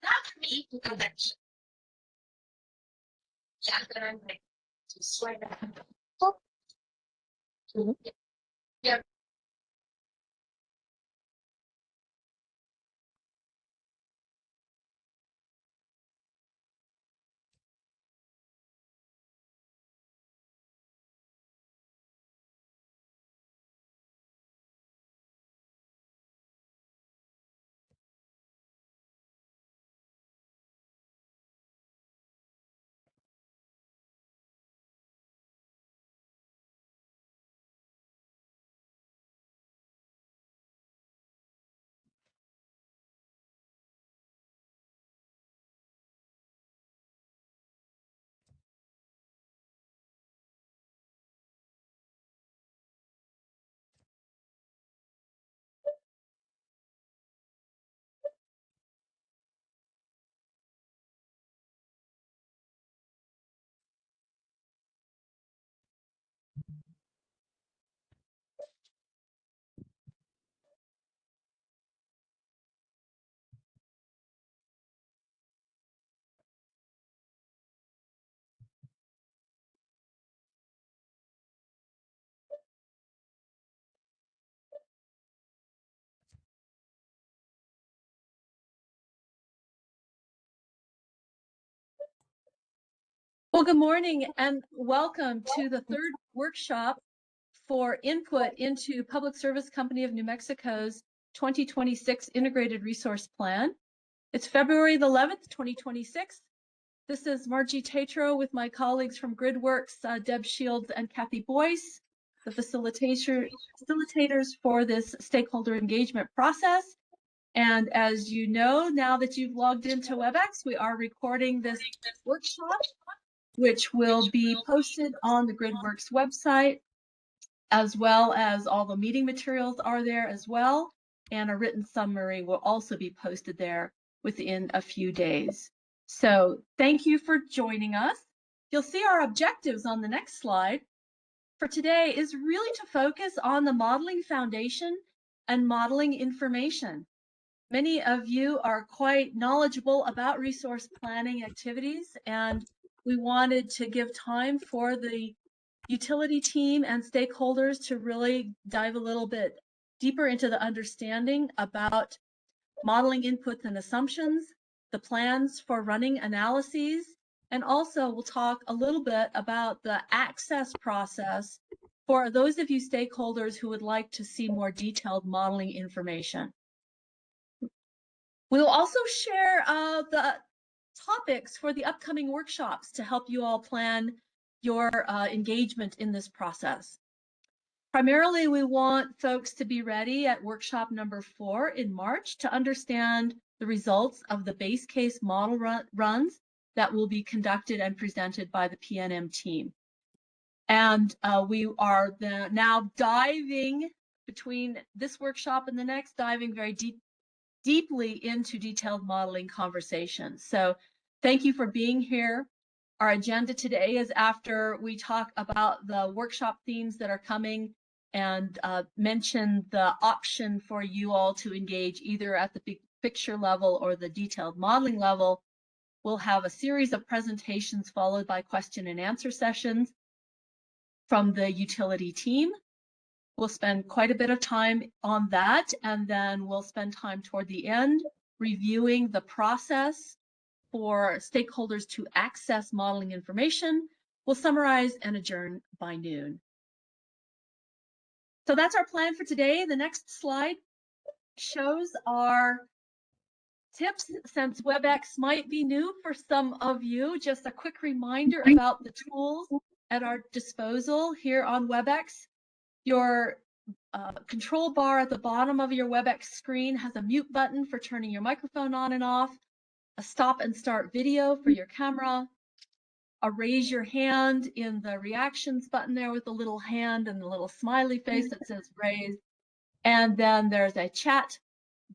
Not for me, convention. Yeah, but I'm like, to swear that. Yeah. Well, good morning and welcome to the third workshop for input into Public Service Company of New Mexico's 2026 Integrated Resource Plan. It's February the 11th, 2026. This is Margie Tatro with my colleagues from GridWorks, Deb Shields and Kathy Boyce, the facilitators for this stakeholder engagement process. And as you know, now that you've logged into WebEx, we are recording this workshop, which will be posted on the GridWorks website, as well as all the meeting materials are there as well. And a written summary will also be posted there within a few days. So thank you for joining us. You'll see our objectives on the next slide. For today is really to focus on the modeling foundation and modeling information. Many of you are quite knowledgeable about resource planning activities, and we wanted to give time for the utility team and stakeholders to really dive a little bit deeper into the understanding about modeling inputs and assumptions, the plans for running analyses, and also we'll talk a little bit about the access process for those of you stakeholders who would like to see more detailed modeling information. We'll also share the topics for the upcoming workshops to help you all plan your engagement in this process. Primarily, we want folks to be ready at workshop number 4 in March to understand the results of the base case model runs that will be conducted and presented by the PNM team. And we are now diving between this workshop and the next, diving very deeply into detailed modeling conversations. So thank you for being here. Our agenda today is after we talk about the workshop themes that are coming and mention the option for you all to engage either at the big picture level or the detailed modeling level. We'll have a series of presentations followed by question and answer sessions from the utility team. We'll spend quite a bit of time on that, and then we'll spend time toward the end reviewing the process for stakeholders to access modeling information. We'll summarize and adjourn by noon. So that's our plan for today. The next slide shows our tips. Since WebEx might be new for some of you, just a quick reminder about the tools at our disposal here on WebEx. Your control bar at the bottom of your WebEx screen has a mute button for turning your microphone on and off, a stop and start video for your camera, a raise your hand in the reactions button there with the little hand and the little smiley face that says raise. And then there's a chat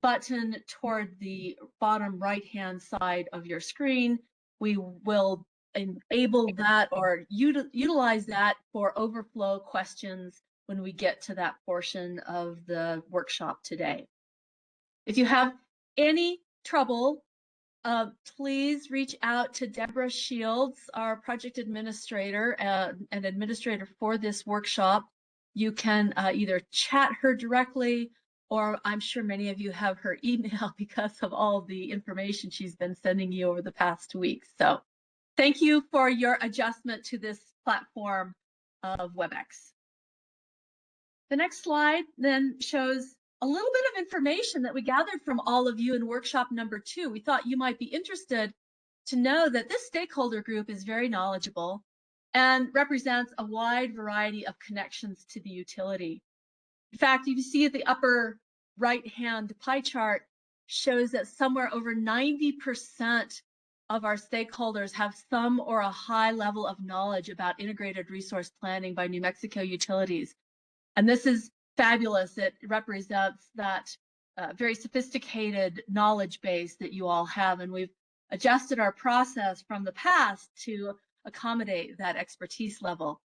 button toward the bottom right-hand side of your screen. We will enable that or utilize that for overflow questions when we get to that portion of the workshop today. If you have any trouble Please reach out to Deborah Shields, our project administrator and administrator for this workshop. You can either chat her directly, or I'm sure many of you have her email because of all the information she's been sending you over the past week. So thank you for your adjustment to this platform of WebEx. The next slide then shows a little bit of information that we gathered from all of you in workshop number 2. We thought you might be interested to know that this stakeholder group is very knowledgeable and represents a wide variety of connections to the utility. In fact, you see at the upper right-hand pie chart shows that somewhere over 90% of our stakeholders have some or a high level of knowledge about integrated resource planning by New Mexico utilities. And this is fabulous. It represents that very sophisticated knowledge base that you all have. And we've adjusted our process from the past to accommodate that expertise level.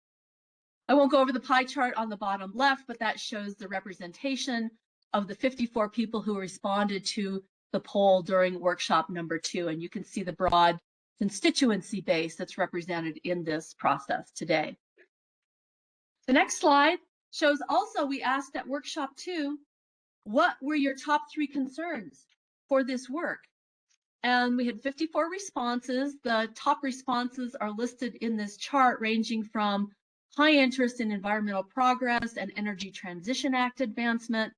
I won't go over the pie chart on the bottom left, but that shows the representation of the 54 people who responded to the poll during workshop number 2. And you can see the broad constituency base that's represented in this process today. The next slide shows also we asked at workshop 2, what were your top 3 concerns for this work? And we had 54 responses. The top responses are listed in this chart, ranging from high interest in environmental progress and Energy Transition Act advancement,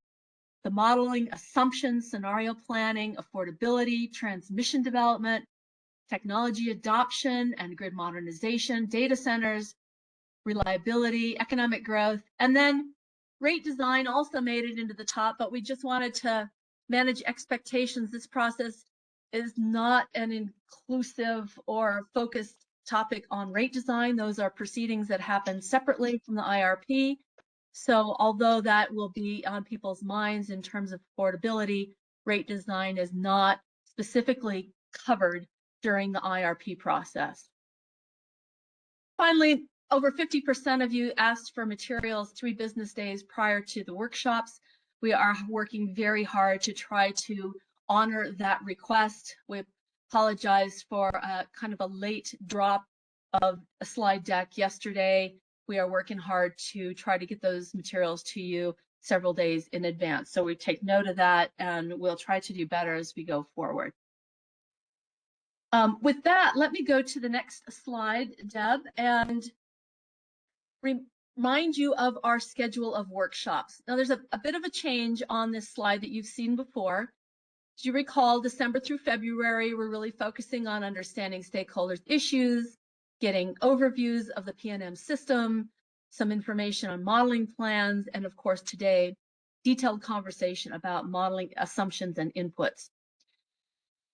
the modeling, assumptions, scenario planning, affordability, transmission development, technology adoption and grid modernization, data centers, reliability, economic growth, and then rate design also made it into the top, but we just wanted to manage expectations. This process is not an inclusive or focused topic on rate design. Those are proceedings that happen separately from the IRP. So although that will be on people's minds in terms of affordability, rate design is not specifically covered during the IRP process. Finally, over 50% of you asked for materials 3 business days prior to the workshops. We are working very hard to try to honor that request. We apologize for kind of a late drop of a slide deck yesterday. We are working hard to try to get those materials to you several days in advance. So we take note of that, and we'll try to do better as we go forward. With that, let me go to the next slide, Deb, and remind you of our schedule of workshops. Now, there's a bit of a change on this slide that you've seen before. As you recall, December through February, we're really focusing on understanding stakeholders' issues, getting overviews of the PNM system, some information on modeling plans, and of course today, detailed conversation about modeling assumptions and inputs.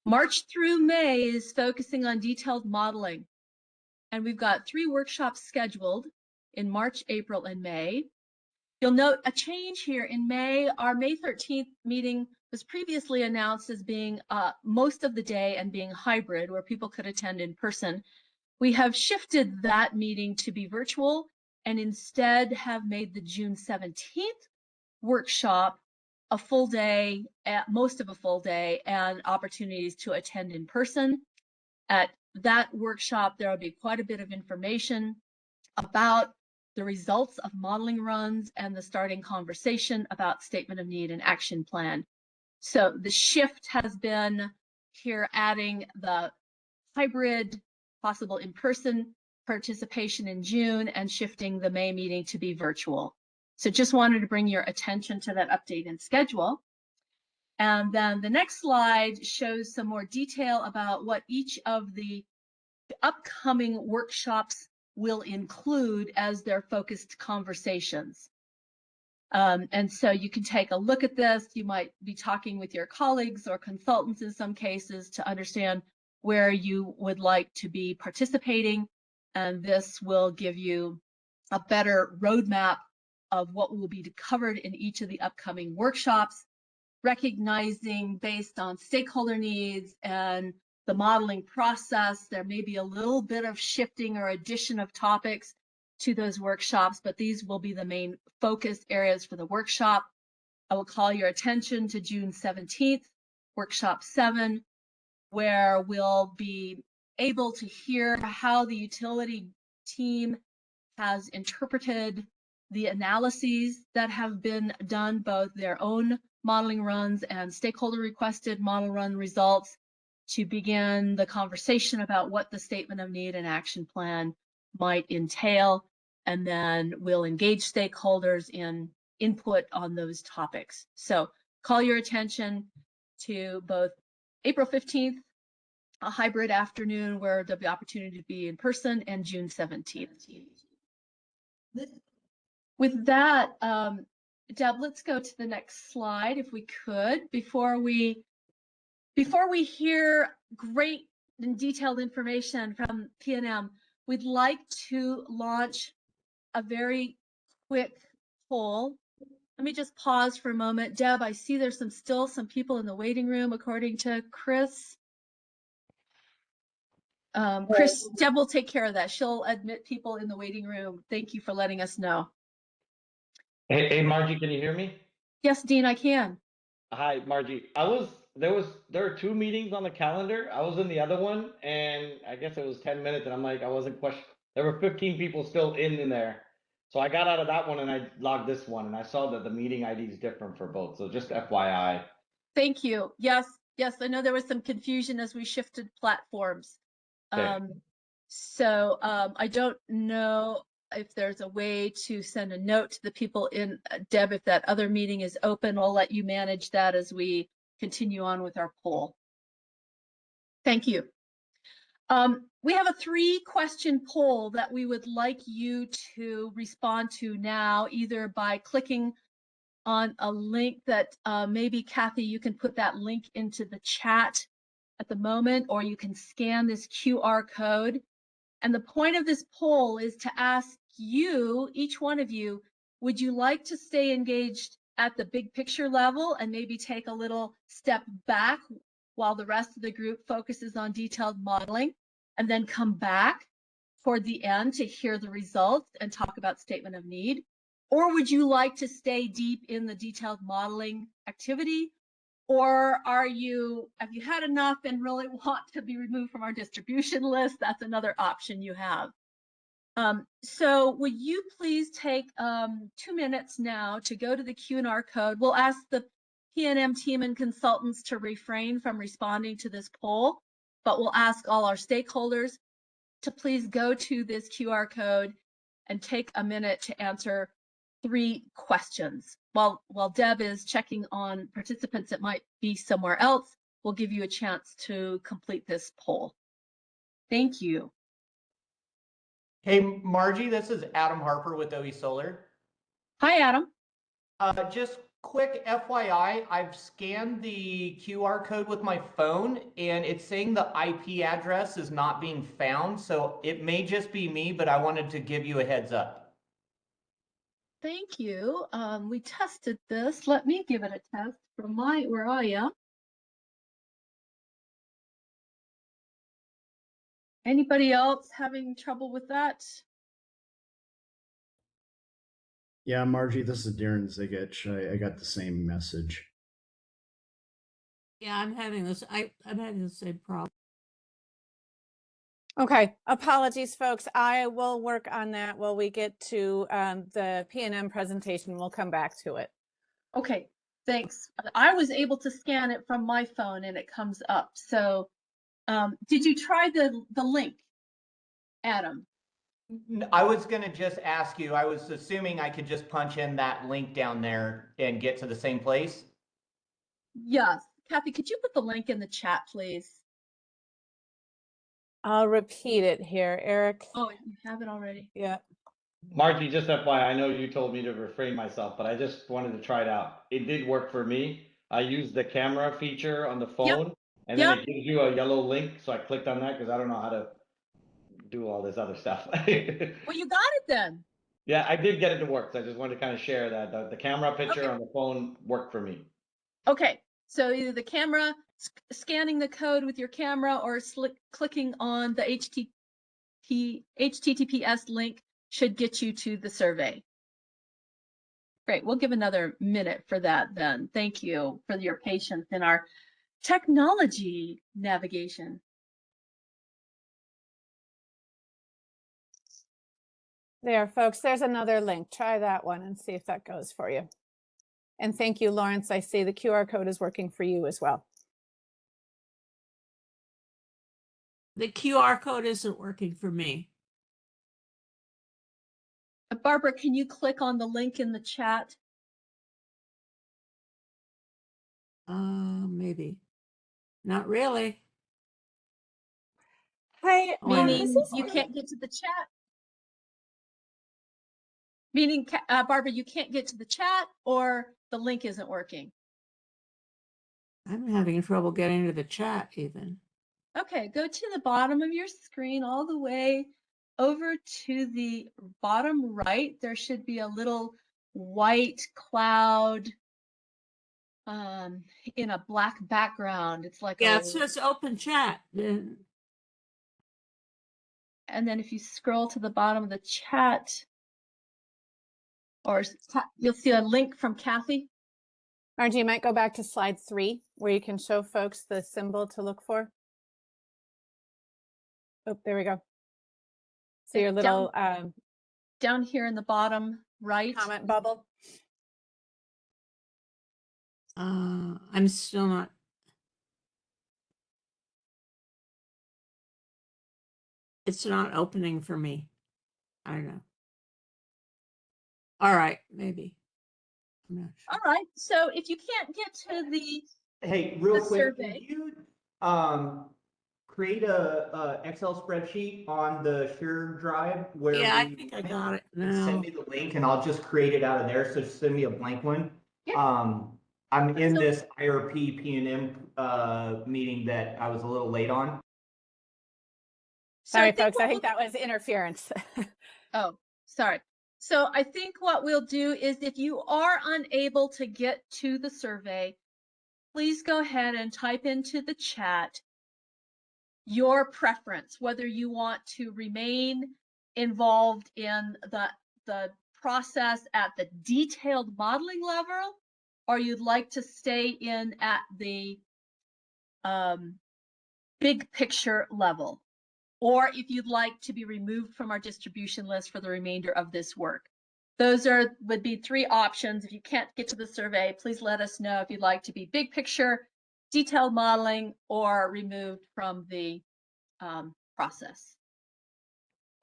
March through May is focusing on detailed modeling, and we've got 3 workshops scheduled in March, April, and May. You'll note a change here in May. Our May 13th meeting was previously announced as being most of the day and being hybrid, where people could attend in person. We have shifted that meeting to be virtual and instead have made the June 17th workshop a full day, most of a full day, and opportunities to attend in person. At that workshop, there will be quite a bit of information about the results of modeling runs and the starting conversation about statement of need and action plan. So the shift has been here adding the hybrid, possible in-person participation in June, and shifting the May meeting to be virtual. So just wanted to bring your attention to that update in schedule. And then the next slide shows some more detail about what each of the upcoming workshops will include as their focused conversations. And so you can take a look at this. You might be talking with your colleagues or consultants in some cases to understand where you would like to be participating. And this will give you a better roadmap of what will be covered in each of the upcoming workshops, recognizing based on stakeholder needs and the modeling process, there may be a little bit of shifting or addition of topics to those workshops, but these will be the main focus areas for the workshop. I will call your attention to June 17th, workshop 7, where we'll be able to hear how the utility team has interpreted the analyses that have been done, both their own modeling runs and stakeholder requested model run results, to begin the conversation about what the statement of need and action plan might entail. And then we'll engage stakeholders in input on those topics. So call your attention to both April 15th, a hybrid afternoon where there'll be opportunity to be in person, and June 17th. With that, Deb, let's go to the next slide if we could, before we hear great and detailed information from PNM. We'd like to launch a very quick poll. Let me just pause for a moment. Deb, I see there's still some people in the waiting room, according to Chris. Deb will take care of that. She'll admit people in the waiting room. Thank you for letting us know. Hey, Margie, can you hear me? Yes, Dean, I can. Hi, Margie. There are 2 meetings on the calendar. I was in the other one, and I guess it was 10 minutes, and I wasn't questioned. There were 15 people still in there. So I got out of that one and I logged this one, and I saw that the meeting ID is different for both. So just FYI. Thank you. Yes, I know there was some confusion as we shifted platforms. Okay. I don't know if there's a way to send a note to the people in, Deb, if that other meeting is open. I'll let you manage that as we continue on with our poll. Thank you. We have a 3-question poll that we would like you to respond to now, either by clicking on a link that maybe Kathy, you can put that link into the chat at the moment, or you can scan this QR code. And the point of this poll is to ask you, each one of you, would you like to stay engaged at the big picture level and maybe take a little step back while the rest of the group focuses on detailed modeling, and then come back toward the end to hear the results and talk about statement of need? Or would you like to stay deep in the detailed modeling activity? Or have you had enough and really want to be removed from our distribution list? That's another option you have. So would you please take 2 minutes now to go to the Q&R code. We'll ask the PNM team and consultants to refrain from responding to this poll, but we'll ask all our stakeholders to please go to this QR code and take a minute to answer 3 questions. While Deb is checking on participants that might be somewhere else, we'll give you a chance to complete this poll. Thank you. Hey, Margie, this is Adam Harper with OE Solar. Hi, Adam. Just quick FYI, I've scanned the QR code with my phone and it's saying the IP address is not being found. So it may just be me, but I wanted to give you a heads up. Thank you. We tested this. Let me give it a test from where I am. Anybody else having trouble with that? Yeah, Margie, this is Darren Zigich. I got the same message. Yeah, I'm having this. I'm having the same problem. Okay, apologies, folks. I will work on that while we get to the PNM presentation. We'll come back to it. Okay, thanks. I was able to scan it from my phone and it comes up. So did you try the link, Adam? I was going to just ask you, I was assuming I could just punch in that link down there and get to the same place. Yes. Kathy, could you put the link in the chat, please? I'll repeat it here, Eric. Oh, you have it already. Yeah. Margie, just FYI, I know you told me to refrain myself, but I just wanted to try it out. It did work for me. I used the camera feature on the phone, and then it gives you a yellow link. So I clicked on that because I don't know how to do all this other stuff. Well, you got it then. Yeah, I did get it to work. So I just wanted to kind of share that the camera picture on the phone worked for me. Okay, so either the camera, scanning the code with your camera, or clicking on the HTTPS link should get you to the survey. Great, we'll give another minute for that then. Thank you for your patience in our technology navigation. There, folks, there's another link. Try that one and see if that goes for you. And thank you, Lawrence. I see the QR code is working for you as well. The QR code isn't working for me. Barbara, can you click on the link in the chat? Maybe. Not really. Hi, Oh, wait a minute. Meaning this is you can't get to the chat? Meaning, Barbara, you can't get to the chat or the link isn't working? I'm having trouble getting to the chat even. Okay, go to the bottom of your screen all the way over to the bottom right. There should be a little white cloud in a black background. It's like Yeah, a, it says open chat. Then and then if you scroll to the bottom of the chat, or you'll see a link from Kathy. Margie, you might go back to slide 3 where you can show folks the symbol to look for. Oh, there we go. So your little Down here in the bottom right. comment bubble. I'm still not. It's not opening for me. I don't know. All right, maybe. I'm not sure. All right. So if you can't get to the Hey, real The quick, survey. can you create a Excel spreadsheet on the shared drive where Yeah, I we think I got it and send now. me the link and I'll just create it out of there. So just send me a blank one. Yeah. I'm in So- this IRP PNM meeting that I was a little late on. so I Sorry, think folks. I what think that was interference. Oh, sorry. So I think what we'll do is if you are unable to get to the survey, please go ahead and type into the chat your preference, whether you want to remain involved in the process at the detailed modeling level, or you'd like to stay in at the big picture level, or if you'd like to be removed from our distribution list for the remainder of this work. Those would be 3 options. If you can't get to the survey, please let us know if you'd like to be big picture, detailed modeling, or removed from the process.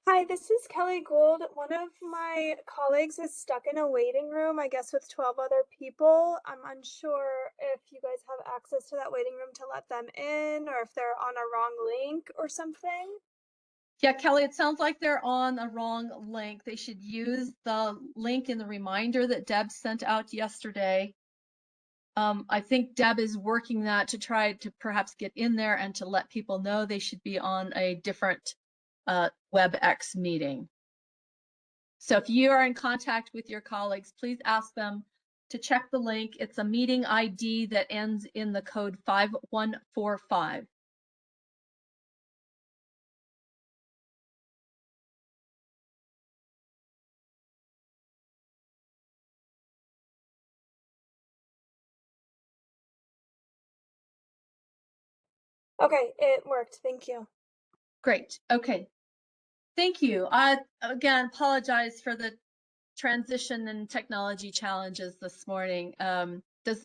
Hi, this is Kelly Gould. One of my colleagues is stuck in a waiting room, I guess with 12 other people. I'm unsure if you guys have access to that waiting room to let them in or if they're on a wrong link or something. Yeah, Kelly, it sounds like they're on a wrong link. They should use the link in the reminder that Deb sent out yesterday. I think Deb is working that to try to perhaps get in there and to let people know they should be on a different WebEx meeting. So if you are in contact with your colleagues, please ask them to check the link. It's a meeting ID that ends in the code 5145. Okay, it worked. Thank you. Great. Okay. Thank you. I again apologize for the transition and technology challenges this morning. This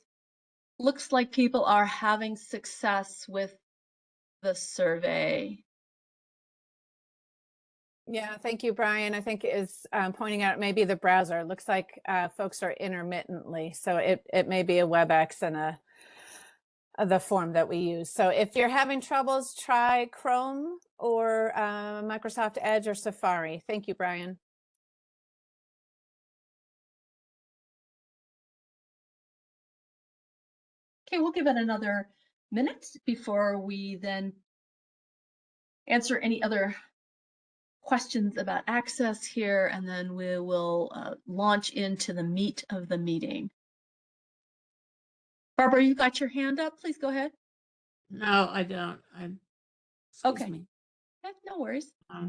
looks like people are having success with the survey. Yeah, thank you, Brian. I think is pointing out maybe the browser. It looks like folks are intermittently, so it may be a WebEx and the form that we use. So if you're having troubles, try Chrome or Microsoft Edge or Safari. Thank you, Brian. Okay, we'll give it another minute before we then answer any other questions about access here, and then we will launch into the meat of the meeting. Barbara, you got your hand up? Please go ahead. No, I don't. Excuse Okay. me. No worries. I'll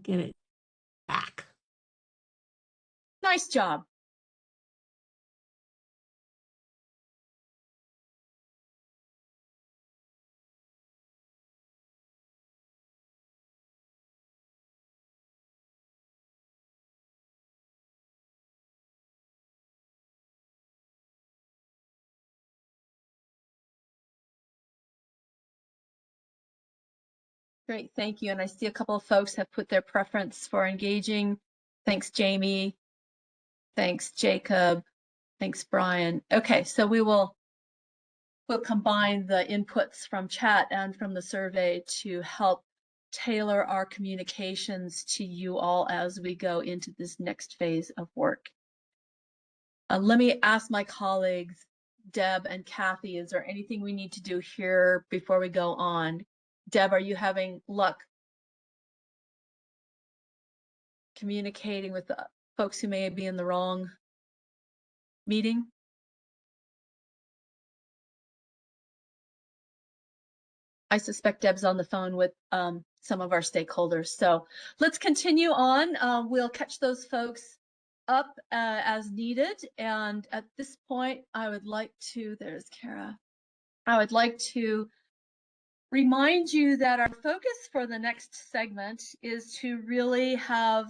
get it back. Nice job. Great, thank you. And I see a couple of folks have put their preference for engaging. Thanks, Jamie. Thanks, Jacob. Thanks, Brian. Okay, so we'll combine the inputs from chat and from the survey to help tailor our communications to you all as we go into this next phase of work. Let me ask my colleagues, Deb and Kathy, is there anything we need to do here before we go on? Deb, are you having luck communicating with the folks who may be in the wrong meeting? I suspect Deb's on the phone with some of our stakeholders. So let's continue on. We'll catch those folks up as needed. And at this point, I would like to, there's Kara. I would like to remind you that our focus for the next segment is to really have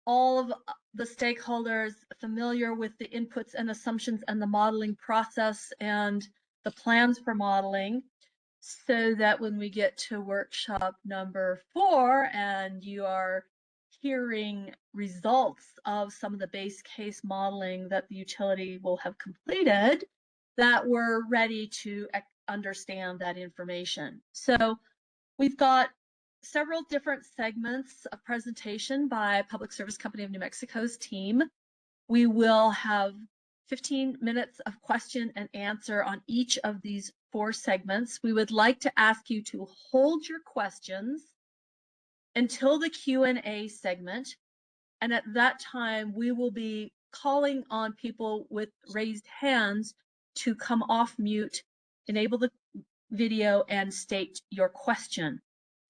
all of the stakeholders familiar with the inputs and assumptions and the modeling process and the plans for modeling, so that when we get to workshop number 4 and you are hearing results of some of the base case modeling that the utility will have completed, that we're ready to understand that information. So we've got several different segments of presentation by Public Service Company of New Mexico's team. We will have 15 minutes of question and answer on each of these 4 segments. We would like to ask you to hold your questions until the Q&A segment. And at that time, we will be calling on people with raised hands to come off mute, enable the video, and state your question.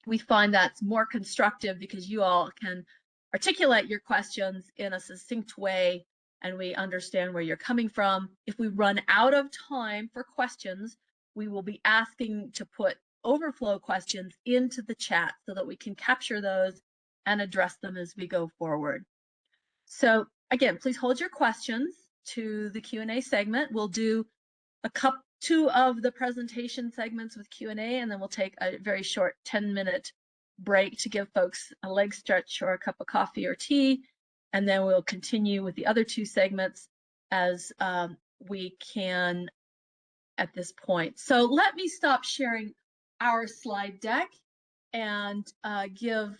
We find that's more constructive because you all can articulate your questions in a succinct way and we understand where you're coming from. If we run out of time for questions, we will be asking to put overflow questions into the chat so that we can capture those and address them as we go forward. So again, please hold your questions to the Q&A segment. We'll do two of the presentation segments with Q&A, and then we'll take a very short 10-minute break to give folks a leg stretch or a cup of coffee or tea. And then we'll continue with the other 2 segments as we can at this point. So let me stop sharing our slide deck and give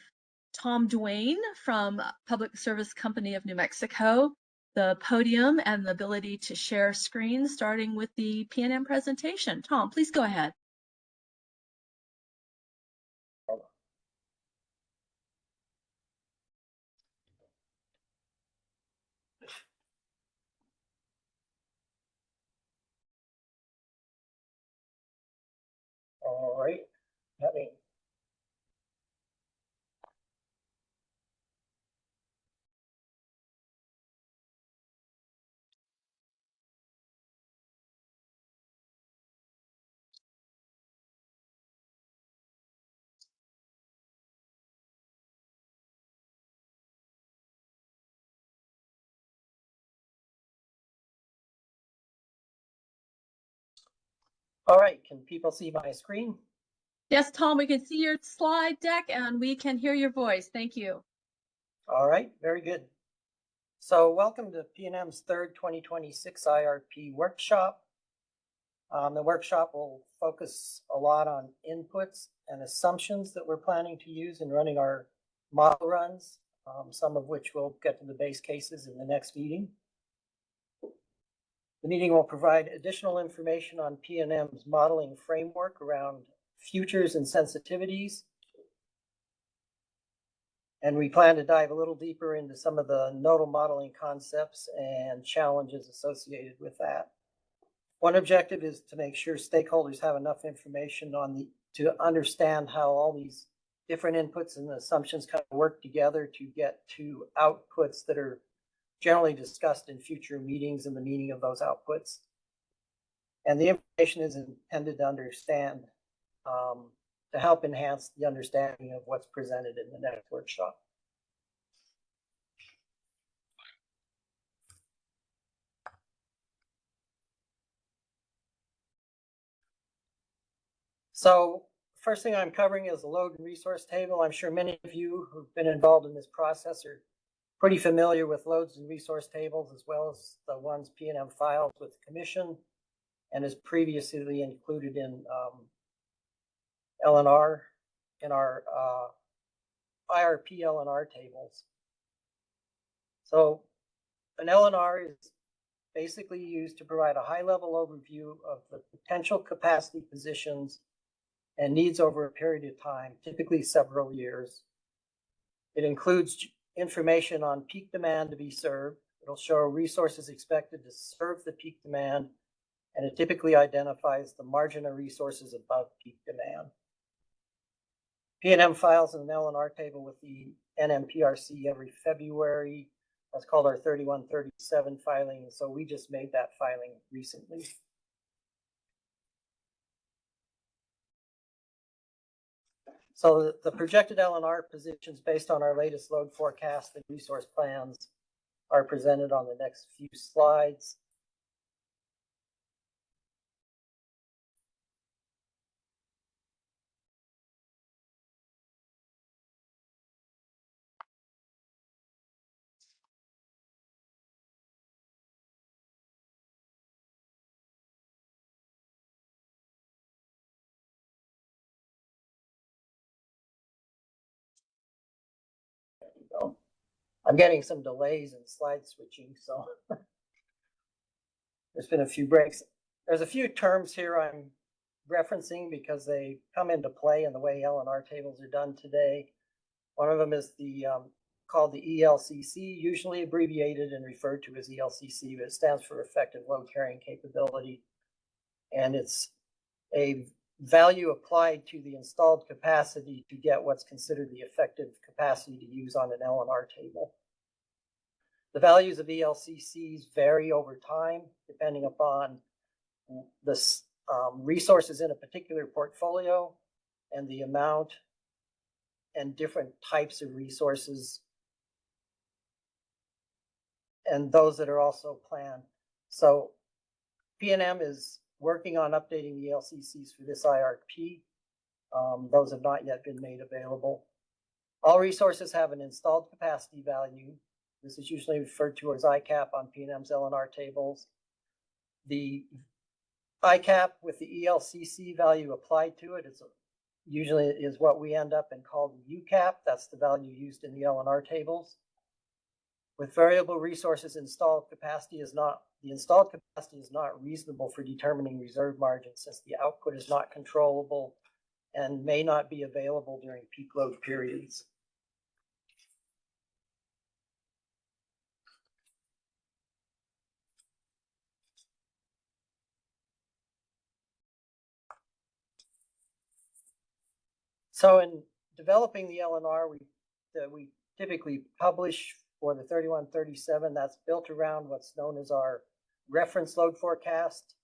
Tom Duane from Public Service Company of New Mexico the podium and the ability to share screens, starting with the PNM presentation. Tom, please go ahead. All right, all right, can people see my screen? Yes, Tom, we can see your slide deck and we can hear your voice. Thank you. All right, very good. So welcome to PNM's 3rd 2026 IRP workshop. The workshop will focus a lot on inputs and assumptions that we're planning to use in running our model runs, some of which we'll get to the base cases in the next meeting. The meeting will provide additional information on PNM's modeling framework around futures and sensitivities. And we plan to dive a little deeper into some of the nodal modeling concepts and challenges associated with that. One objective is to make sure stakeholders have enough information to understand how all these different inputs and assumptions kind of work together to get to outputs that are generally discussed in future meetings and the meaning of those outputs. And the information is intended to understand, to help enhance the understanding of what's presented in the next workshop. So first thing I'm covering is the load and resource table. I'm sure many of you who've been involved in this process are pretty familiar with loads and resource tables, as well as the ones PNM filed with the commission and is previously included in LNR in our IRP LNR tables. So an LNR is basically used to provide a high-level overview of the potential capacity positions and needs over a period of time, typically several years. It includes information on peak demand to be served. It'll show resources expected to serve the peak demand, and it typically identifies the margin of resources above peak demand. PNM files an LNR table with the NMPRC every February. That's called our 3137 filing. So we just made that filing recently. So the projected LNR positions based on our latest load forecast and resource plans are presented on the next few slides. I'm getting some delays in slide switching, so there's been a few breaks. There's a few terms here I'm referencing because they come into play in the way LNR tables are done today. One of them is the called the ELCC, usually abbreviated and referred to as ELCC, but it stands for Effective Load Carrying Capability. And it's a value applied to the installed capacity to get what's considered the effective capacity to use on an LNR table. The values of ELCCs vary over time, depending upon the resources in a particular portfolio and the amount and different types of resources and those that are also planned. So PNM is working on updating the ELCCs for this IRP. Those have not yet been made available. All resources have an installed capacity value. This is usually referred to as ICAP on PNM's LNR tables. The ICAP with the ELCC value applied to it is usually is what we end up and call the UCAP. That's the value used in the LNR tables. With variable resources, installed capacity is not reasonable for determining reserve margin, since the output is not controllable and may not be available during peak load periods. So in developing the LNR, we typically publish for the 3137, that's built around what's known as our reference load forecast,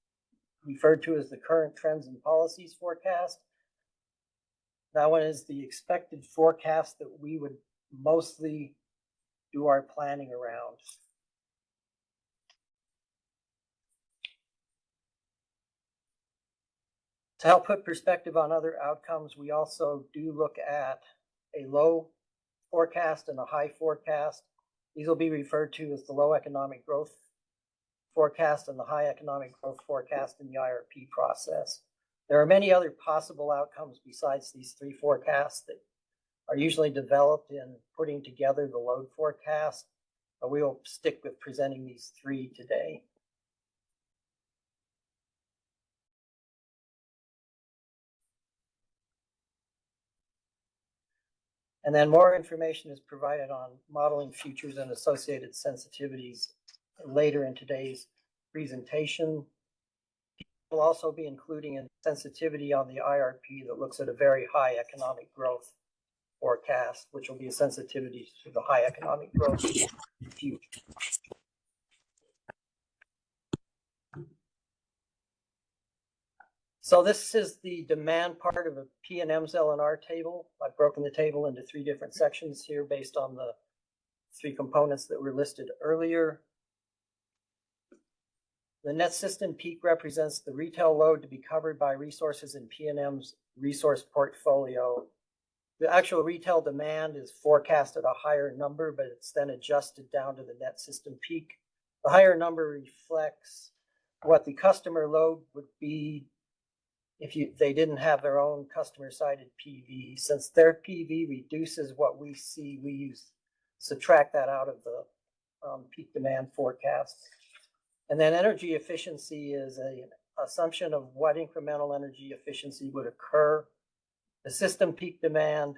referred to as the current trends and policies forecast. That one is the expected forecast that we would mostly do our planning around. To help put perspective on other outcomes, we also do look at a low forecast and a high forecast. These will be referred to as the low economic growth forecast and the high economic growth forecast in the IRP process. There are many other possible outcomes besides these three forecasts that are usually developed in putting together the load forecast, but we will stick with presenting these three today. And then more information is provided on modeling features and associated sensitivities later in today's presentation. We'll also be including a sensitivity on the IRP that looks at a very high economic growth forecast, which will be a sensitivity to the high economic growth future. So this is the demand part of a PNM's LNR table. I've broken the table into three different sections here based on the three components that were listed earlier. The net system peak represents the retail load to be covered by resources in PNM's resource portfolio. The actual retail demand is forecast at a higher number, but it's then adjusted down to the net system peak. The higher number reflects what the customer load would be if they didn't have their own customer-sided PV. Since their PV reduces what we see, we subtract that out of the peak demand forecast. And then energy efficiency is an assumption of what incremental energy efficiency would occur. The system peak demand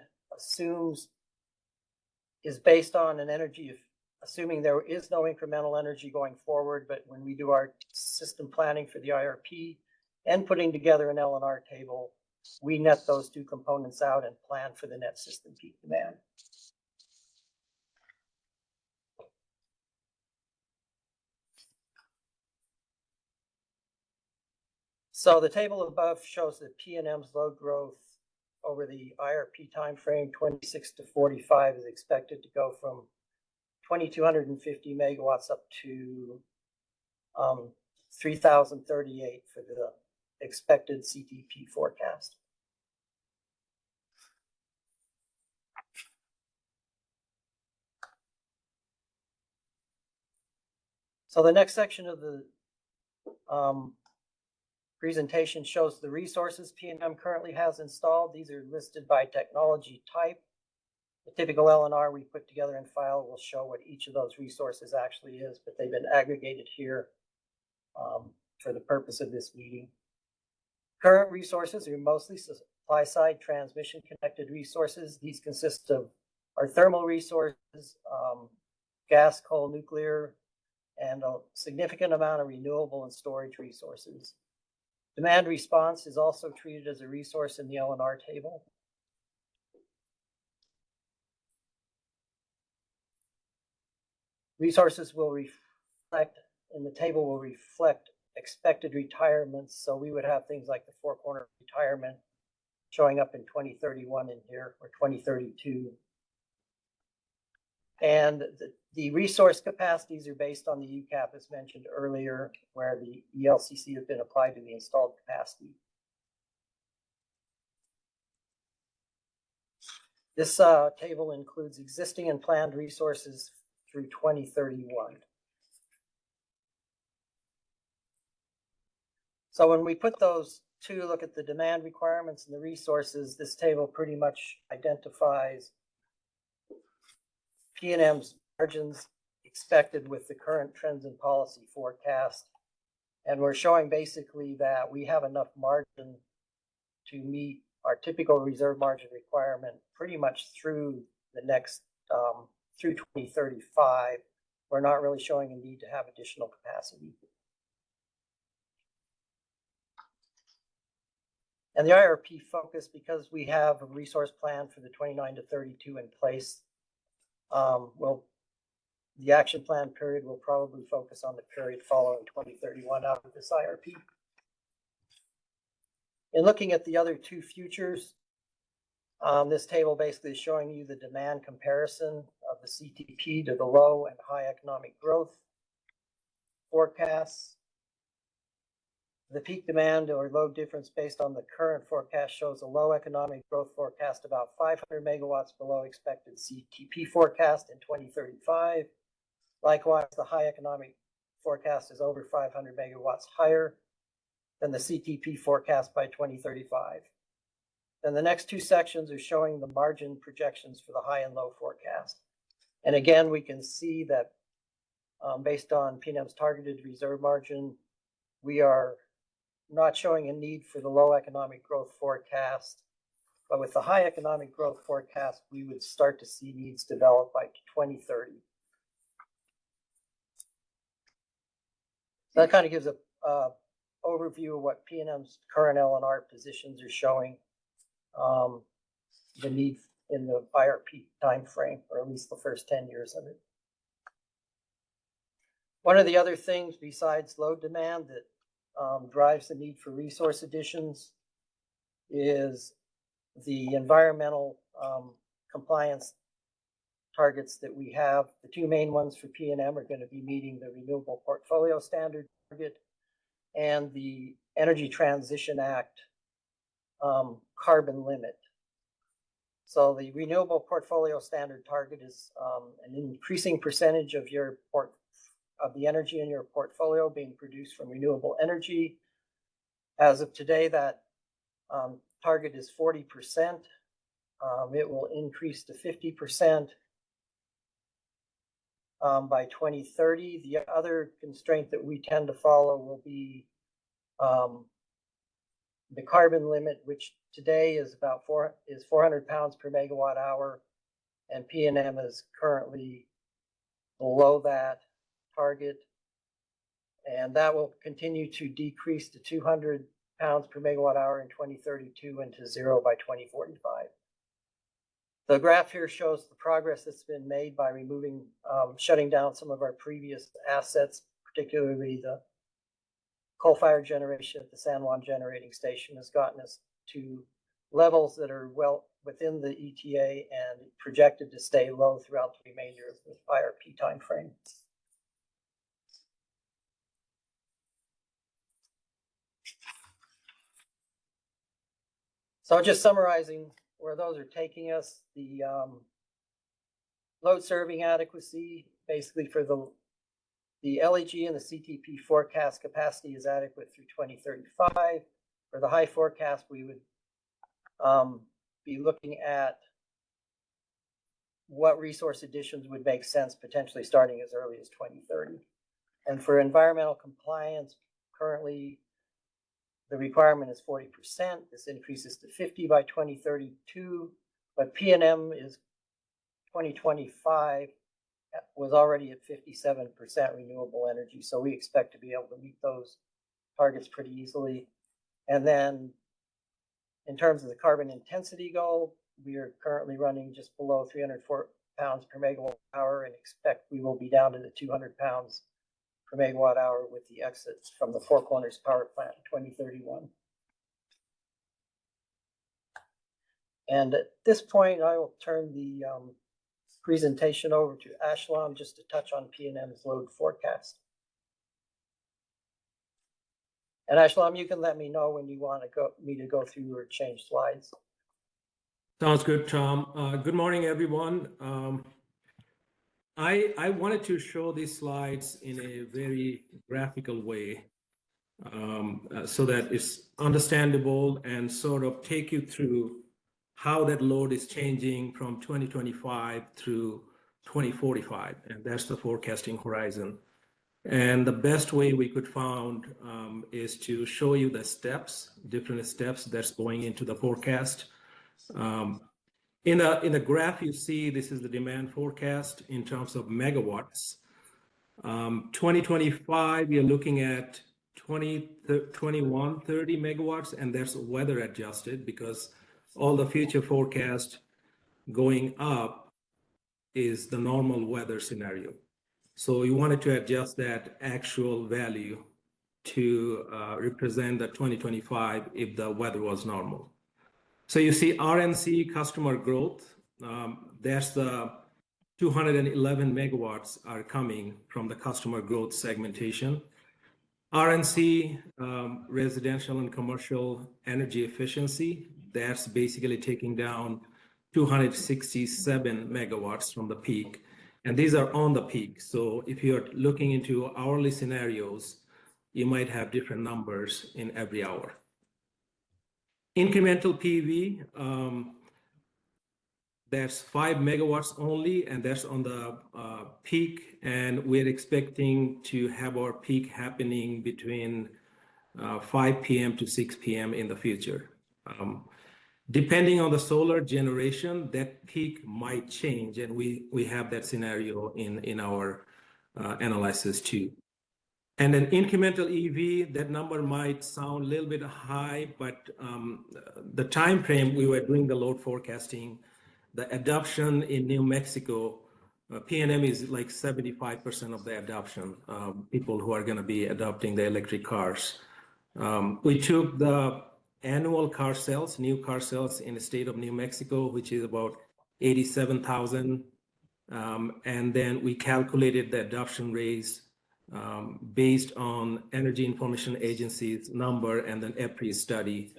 is based on an energy, assuming there is no incremental energy going forward, but when we do our system planning for the IRP and putting together an L&R table, we net those two components out and plan for the net system peak demand. So the table above shows that PNM's load growth over the IRP timeframe 26 to 45 is expected to go from 2,250 megawatts up to 3,038 for the expected CTP forecast. So the next section of the presentation shows the resources PNM currently has installed. These are listed by technology type. The typical L&R we put together and file will show what each of those resources actually is, but they've been aggregated here for the purpose of this meeting. Current resources are mostly supply-side transmission connected resources. These consist of our thermal resources, gas, coal, nuclear, and a significant amount of renewable and storage resources. Demand response is also treated as a resource in the L&R table. Resources will reflect, in the table will reflect expected retirements. So we would have things like the Four Corner retirement showing up in 2031 in here, or 2032. And the resource capacities are based on the UCAP as mentioned earlier, where the ELCC has been applied to the installed capacity. This table includes existing and planned resources through 2031. So when we put those two, look at the demand requirements and the resources, this table pretty much identifies PNM's margins expected with the current trends and policy forecast. And we're showing basically that we have enough margin to meet our typical reserve margin requirement pretty much through the next, through 2035. We're not really showing a need to have additional capacity. And the IRP focus, because we have a resource plan for the 29 to 32 in place, the action plan period will probably focus on the period following 2031 out of this IRP. In looking at the other two futures, this table basically is showing you the demand comparison of the CTP to the low and high economic growth forecasts. The peak demand or load difference based on the current forecast shows a low economic growth forecast about 500 megawatts below expected CTP forecast in 2035. Likewise, the high economic forecast is over 500 megawatts higher than the CTP forecast by 2035. Then the next two sections are showing the margin projections for the high and low forecast. And again, we can see that based on PNM's targeted reserve margin, we are not showing a need for the low economic growth forecast, but with the high economic growth forecast, we would start to see needs develop by 2030. So that kind of gives a overview of what PNM's current L&R positions are showing, the need in the IRP timeframe, or at least the first 10 years of it. One of the other things besides load demand that drives the need for resource additions is the environmental compliance targets that we have. The two main ones for PNM are going to be meeting the renewable portfolio standard target and the Energy Transition Act carbon limit. So the renewable portfolio standard target is an increasing percentage of the energy in your portfolio being produced from renewable energy. As of today, that target is 40%. It will increase to 50% by 2030. The other constraint that we tend to follow will be the carbon limit, which today is about 400 pounds per megawatt hour, and PNM is currently below that target, and that will continue to decrease to 200 pounds per megawatt hour in 2032 and to 0 by 2045. The graph here shows the progress that's been made by shutting down some of our previous assets, particularly the coal-fired generation at the San Juan Generating Station has gotten us to levels that are well within the ETA and projected to stay low throughout the remainder of the IRP timeframe. So just summarizing where those are taking us, the load serving adequacy, basically for the LEG and the CTP forecast capacity is adequate through 2035. For the high forecast, we would be looking at what resource additions would make sense, potentially starting as early as 2030. And for environmental compliance, currently the requirement is 40%. This increases to 50 by 2032, but PNM is 2025 was already at 57% renewable energy. So we expect to be able to meet those targets pretty easily. And then in terms of the carbon intensity goal, we are currently running just below 304 pounds per megawatt hour and expect we will be down to the 200 pounds per megawatt hour with the exits from the Four Corners power plant in 2031. And at this point, I will turn the presentation over to Ashlam just to touch on PNM's load forecast. And Ashlam, you can let me know when you want me to go through or change slides. Sounds good, Tom. Good morning, everyone. I wanted to show these slides in a very graphical way so that it's understandable and sort of take you through how that load is changing from 2025 through 2045, and that's the forecasting horizon. And the best way we could found is to show you the steps, different steps that's going into the forecast. In the graph you see, this is the demand forecast in terms of megawatts. 2025, you're looking at 2130 megawatts, and that's weather adjusted because all the future forecast going up is the normal weather scenario. So you wanted to adjust that actual value to represent the 2025 if the weather was normal. So you see RNC customer growth, that's the 211 megawatts are coming from the customer growth segmentation. RNC, residential and commercial energy efficiency, that's basically taking down 267 megawatts from the peak. And these are on the peak. So if you're looking into hourly scenarios, you might have different numbers in every hour. Incremental PV, that's 5 megawatts only, and that's on the peak. And we're expecting to have our peak happening between 5 p.m. to 6 p.m. in the future. Depending on the solar generation, that peak might change, and we have that scenario in our analysis too. And then incremental EV, that number might sound a little bit high, but the time frame we were doing the load forecasting, the adoption in New Mexico, PNM is like 75% of the adoption, people who are going to be adopting the electric cars. We took the annual car sales, new car sales in the state of New Mexico, which is about 87,000. And then we calculated the adoption based on Energy Information Agency's number and then EPRI study.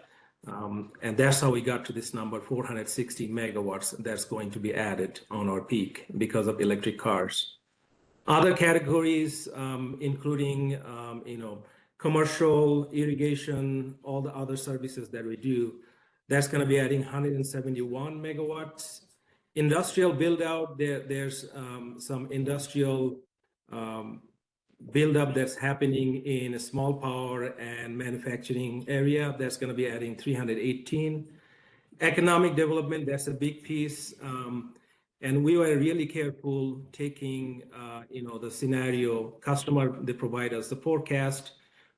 And that's how we got to this number, 460 megawatts that's going to be added on our peak because of electric cars. Other categories, including, commercial, irrigation, all the other services that we do, that's going to be adding 171 megawatts. Industrial build out, there's some industrial build up that's happening in a small power and manufacturing area. That's going to be adding 318. Economic development, that's a big piece. And we were really careful taking, the scenario customer, they provide us the forecast.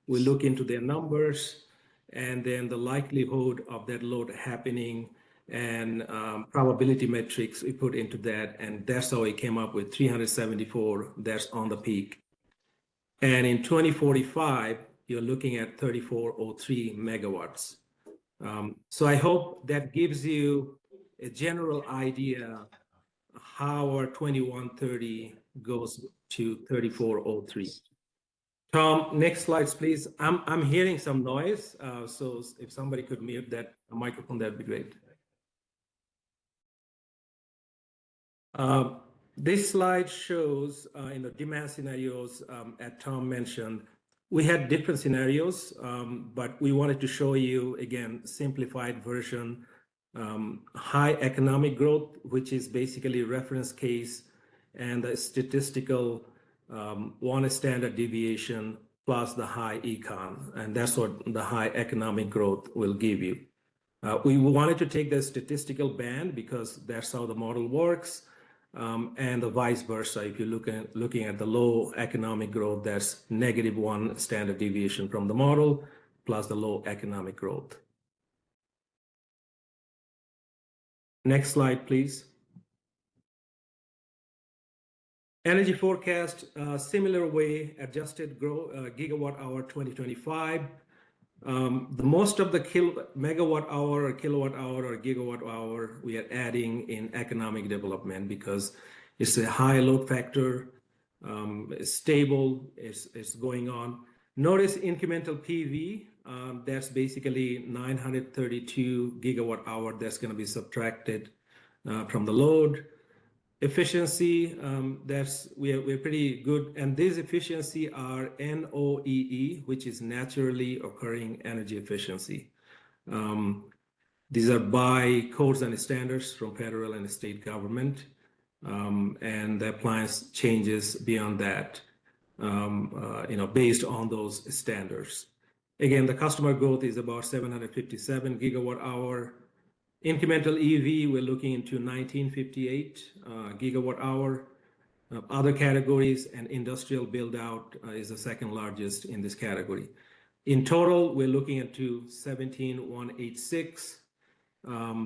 We look into their numbers and then the likelihood of that load happening and probability metrics we put into that. And that's how we came up with 374 that's on the peak. And in 2045, you're looking at 3403 megawatts. So I hope that gives you a general idea how our 2130 goes to 3403. Tom, next slides, please. I'm hearing some noise, so if somebody could mute that microphone, that'd be great. This slide shows in the demand scenarios, as Tom mentioned, we had different scenarios, but we wanted to show you, again, simplified version, high economic growth, which is basically reference case and the statistical one standard deviation plus the high econ. And that's what the high economic growth will give you. We wanted to take the statistical band because that's how the model works. And the vice versa. If you're looking at the low economic growth, that's -1 standard deviation from the model plus the low economic growth. Next slide, please. Energy forecast, similar way, adjusted gigawatt hour 2025. The most of the megawatt hour or kilowatt hour or gigawatt hour we are adding in economic development because it's a high load factor, it's stable, it's going on. Notice incremental PV, that's basically 932 gigawatt hour that's going to be subtracted from the load. Efficiency, we're pretty good, and these efficiency are NOEE, which is naturally occurring energy efficiency. These are by codes and standards from federal and state government, and the appliance changes beyond that, based on those standards. Again, the customer growth is about 757 gigawatt hour. Incremental EV, we're looking into 1958 gigawatt hour. Other categories and industrial build out is the second largest in this category. In total, we're looking into 17,186.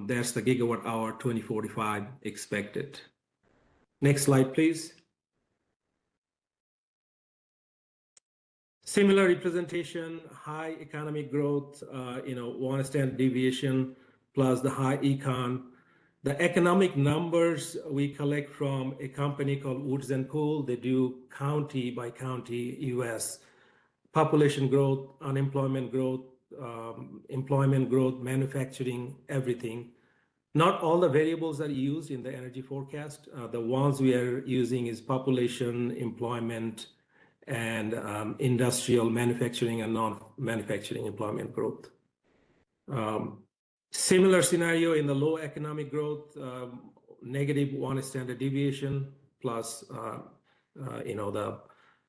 That's the gigawatt hour 2045 expected. Next slide, please. Similar representation, high economic growth, 1 standard deviation plus the high econ. The economic numbers we collect from a company called Woods & Cool. They do county by county US. Population growth, unemployment growth, employment growth, manufacturing, everything. Not all the variables are used in the energy forecast. The ones we are using is population, employment, and industrial manufacturing and non-manufacturing employment growth. Similar scenario in the low economic growth, -1 standard deviation plus, the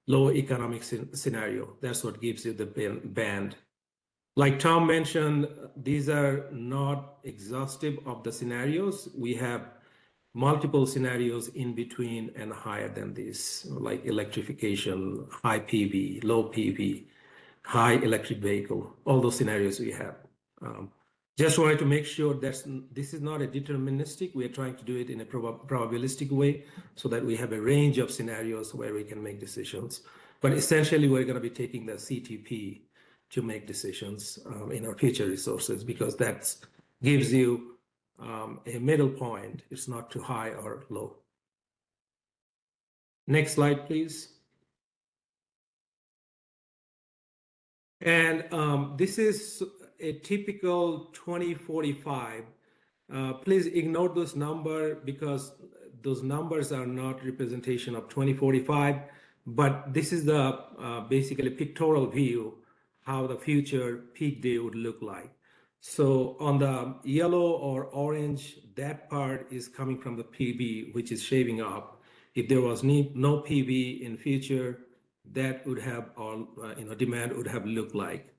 low economic scenario. That's what gives you the band. Like Tom mentioned, these are not exhaustive of the scenarios. We have multiple scenarios in between and higher than this, like electrification, high PV, low PV, high electric vehicle, all those scenarios we have. Just wanted to make sure that this is not a deterministic. We are trying to do it in a probabilistic way so that we have a range of scenarios where we can make decisions. But essentially, we're going to be taking the CTP to make decisions in our future resources because that gives you a middle point. It's not too high or low. Next slide, please. And this is a typical 2045. Please ignore those numbers because those numbers are not representation of 2045, but this is the basically pictorial view how the future peak day would look like. So on the yellow or orange, that part is coming from the PV, which is shaving up. If there was no PV in future, that would have all, demand would have looked like.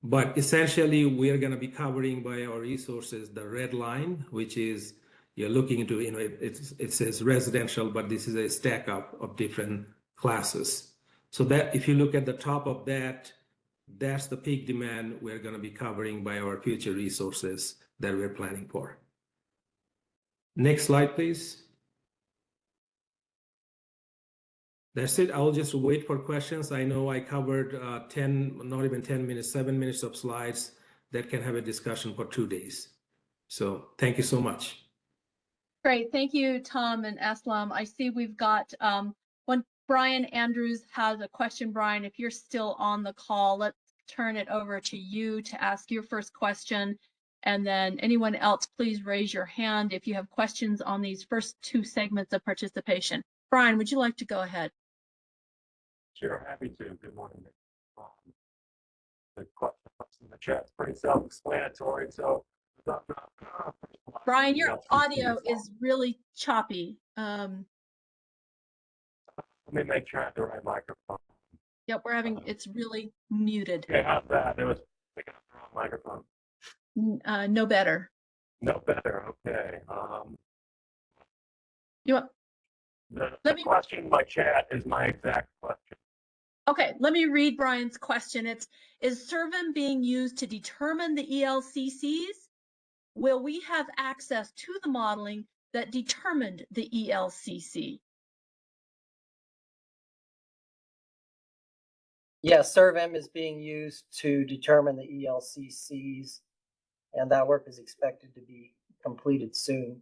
But essentially, we are going to be covering by our resources the red line, which is you're looking into, it says residential, but this is a stack up of different classes. So that if you look at the top of that, that's the peak demand we're going to be covering by our future resources that we're planning for. Next slide, please. That's it. I'll just wait for questions. I know I covered not even 10 minutes, 7 minutes of slides that can have a discussion for 2 days. So thank you so much. Great. Thank you, Tom and Aslam. I see we've got when Brian Andrews has a question. Brian, if you're still on the call, let's turn it over to you to ask your first question. And then anyone else, please raise your hand if you have questions on these first 2 segments of participation. Brian, would you like to go ahead? Sure, happy to. Good morning. The question in the chat is pretty self-explanatory. So, Brian, your audio is really choppy. let me make sure I have the right microphone. Yep, it's really muted. Okay, how's that? It was picking up the wrong microphone. No better. No better. Okay. You want? The question in my chat is my exact question. Okay, let me read Brian's question. Is SERVIM being used to determine the ELCCs? Will we have access to the modeling that determined the ELCC? Yes, SERVM is being used to determine the ELCCs, and that work is expected to be completed soon.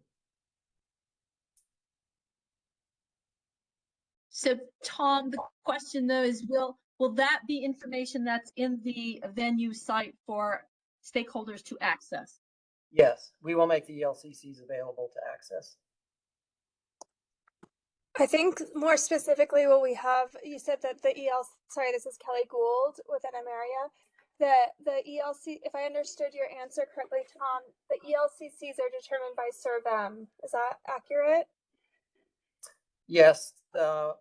So, Tom, the question though is, will that be information that's in the venue site for stakeholders to access? Yes, we will make the ELCCs available to access. I think more specifically what we have, you said that sorry, this is Kelly Gould with NM area. The ELC, if I understood your answer correctly, Tom, the ELCCs are determined by SERVM. Is that accurate? Yes,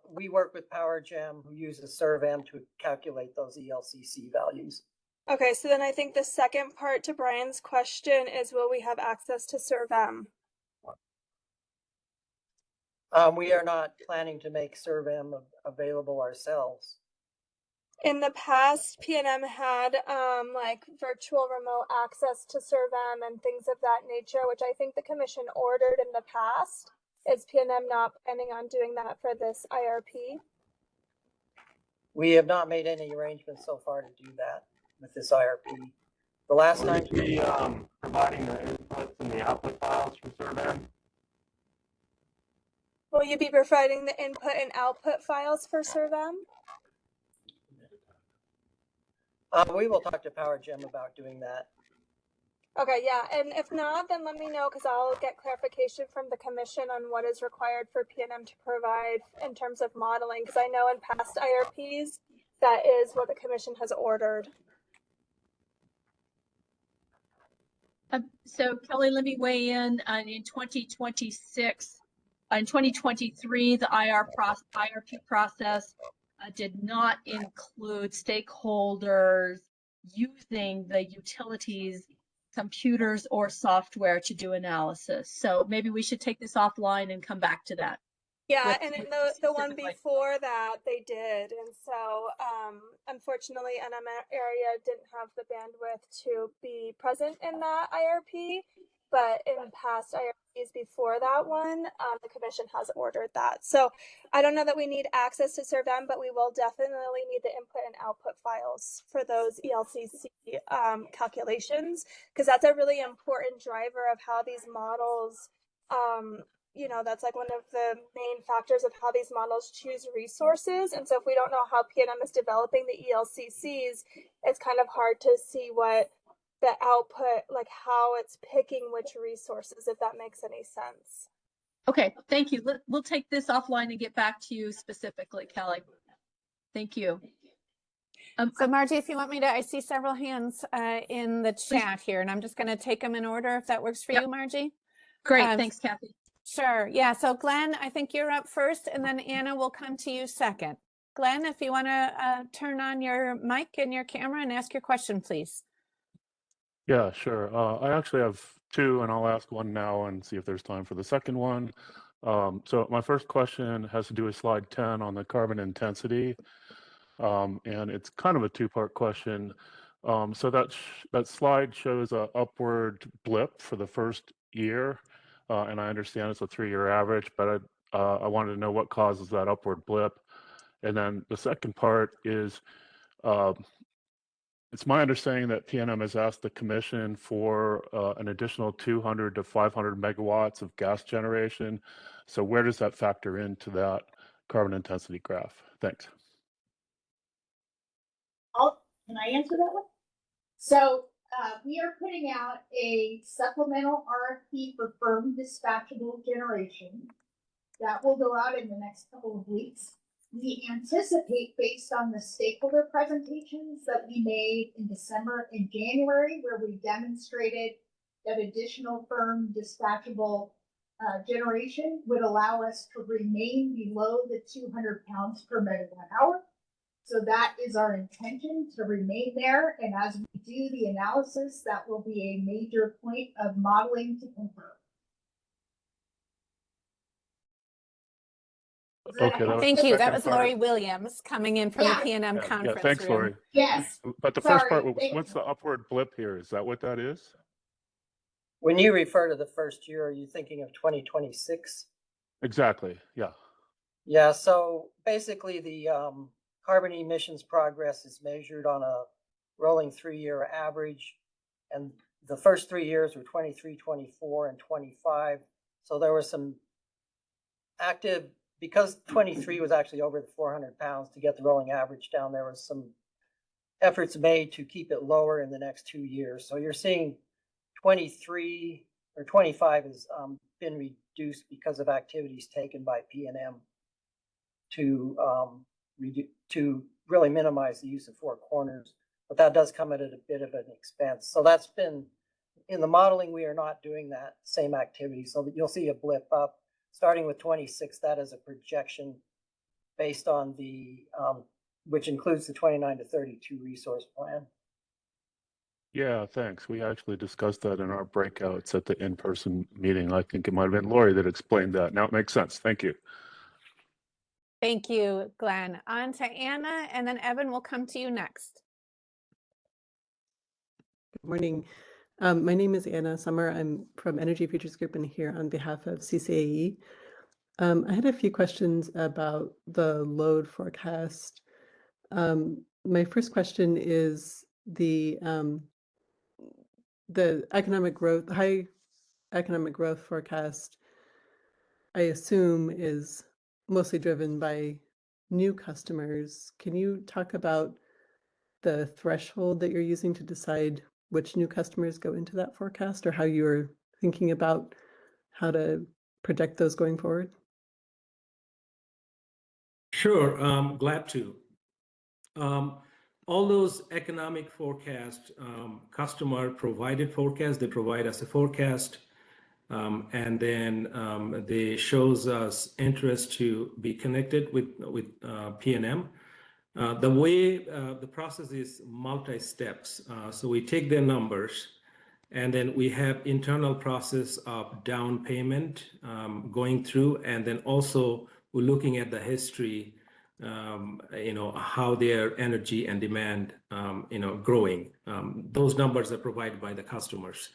we work with PowerGem, who uses SERVM to calculate those ELCC values. Okay, so then I think the second part to Brian's question is, will we have access to SERVM? We are not planning to make SERVM available ourselves. In the past, PNM had like virtual remote access to SERVM and things of that nature, which I think the commission ordered in the past. Is PNM not planning on doing that for this IRP? We have not made any arrangements so far to do that with this IRP. The last time Will you be providing the inputs and the output files for SERVM? Will you be providing the input and output files for SERVM? We will talk to PowerGem about doing that. Okay, yeah, and if not, then let me know because I'll get clarification from the commission on what is required for PNM to provide in terms of modeling, because I know in past IRPs, that is what the commission has ordered. So Kelly, let me weigh in 2026. In 2023, the IRP process did not include stakeholders using the utilities, computers or software to do analysis. So maybe we should take this offline and come back to that. Yeah, and the one before that they did, and so unfortunately NM area didn't have the bandwidth to be present in that IRP, but in past IRPs before that one, the commission has ordered that. So I don't know that we need access to SERVM, but we will definitely need the input and output files for those ELCC calculations, because that's a really important driver of how these models you know, that's like one of the main factors of how these models choose resources. And so if we don't know how PNM is developing the ELCCs, it's kind of hard to see what the output, like how it's picking which resources, if that makes any sense. Okay, thank you. We'll take this offline and get back to you specifically, Kelly. Thank you. So Margie, if you want me to, I see several hands in the chat here, and I'm just going to take them in order if that works for you, Margie. Great, thanks, Kathy. Sure, yeah, so Glenn, I think you're up first, and then Anna will come to you second. Glenn, if you want to turn on your mic and your camera and ask your question, please. Yeah, sure. I actually have two, and I'll ask one now and see if there's time for the second one. So my first question has to do with slide 10 on the carbon intensity. And it's kind of a two-part question. So that slide shows a upward blip for the first year, and I understand it's a 3-year average, but I wanted to know what causes that upward blip. And then the second part is, it's my understanding that PNM has asked the commission for an additional 200 to 500 megawatts of gas generation. So where does that factor into that carbon intensity graph? Thanks. Can I answer that one? So we are putting out a supplemental RFP for firm dispatchable generation. That will go out in the next couple of weeks. We anticipate, based on the stakeholder presentations that we made in December and January, where we demonstrated that additional firm dispatchable generation would allow us to remain below the 200 pounds per megawatt hour. So that is our intention, to remain there. And as we do the analysis, that will be a major point of modeling to confirm. Okay, thank you. That was Lori Williams coming in from the PNM conference Yeah, thanks, room. Lori. Yes. But the first part, what's the upward blip here? Is that what that is? When you refer to the first year, are you thinking of 2026? Exactly, yeah. Yeah, so basically the carbon emissions progress is measured on a rolling 3-year average. And the first 3 years were 23, 24, and 25. So there was some active, because 23 was actually over the 400 pounds to get the rolling average down, there was some efforts made to keep it lower in the next 2 years. So you're seeing 23 or 25 has been reduced because of activities taken by PNM to really minimize the use of Four Corners, but that does come at a bit of an expense. So that's been, in the modeling, we are not doing that same activity. So you'll see a blip up starting with 26. That is a projection based on the, which includes the 29 to 32 resource plan. Yeah, thanks. We actually discussed that in our breakouts at the in-person meeting. I think it might have been Lori that explained that. Now it makes sense. Thank you. Thank you, Glenn. On to Anna, and then Evan will come to you next. Good morning. My name is Anna Summer. I'm from Energy Futures Group and here on behalf of CCAE. I had a few questions about the load forecast. My first question is the economic growth, high economic growth forecast, I assume is mostly driven by new customers. Can you talk about the threshold that you're using to decide which new customers go into that forecast, or how you're thinking about how to project those going forward? Sure, glad to. All those economic forecast, customer provided forecast, they provide us a forecast, and then they shows us interest to be connected with PNM. The way the process is multi-steps. So we take their numbers, and then we have internal process of down payment going through, and then also we're looking at the history, how their energy and demand, growing. Those numbers are provided by the customers.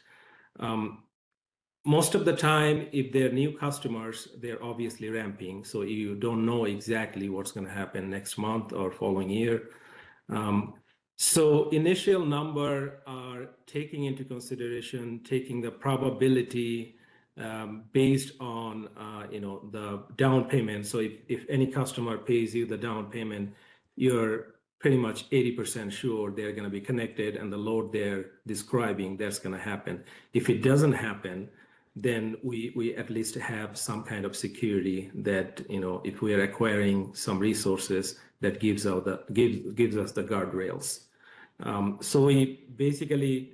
Most of the time, if they're new customers, they're obviously ramping. So you don't know exactly what's going to happen next month or following year. So initial number are taking into consideration, taking the probability based on the down payment. So if any customer pays you the down payment, you're pretty much 80% sure they're going to be connected and the load they're describing, that's going to happen. If it doesn't happen, then we at least have some kind of security that if we are acquiring some resources, that gives us the guardrails. So we basically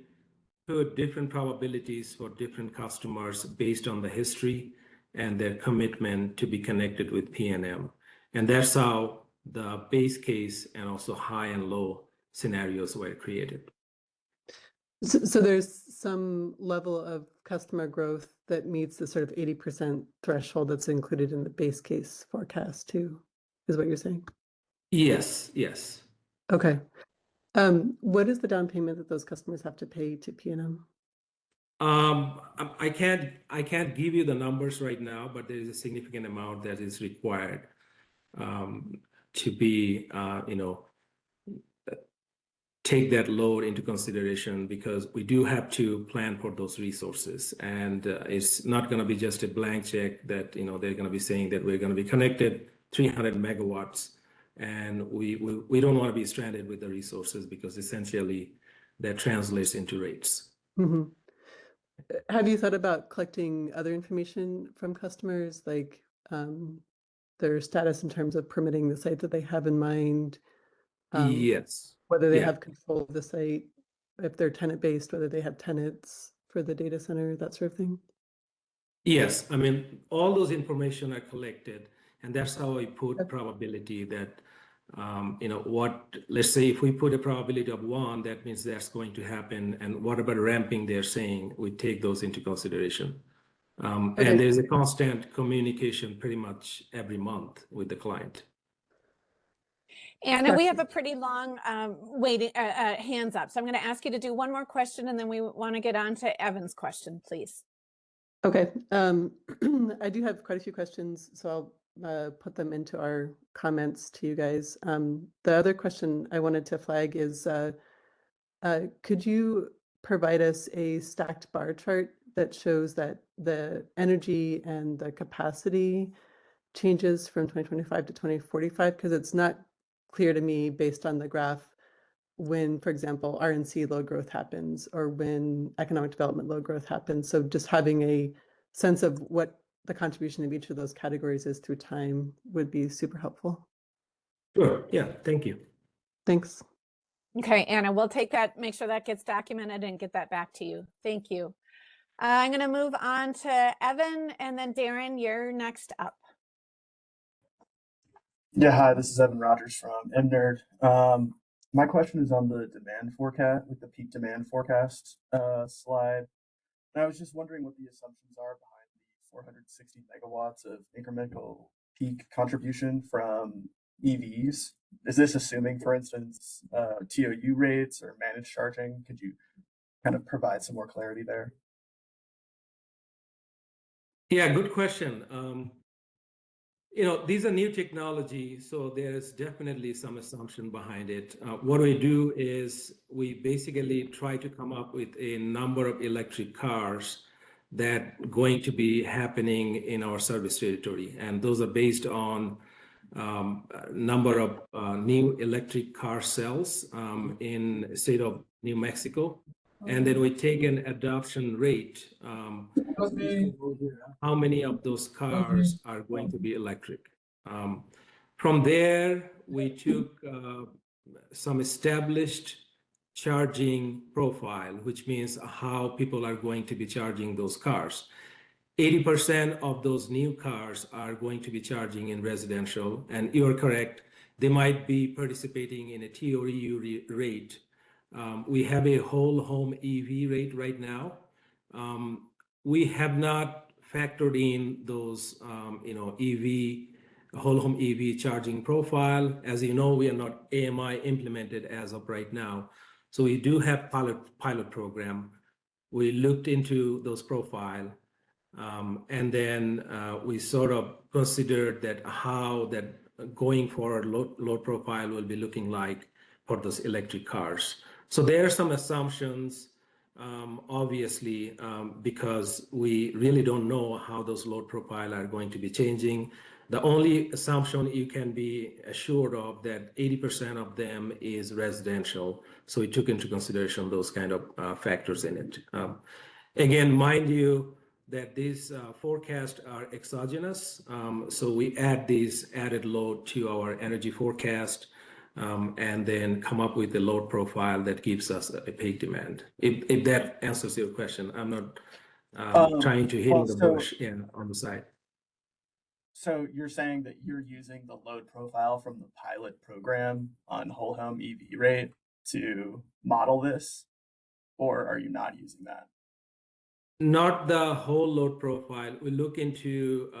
put different probabilities for different customers based on the history and their commitment to be connected with PNM. And that's how the base case and also high and low scenarios were created. So there's some level of customer growth that meets the sort of 80% threshold that's included in the base case forecast too, is what you're saying? Yes, yes. Okay. What is the down payment that those customers have to pay to PNM? I can't give you the numbers right now, but there is a significant amount that is required to be, take that load into consideration, because we do have to plan for those resources. And it's not going to be just a blank check that, they're going to be saying that we're going to be connected 300 megawatts. And we don't want to be stranded with the resources, because essentially that translates into rates. Mm-hmm. Have you thought about collecting other information from customers, like their status in terms of permitting the site that they have in mind? Yes. Whether they have control of the site, if they're tenant-based, whether they have tenants for the data center, that sort of thing? Yes, I mean, all those information are collected, and that's how I put probability that, let's say if we put a probability of 1, that means that's going to happen, and whatever ramping they're saying, we take those into consideration. And there's a constant communication pretty much every month with the client. Anna, we have a pretty long waiting hands up. So I'm going to ask you to do one more question, and then we want to get on to Evan's question, please. Okay. I do have quite a few questions, so I'll put them into our comments to you guys. The other question I wanted to flag is, could you provide us a stacked bar chart that shows that the energy and the capacity changes from 2025 to 2045? Because it's not clear to me based on the graph when, for example, RNC load growth happens or when economic development load growth happens. So just having a sense of what the contribution of each of those categories is through time would be super helpful. Sure. Yeah. Thank you. Thanks. Okay, Anna, we'll take that, make sure that gets documented and get that back to you. Thank you. I'm going to move on to Evan, and then Darren, you're next up. Yeah, hi, this is Evan Rogers from MNerd. My question is on the demand forecast, with the peak demand forecast slide. And I was just wondering what the assumptions are behind the 460 megawatts of incremental peak contribution from EVs. Is this assuming, for instance, TOU rates or managed charging? Could you kind of provide some more clarity there? Yeah, good question. These are new technology, so there's definitely some assumption behind it. What we do is we basically try to come up with a number of electric cars that going to be happening in our service territory. And those are based on number of new electric car cells in the state of New Mexico. And then we take an adoption rate. How many of those cars are going to be electric? From there, we took some established charging profile, which means how people are going to be charging those cars. 80% of those new cars are going to be charging in residential, and you're correct, they might be participating in a TOU rate. We have a whole home EV rate right now. We have not factored in those, whole home EV charging profile. As you know, we are not AMI implemented as of right now. So we do have pilot program. We looked into those profile, and then we sort of considered that how that going forward load profile will be looking like for those electric cars. So there are some assumptions obviously, because we really don't know how those load profile are going to be changing. The only assumption you can be assured of that 80% of them is residential. So we took into consideration those kind of factors in it. Again, mind you that these forecasts are exogenous. So we add this added load to our energy forecast and then come up with a load profile that gives us a peak demand. If that answers your question, I'm not trying to hit the bush on the side. So you're saying that you're using the load profile from the pilot program on whole home EV rate to model this, or are you not using that? Not the whole load profile. We look into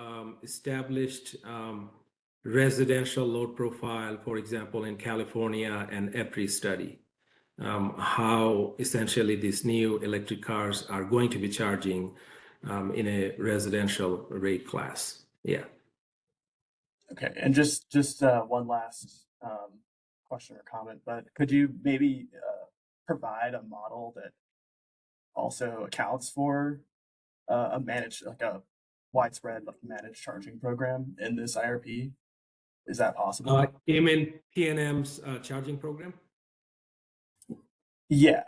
established residential load profile, for example, in California and EPRI study, how essentially these new electric cars are going to be charging in a residential rate class. Yeah. Okay, and just one last question or comment, but could you maybe provide a model that also accounts for a managed, like a widespread managed charging program in this IRP? Is that possible? You mean PNM's charging program? Yeah.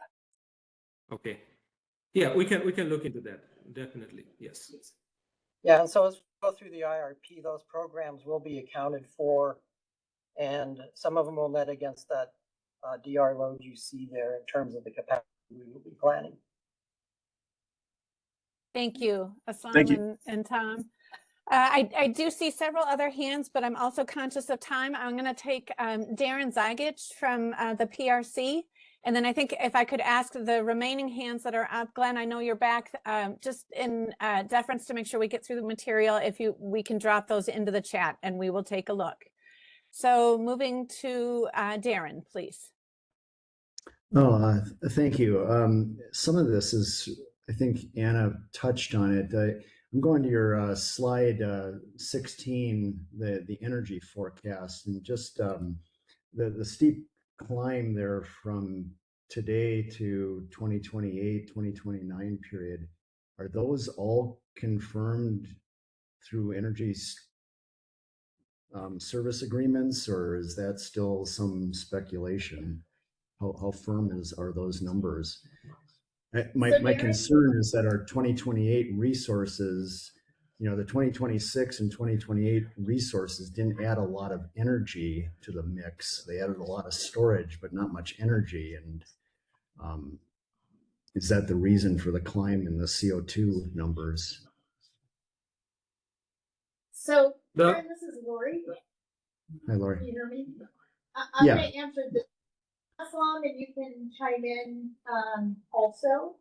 Okay. Yeah, we can look into that. Definitely, yes. Yeah, and so as we go through the IRP, those programs will be accounted for, and some of them will net against that DR load you see there in terms of the capacity we will be planning. Thank you, Aslam Thank you. and Tom. I do see several other hands, but I'm also conscious of time. I'm going to take Darren Zygich from the PRC. And then I think if I could ask the remaining hands that are up, Glenn, I know you're back, just in deference to make sure we get through the material, we can drop those into the chat and we will take a look. So moving to Darren, please. Oh, thank you. Some of this is, I think Anna touched on it. I'm going to your slide 16, the energy forecast, and just the steep climb there from today to 2028, 2029 period. Are those all confirmed through energy service agreements, or is that still some speculation? How firm are those numbers? My concern is that our 2028 resources, the 2026 and 2028 resources didn't add a lot of energy to the mix. They added a lot of storage, but not much energy. And is that the reason for the climb in the CO2 numbers? So, Karen, this is Lori. Hi, Lori. Can you hear me? I'm Yeah. going to answer this, Aslam, and you can chime in also.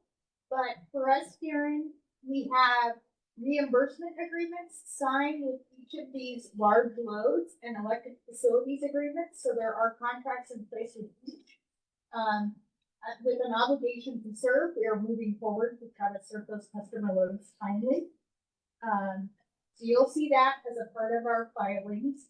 But for us, Darren, we have reimbursement agreements signed with each of these large loads and electric facilities agreements. So there are contracts in place with each. With an obligation to serve, we are moving forward to try to serve those customer loads timely. So you'll see that as a part of our filings.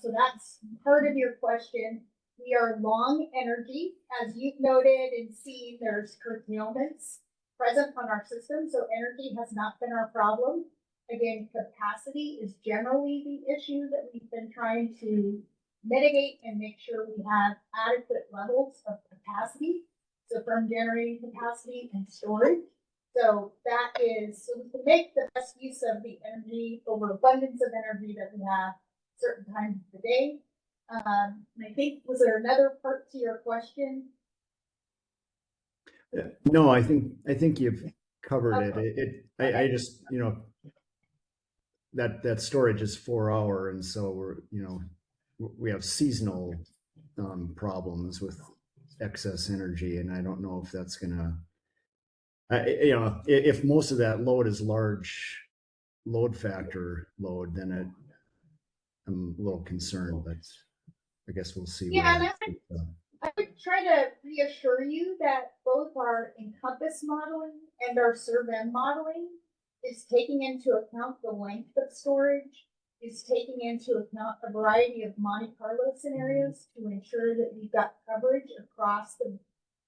So that's part of your question. We are long energy. As you've noted and seen, there's curtailments present on our system, so energy has not been our problem. Again, capacity is generally the issue that we've been trying to mitigate and make sure we have adequate levels of capacity, so firm generating capacity and storage. So that is, so we can make the best use of the energy, overabundance of energy that we have certain times of the day. And I think, was there another part to your question? No, I think you've covered it. I just, that storage is 4 hour, and so we have seasonal problems with excess energy, and I don't know if that's gonna, if most of that load is large load factor load, then I'm a little concerned, but I guess we'll see. Yeah, I would try to reassure you that both our Encompass modeling and our ServM modeling is taking into account the length of storage, is taking into account a variety of Monte Carlo scenarios to ensure that we've got coverage across the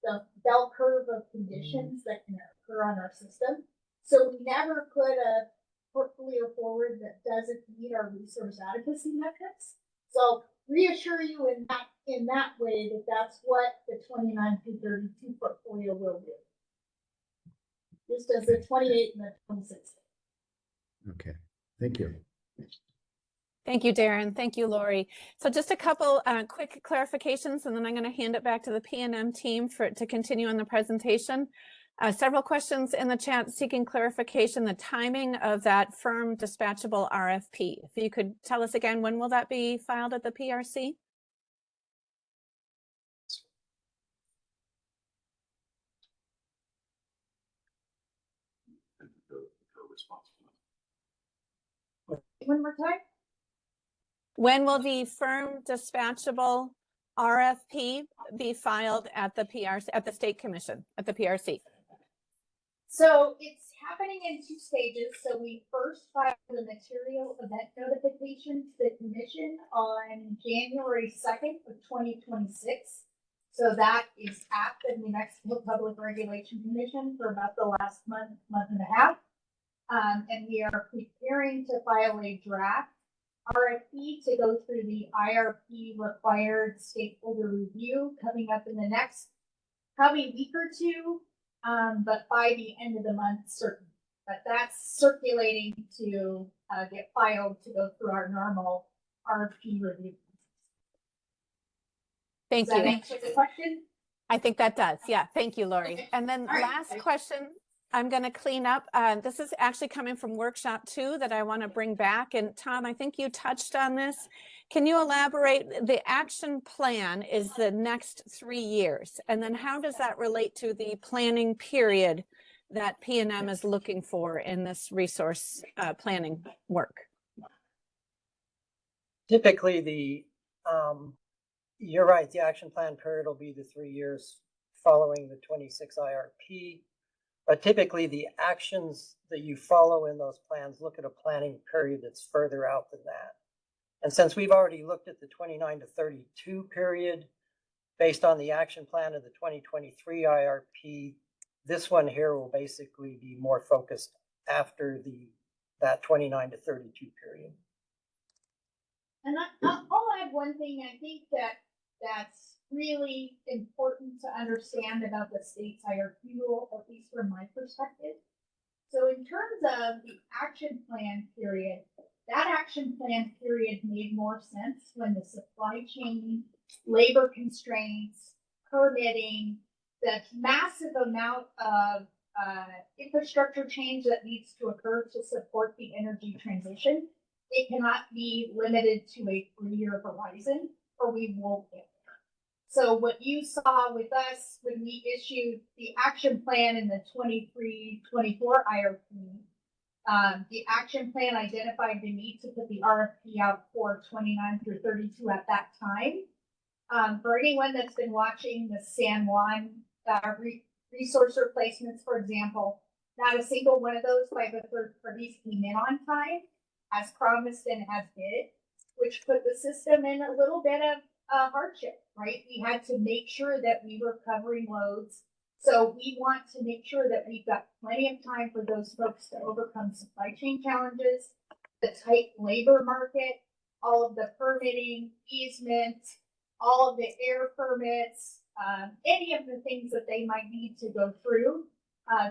the bell curve of conditions that can occur on our system. So we never put a portfolio forward that doesn't meet our resource adequacy metrics. So reassure you in that way that that's what the 29 through 32 portfolio will do. Just as the 28 and the 26. Okay, thank you. Thank you, Darren. Thank you, Lori. So just a couple quick clarifications, and then I'm going to hand it back to the PNM team to continue on the presentation. Several questions in the chat seeking clarification, the timing of that firm dispatchable RFP. If you could tell us again, when will that be filed at the PRC? One more time. When will the firm dispatchable RFP be filed at the PRC, at the State Commission, at the PRC? So it's happening in 2 stages. So we first filed the material event notification to the commission on January 2nd of 2026. So that is at the New Mexico Public Regulation Commission for about the last month and a half. And we are preparing to file a draft RFP to go through the IRP required stakeholder review coming up in the next probably week or two, but by the end of the month, certain. But that's circulating to get filed to go through our normal RFP review. Thank you. Does that answer the question? I think that does. Yeah. Thank you, Lori. Okay. And then last question, I'm going to clean up. This is actually coming from workshop 2 that I want to bring back. And Tom, I think you touched on this. Can you elaborate? The action plan is the next 3 years. And then how does that relate to the planning period that PNM is looking for in this resource planning work? Typically, you're right, the action plan period will be the 3 years following the 26 IRP. But typically the actions that you follow in those plans look at a planning period that's further out than that. And since we've already looked at the 29 to 32 period, based on the action plan of the 2023 IRP, this one here will basically be more focused after that 29 to 32 period. And I'll add one thing. I think that's really important to understand about the state's IRP rule, at least from my perspective. So in terms of the action plan period, that action plan period made more sense when the supply chain, labor constraints, permitting, the massive amount of infrastructure change that needs to occur to support the energy transition. It cannot be limited to a 3-year horizon, or we won't get there. So what you saw with us when we issued the action plan in the 23-24 IRP, the action plan identified the need to put the RFP out for 29 through 32 at that time. For anyone that's been watching the San Juan resource replacements, for example, not a single one of those by the third parties came in on time, as promised and as bid, which put the system in a little bit of hardship, right? We had to make sure that we were covering loads. So we want to make sure that we've got plenty of time for those folks to overcome supply chain challenges, the tight labor market, all of the permitting, easement, all of the air permits, any of the things that they might need to go through.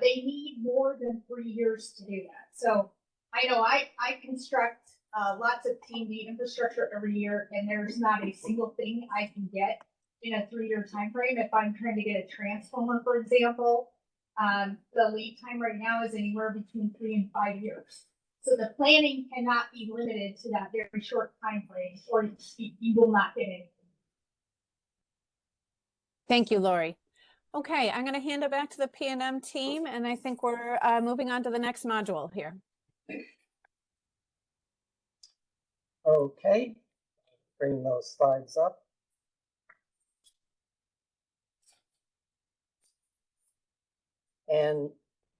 They need more than 3 years to do that. So I know I construct lots of T&D infrastructure every year, and there's not a single thing I can get in a 3-year time frame. If I'm trying to get a transformer, for example, the lead time right now is anywhere between 3 and 5 years. So the planning cannot be limited to that very short time frame, or you will not get anything. Thank you, Lori. Okay, I'm going to hand it back to the PNM team, and I think we're moving on to the next module here. Okay, bring those slides up. And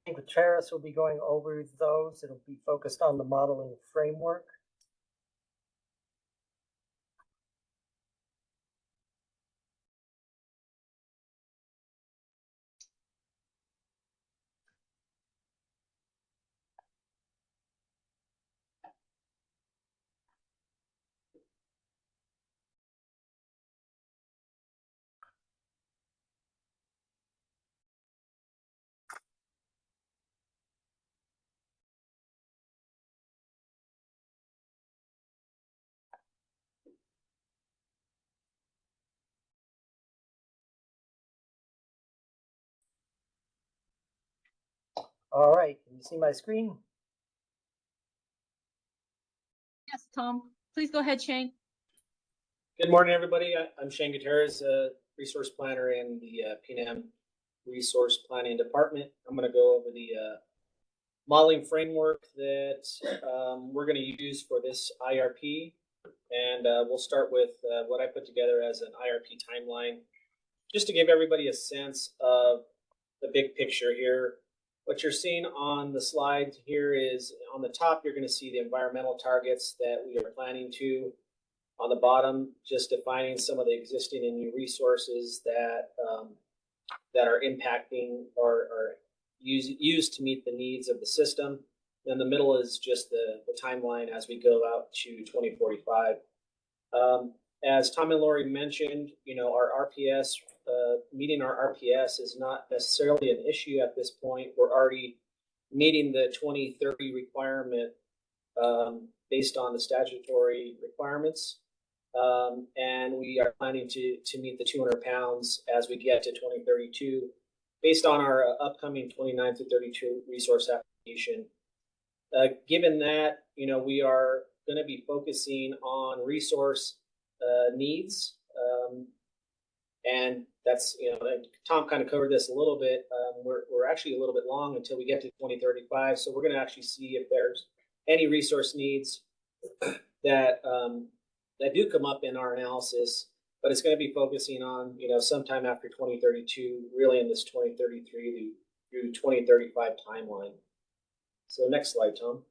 I think Travis will be going over those. It'll be focused on the modeling framework. All right, can you see my screen? Yes, Tom, please go ahead, Shane. Good morning, everybody. I'm Shane Gutierrez, resource planner in the PNM Resource Planning Department. I'm going to go over the modeling framework that we're going to use for this IRP. And we'll start with what I put together as an IRP timeline, just to give everybody a sense of the big picture here. What you're seeing on the slide here is on the top, you're going to see the environmental targets that we are planning to. On the bottom, just defining some of the existing and new resources that that are impacting or used to meet the needs of the system. Then the middle is just the timeline as we go out to 2045. As Tom and Lori mentioned, you know, our RPS, meeting our RPS is not necessarily an issue at this point. We're already meeting the 2030 requirement based on the statutory requirements. And we are planning to meet the 200 pounds as we get to 2032 based on our upcoming 29 to 32 resource application. Given that, you know, we are going to be focusing on resource needs, and that's, you know, Tom kind of covered this a little bit. We're actually a little bit long until we get to 2035, so we're going to actually see if there's any resource needs that that do come up in our analysis, but it's going to be focusing on, you know, sometime after 2032, really in this 2033 through 2035 timeline. So next slide, Tom.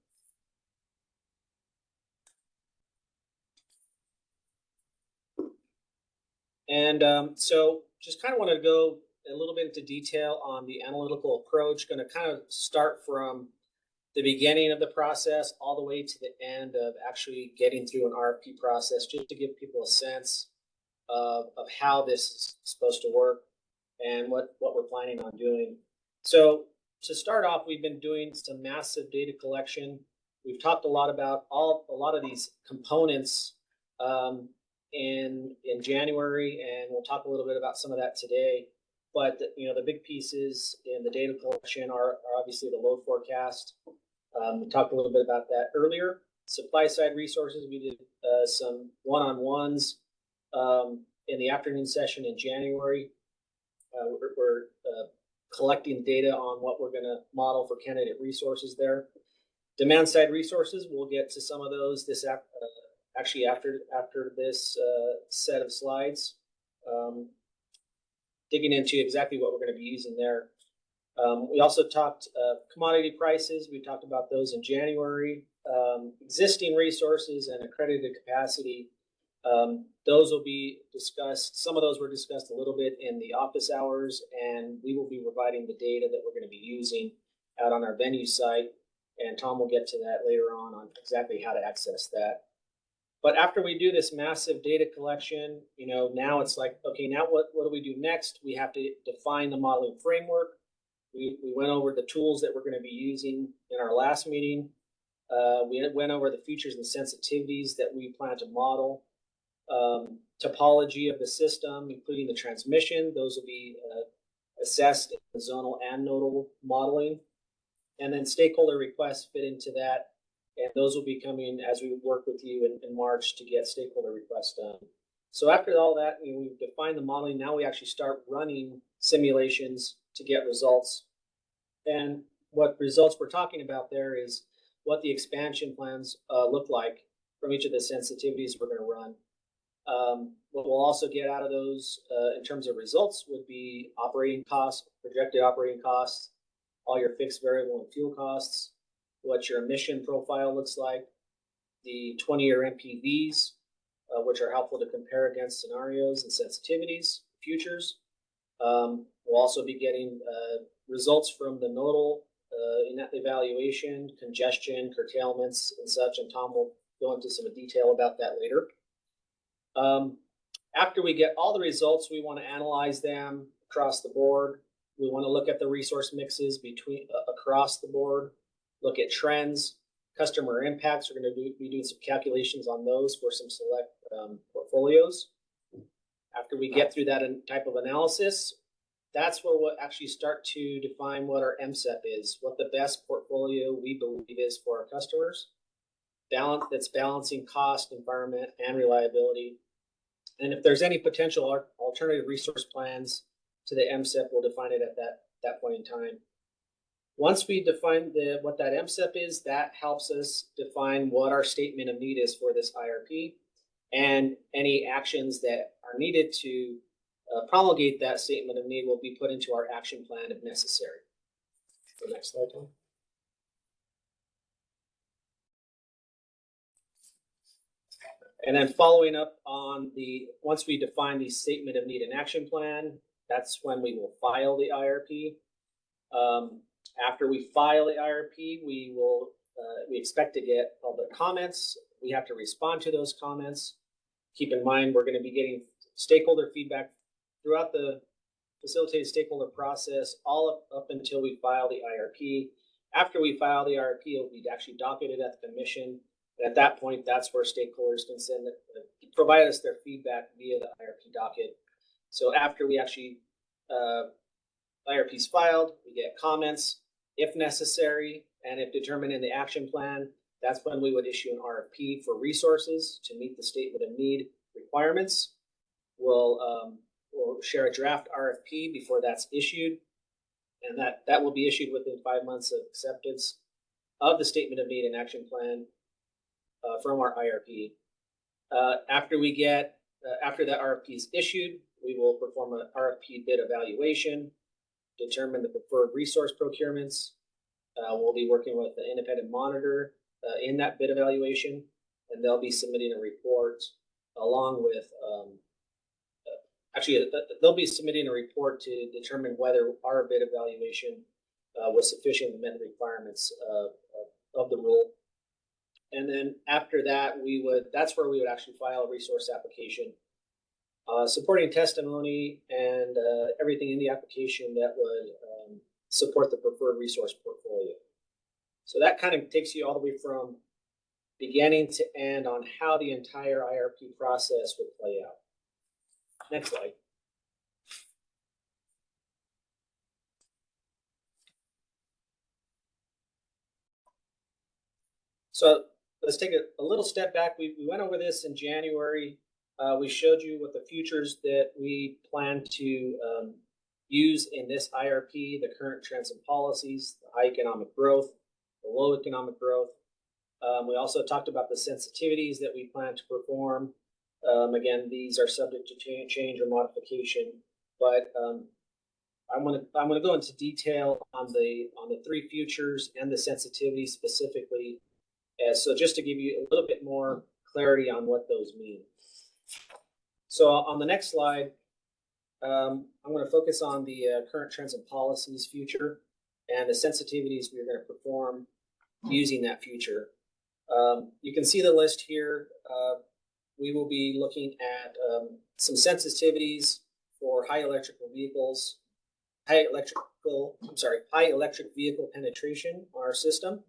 And so just kind of want to go a little bit into detail on the analytical approach. Going to kind of start from the beginning of the process all the way to the end of actually getting through an RFP process, just to give people a sense of how this is supposed to work and what we're planning on doing. So to start off, we've been doing some massive data collection. We've talked a lot about a lot of these components in January, and we'll talk a little bit about some of that today. But you know, the big pieces in the data collection are obviously the load forecast. We talked a little bit about that earlier. Supply side resources, we did some one-on-ones in the afternoon session in January. We're collecting data on what we're going to model for candidate resources there. Demand side resources, we'll get to some of those this actually after this set of slides, digging into exactly what we're going to be using there. We also talked commodity prices. We talked about those in January. Existing resources and accredited capacity. Those will be discussed. Some of those were discussed a little bit in the office hours, and we will be providing the data that we're going to be using out on our venue site. And Tom will get to that later on exactly how to access that. But after we do this massive data collection, you know, now it's like, okay, now what do we do next? We have to define the modeling framework. We went over the tools that we're going to be using in our last meeting. We went over the features and sensitivities that we plan to model. Topology of the system, including the transmission. Those will be assessed in the zonal and nodal modeling. And then stakeholder requests fit into that. And those will be coming as we work with you in March to get stakeholder requests done. So after all that, you know, we've defined the modeling. Now we actually start running simulations to get results. And what results we're talking about there is what the expansion plans look like from each of the sensitivities we're going to run. What we'll also get out of those in terms of results would be operating costs, projected operating costs, all your fixed, variable, and fuel costs, what your emission profile looks like, the 20-year NPVs, which are helpful to compare against scenarios and sensitivities, futures. We'll also be getting results from the nodal evaluation, congestion, curtailments, and such, and Tom will go into some detail about that later. After we get all the results, we want to analyze them across the board. We want to look at the resource mixes across the board, look at trends, customer impacts. We're going to be doing some calculations on those for some select portfolios. After we get through that type of analysis, that's where we'll actually start to define what our MSEP is, what the best portfolio we believe is for our customers. That's balancing cost, environment, and reliability. And if there's any potential alternative resource plans to the MSEP, we'll define it at that point in time. Once we define what that MSEP is, that helps us define what our statement of need is for this IRP and any actions that are needed to promulgate that statement of need will be put into our action plan if necessary. The next slide, Tom. And then following up on once we define the statement of need and action plan, that's when we will file the IRP. After we file the IRP, we expect to get public comments. We have to respond to those comments. Keep in mind, we're going to be getting stakeholder feedback throughout the facilitated stakeholder process, all up until we file the IRP. After we file the IRP, it'll be actually docketed at the commission. And at that point, that's where stakeholders can provide us their feedback via the IRP docket. So after we actually IRP is filed, we get comments if necessary, and if determined in the action plan, that's when we would issue an RFP for resources to meet the statement of need requirements. We'll share a draft RFP before that's issued, and that will be issued within 5 months of acceptance of the statement of need and action plan from our IRP. After that RFP is issued, we will perform an RFP bid evaluation, determine the preferred resource procurements. We'll be working with the independent monitor in that bid evaluation, and they'll be submitting a report along with, they'll be submitting a report to determine whether our bid evaluation was sufficient to meet the requirements of the rule. And then after that, that's where we would actually file a resource application, supporting testimony and everything in the application that would support the preferred resource portfolio. So that kind of takes you all the way from beginning to end on how the entire IRP process would play out. Next slide. So let's take a little step back. We went over this in January. We showed you what the futures that we plan to use in this IRP, the current trends and policies, the high economic growth, the low economic growth. We also talked about the sensitivities that we plan to perform. Again, these are subject to change or modification, but I'm gonna go into detail on the three futures and the sensitivity specifically. So just to give you a little bit more clarity on what those mean. So on the next slide, I'm going to focus on the current trends and policies future and the sensitivities we're going to perform using that future. You can see the list here. We will be looking at some sensitivities for high electric vehicle penetration on our system.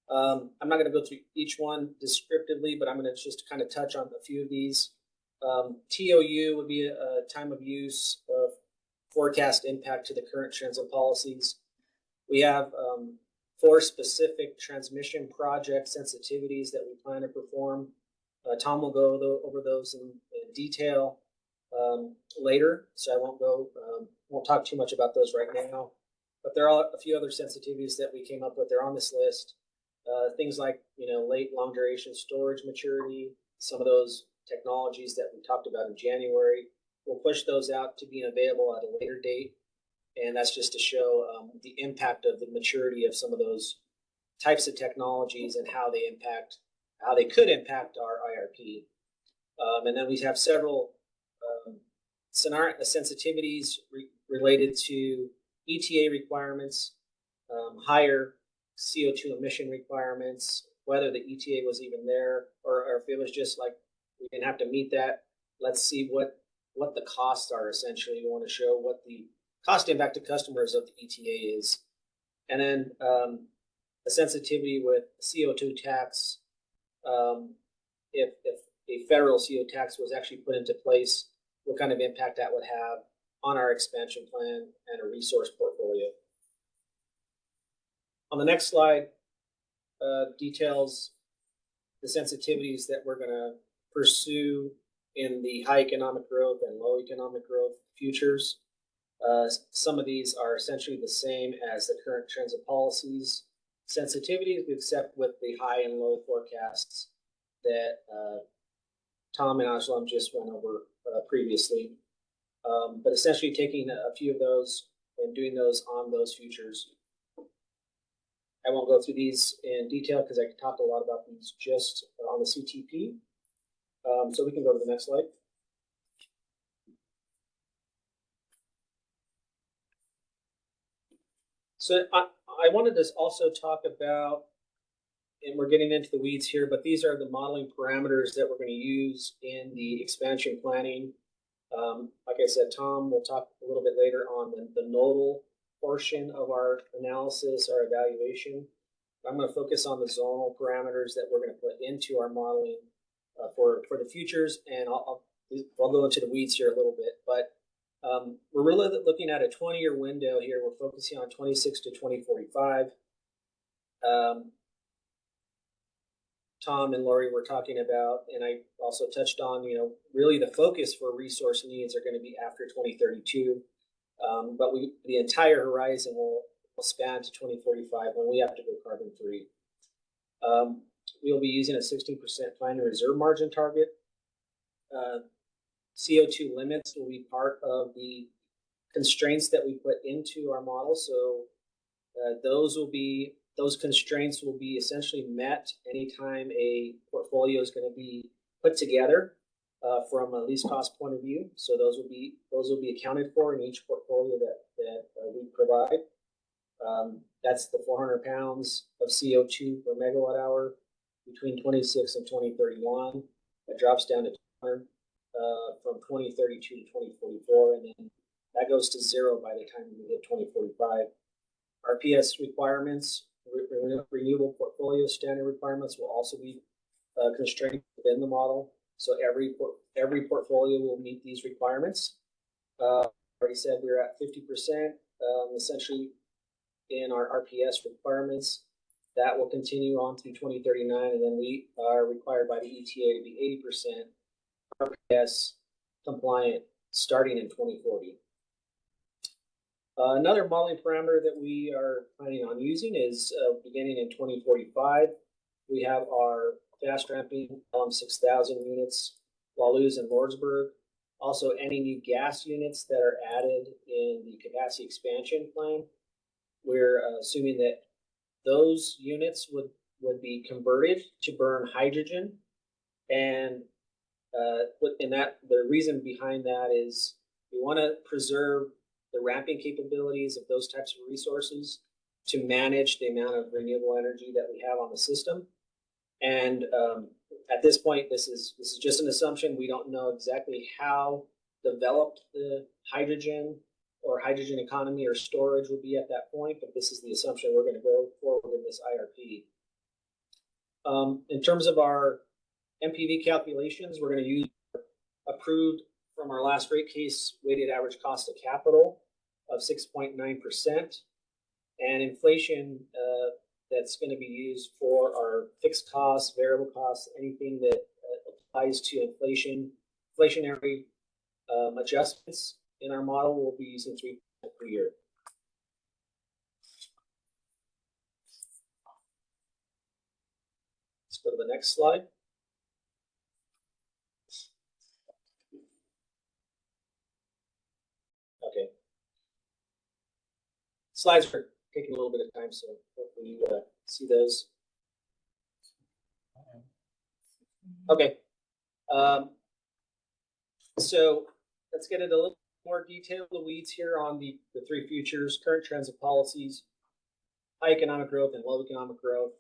I'm not going to go through each one descriptively, but I'm going to just kind of touch on a few of these. TOU would be a time of use of forecast impact to the current trends and policies. We have 4 specific transmission project sensitivities that we plan to perform. Tom will go over those in detail later, so I won't talk too much about those right now. But there are a few other sensitivities that we came up with. They're on this list. Things like late long duration storage maturity, some of those technologies that we talked about in January. We'll push those out to being available at a later date, and that's just to show the impact of the maturity of some of those types of technologies and how they could impact our IRP. And then we have several sensitivities related to ETA requirements, higher CO2 emission requirements, whether the ETA was even there, or if it was just like we didn't have to meet that. Let's see what the costs are. Essentially, we want to show what the cost impact to customers of the ETA is. And then a sensitivity with CO2 tax. If a federal CO2 tax was actually put into place, what kind of impact that would have. on our expansion plan and a resource portfolio. On the next slide, details the sensitivities that we're going to pursue in the high economic growth and low economic growth futures. Some of these are essentially the same as the current transit policies sensitivities, except with the high and low forecasts that Tom and Ajlan just went over previously. But essentially taking a few of those and doing those on those futures. I won't go through these in detail because I could talk a lot about these just on the CTP. So we can go to the next slide. So I wanted to also talk about, and we're getting into the weeds here, but these are the modeling parameters that we're going to use in the expansion planning. Like I said, Tom will talk a little bit later on the nodal portion of our analysis, our evaluation. I'm going to focus on the zonal parameters that we're going to put into our modeling for the futures, and I'll go into the weeds here a little bit. But we're really looking at a 20-year window here. We're focusing on 26 to 2045. Tom and Lori were talking about, and I also touched on, really the focus for resource needs are going to be after 2032. But the entire horizon will span to 2045 when we have to go carbon free. We'll be using a 16% plan and reserve margin target. CO2 limits will be part of the constraints that we put into our model. So those constraints will be essentially met anytime a portfolio is going to be put together from a least cost point of view. So those will be accounted for in each portfolio that we provide. That's the 400 pounds of CO2 per megawatt hour between 26 and 2031. That drops down to 200 from 2032 to 2044, and then that goes to zero by the time we hit 2045. RPS requirements, renewable portfolio standard requirements, will also be constrained within the model. So every portfolio will meet these requirements. Already said we're at 50%, essentially in our RPS requirements. That will continue on through 2039, and then we are required by the ETA to be 80% RPS compliant starting in 2040. Another modeling parameter that we are planning on using is beginning in 2045. We have our fast ramping LM6000 units, Wallows and Lordsburg. Also, any new gas units that are added in the capacity expansion plan. We're assuming that those units would be converted to burn hydrogen, and the reason behind that is we want to preserve the ramping capabilities of those types of resources to manage the amount of renewable energy that we have on the system. And at this point, this is just an assumption. We don't know exactly how developed the hydrogen or hydrogen economy or storage will be at that point, but this is the assumption we're going to go forward in this IRP. In terms of our MPV calculations, we're going to use approved from our last rate case weighted average cost of capital of 6.9%, and inflation that's going to be used for our fixed costs, variable costs, anything that applies to inflationary adjustments in our model will be using 3% per year. Let's go to the next slide. Okay. Slides are taking a little bit of time, so hopefully you see those. Okay. So let's get into a little more detail, the weeds here on the three futures: current transit policies, high economic growth, and low economic growth.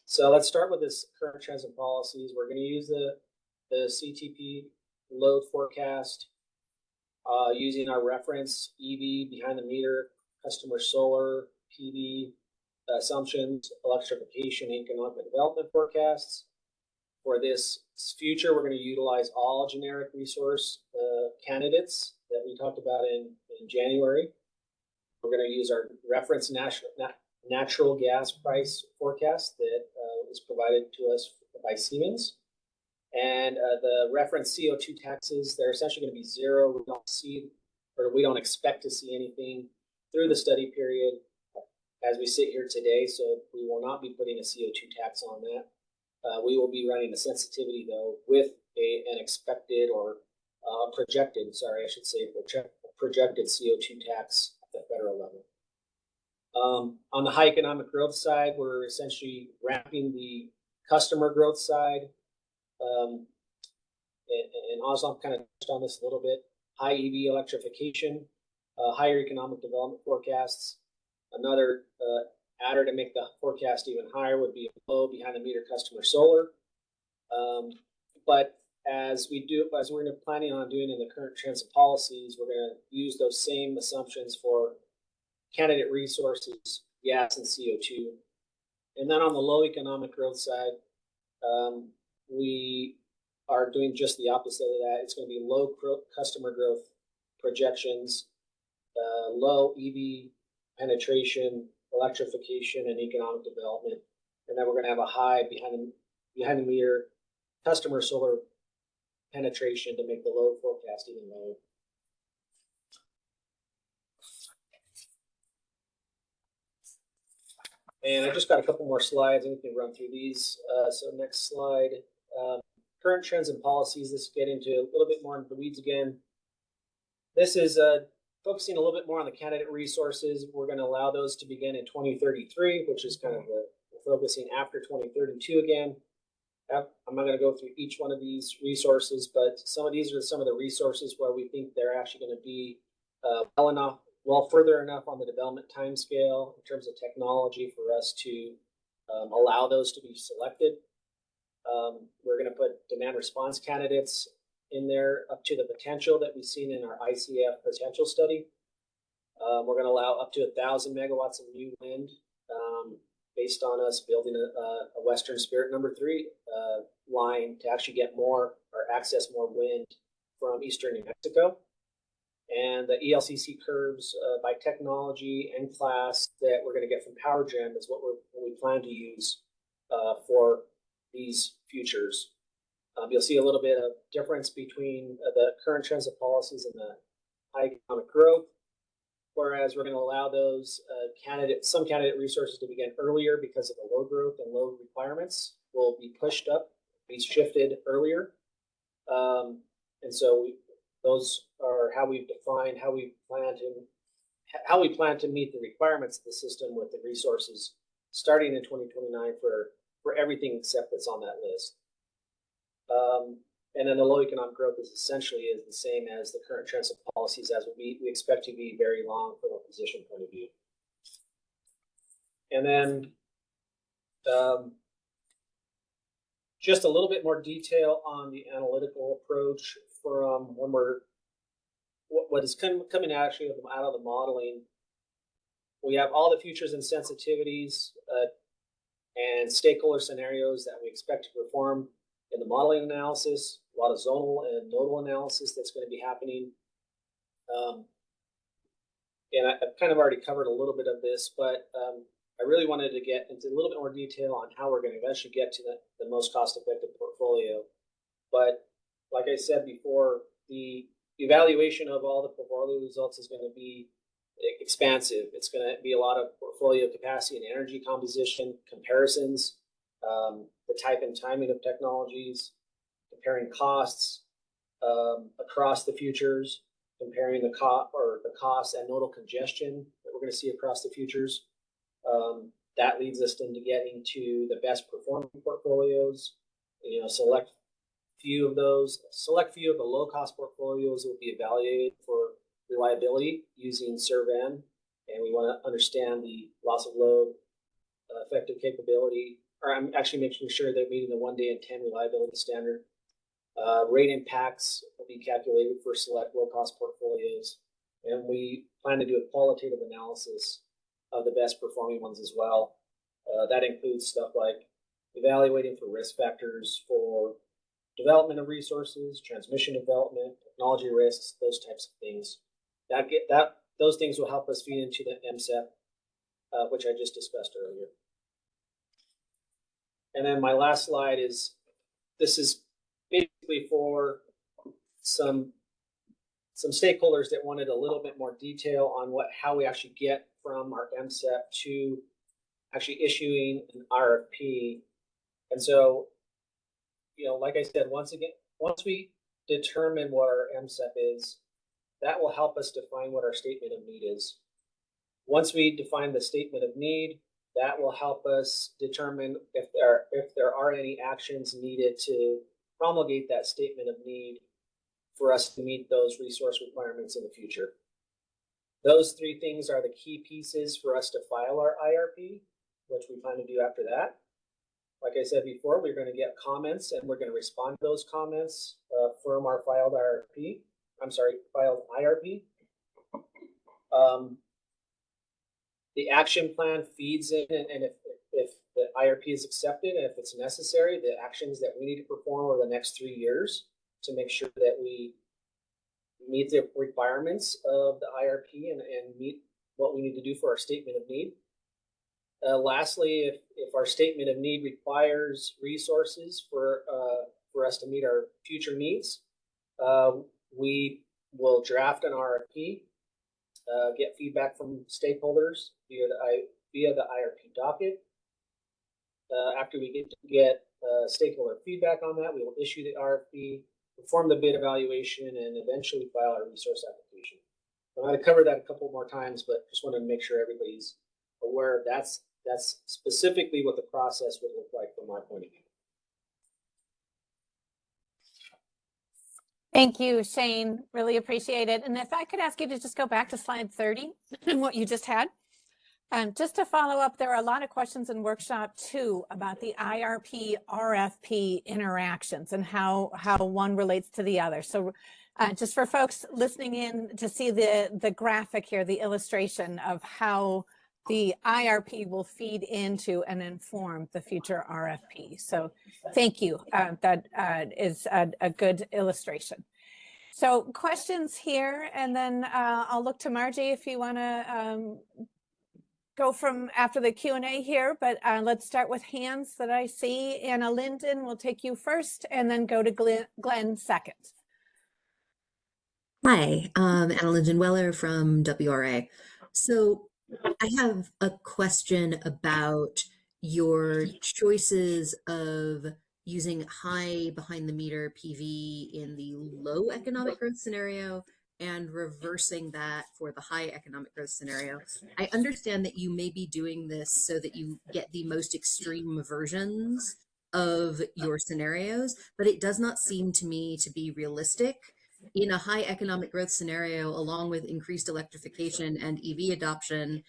So let's start with this current transit policies. We're going to use the CTP load forecast using our reference EV, behind the meter, customer solar, PV assumptions, electrification, and economic development forecasts. For this future, we're going to utilize all generic resource candidates that we talked about in January. We're going to use our reference natural gas price forecast that was provided to us by Siemens. And the reference CO2 taxes, they're essentially going to be zero. We don't see, or we don't expect to see anything through the study period as we sit here today. So we will not be putting a CO2 tax on that. We will be running a sensitivity though with an expected or projected, sorry, I should say projected CO2 tax at the federal level. On the high economic growth side, we're essentially ramping the customer growth side. And Oslam kind of touched on this a little bit. High EV electrification, higher economic development forecasts. Another adder to make the forecast even higher would be a low behind the meter customer solar. But as we're planning on doing in the current trends and policies, we're going to use those same assumptions for candidate resources, gas, and CO2. And then on the low economic growth side, we are doing just the opposite of that. It's going to be low customer growth projections, low EV penetration, electrification, and economic development. And then we're going to have a high behind the meter customer solar penetration to make the load forecast even lower. And I just got a couple more slides and we can run through these. So next slide, current trends and policies. This get into a little bit more into the weeds again. This is focusing a little bit more on the candidate resources. We're going to allow those to begin in 2033, which is kind of the focusing after 2032 again. I'm not going to go through each one of these resources, but some of these are some of the resources where we think they're actually going to be further enough on the development timescale in terms of technology for us to allow those to be selected. We're going to put demand response candidates in there up to the potential that we've seen in our ICF potential study. We're going to allow up to 1,000 megawatts of new wind based on us building a Western Spirit number 3 line to actually get more or access more wind from Eastern New Mexico. And the ELCC curves by technology and class that we're going to get from PowerGen is what we plan to use for these futures. You'll see a little bit of difference between the current trends of policies and the high economic growth, whereas we're going to allow those some candidate resources to begin earlier because of the load growth and load requirements will be pushed up, be shifted earlier. And so those are how we've defined how we plan to meet the requirements of the system with the resources starting in 2029 for everything except that's on that list. And then the low economic growth is essentially the same as the current trends and policies, as we expect to be very long from a position point of view. And then just a little bit more detail on the analytical approach from when what is coming actually out of the modeling. We have all the futures and sensitivities and stakeholder scenarios that we expect to perform in the modeling analysis, a lot of zonal and nodal analysis that's going to be happening. And I've kind of already covered a little bit of this, but I really wanted to get into a little bit more detail on how we're going to eventually get to the most cost-effective portfolio. But like I said before, the evaluation of all the portfolio results is going to be expansive. It's going to be a lot of portfolio capacity and energy composition comparisons, the type and timing of technologies, comparing costs across the futures, comparing the cost and nodal congestion that we're going to see across the futures. That leads us into getting to the best performing portfolios. Select few of the low cost portfolios will be evaluated for reliability using SERV-N, and we want to understand the loss of load effective capability, or I'm actually making sure they're meeting the 1 day in 10 reliability standard. Rate impacts will be calculated for select low cost portfolios, and we plan to do a qualitative analysis of the best performing ones as well. That includes stuff like evaluating for risk factors for development of resources, transmission development, technology risks, those types of things. Those things will help us feed into the MSEP, which I just discussed earlier. And then my last slide is, this is basically for some stakeholders that wanted a little bit more detail on how we actually get from our MSEP to actually issuing an RFP. And so, like I said, once we determine what our MSEP is, that will help us define what our statement of need is. Once we define the statement of need, that will help us determine if there are any actions needed to promulgate that statement of need for us to meet those resource requirements in the future. Those three things are the key pieces for us to file our IRP, which we plan to do after that. Like I said before, we're going to get comments and we're going to respond to those comments from our filed IRP. The action plan feeds in, and if the IRP is accepted and if it's necessary, the actions that we need to perform over the next 3 years to make sure that we meet the requirements of the IRP and meet what we need to do for our statement of need. Lastly, if our statement of need requires resources for us to meet our future needs, we will draft an RFP, get feedback from stakeholders via the IRP docket. After we get stakeholder feedback on that, we will issue the RFP, perform the bid evaluation, and eventually file our resource application. I'm going to cover that a couple more times, but just wanted to make sure everybody's aware that's specifically what the process would look like from our point of view. Thank you, Shane. Really appreciate it. And if I could ask you to just go back to slide 30 and what you just had. Just to follow up, there are a lot of questions in workshop 2 about the IRP RFP interactions and how one relates to the other. So just for folks listening in to see the graphic here, the illustration of how the IRP will feed into and inform the future RFP. So thank you. That is a good illustration. So questions here, and then I'll look to Margie if you want to go from after the Q&A here, but let's start with hands that I see. Anna Linden will take you first and then go to Glenn second. Hi, Anna Linden Weller from WRA. So I have a question about your choices of using high behind the meter PV in the low economic growth scenario and reversing that for the high economic growth scenario. I understand that you may be doing this so that you get the most extreme versions of your scenarios, but it does not seem to me to be realistic. In a high economic growth scenario, along with increased electrification and EV adoption,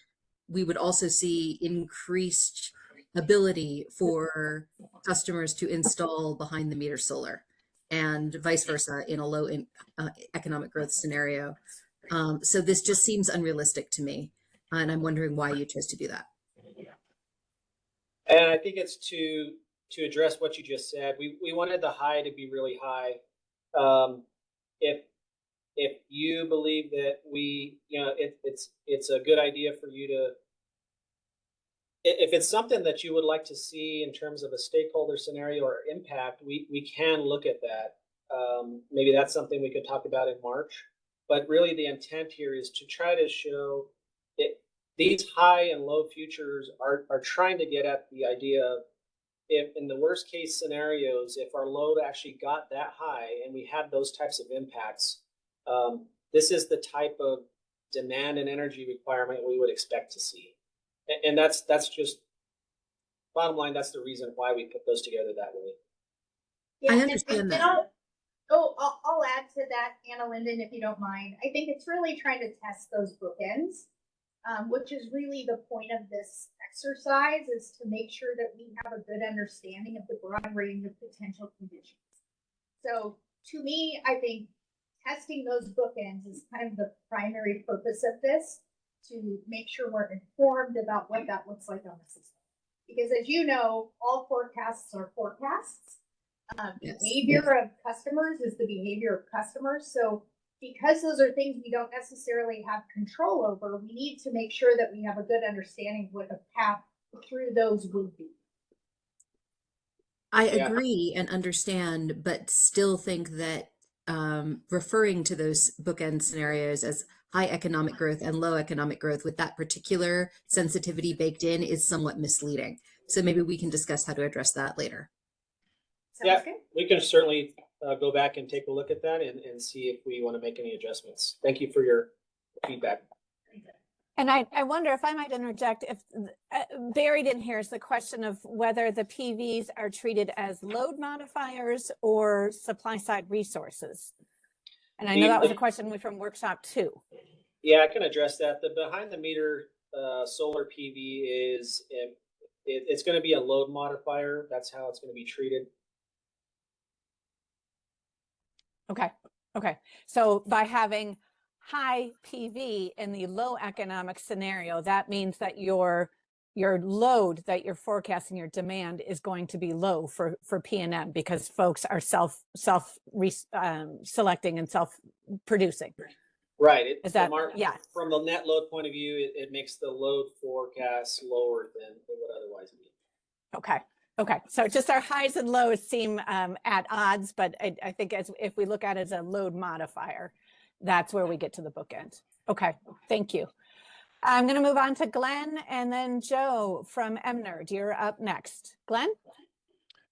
we would also see increased ability for customers to install behind the meter solar, and vice versa in a low economic growth scenario. So this just seems unrealistic to me, and I'm wondering why you chose to do that. And I think it's to address what you just said. We wanted the high to be really high. If you believe that it's a good idea for you to, if it's something that you would like to see in terms of a stakeholder scenario or impact, we can look at that. Maybe that's something we could talk about in March. But really the intent here is to try to show that these high and low futures are trying to get at the idea of, if in the worst case scenarios, if our load actually got that high and we had those types of impacts, this is the type of demand and energy requirement we would expect to see. And that's just bottom line. That's the reason why we put those together that way. Yeah, I understand that. I'll add to that, Anna Linden, if you don't mind. I think it's really trying to test those bookends, which is really the point of this exercise, is to make sure that we have a good understanding of the broad range of potential conditions. So to me, I think testing those bookends is kind of the primary purpose of this, to make sure we're informed about what that looks like on the system. Because as you know, all forecasts are forecasts. Yes. Behavior of customers is the behavior of customers. So because those are things we don't necessarily have control over, we need to make sure that we have a good understanding of what the path through those would be. I Yeah. agree and understand, but still think that referring to those bookend scenarios as high economic growth and low economic growth with that particular sensitivity baked in is somewhat misleading. So maybe we can discuss how to address that later. Sounds good. We can certainly go back and take a look at that and see if we want to make any adjustments. Thank you for your feedback. And I wonder if I might interject, if buried in here is the question of whether the PVs are treated as load modifiers or supply side resources. And I know that was a question from workshop 2. Yeah, I can address that. The behind the meter solar PV is, it's going to be a load modifier. That's how it's going to be treated. Okay. Okay. So by having high PV in the low economic scenario, that means that your load that you're forecasting, your demand, is going to be low for PNM because folks are self selecting and self producing. Right. Is that from the net load point of view, it makes the load forecast lower than it would otherwise be. Okay. Okay, so just our highs and lows seem at odds, but I think if we look at it as a load modifier, that's where we get to the bookend. Okay, thank you. I'm going to move on to Glenn and then Joe from MNerd. You're up next. Glenn?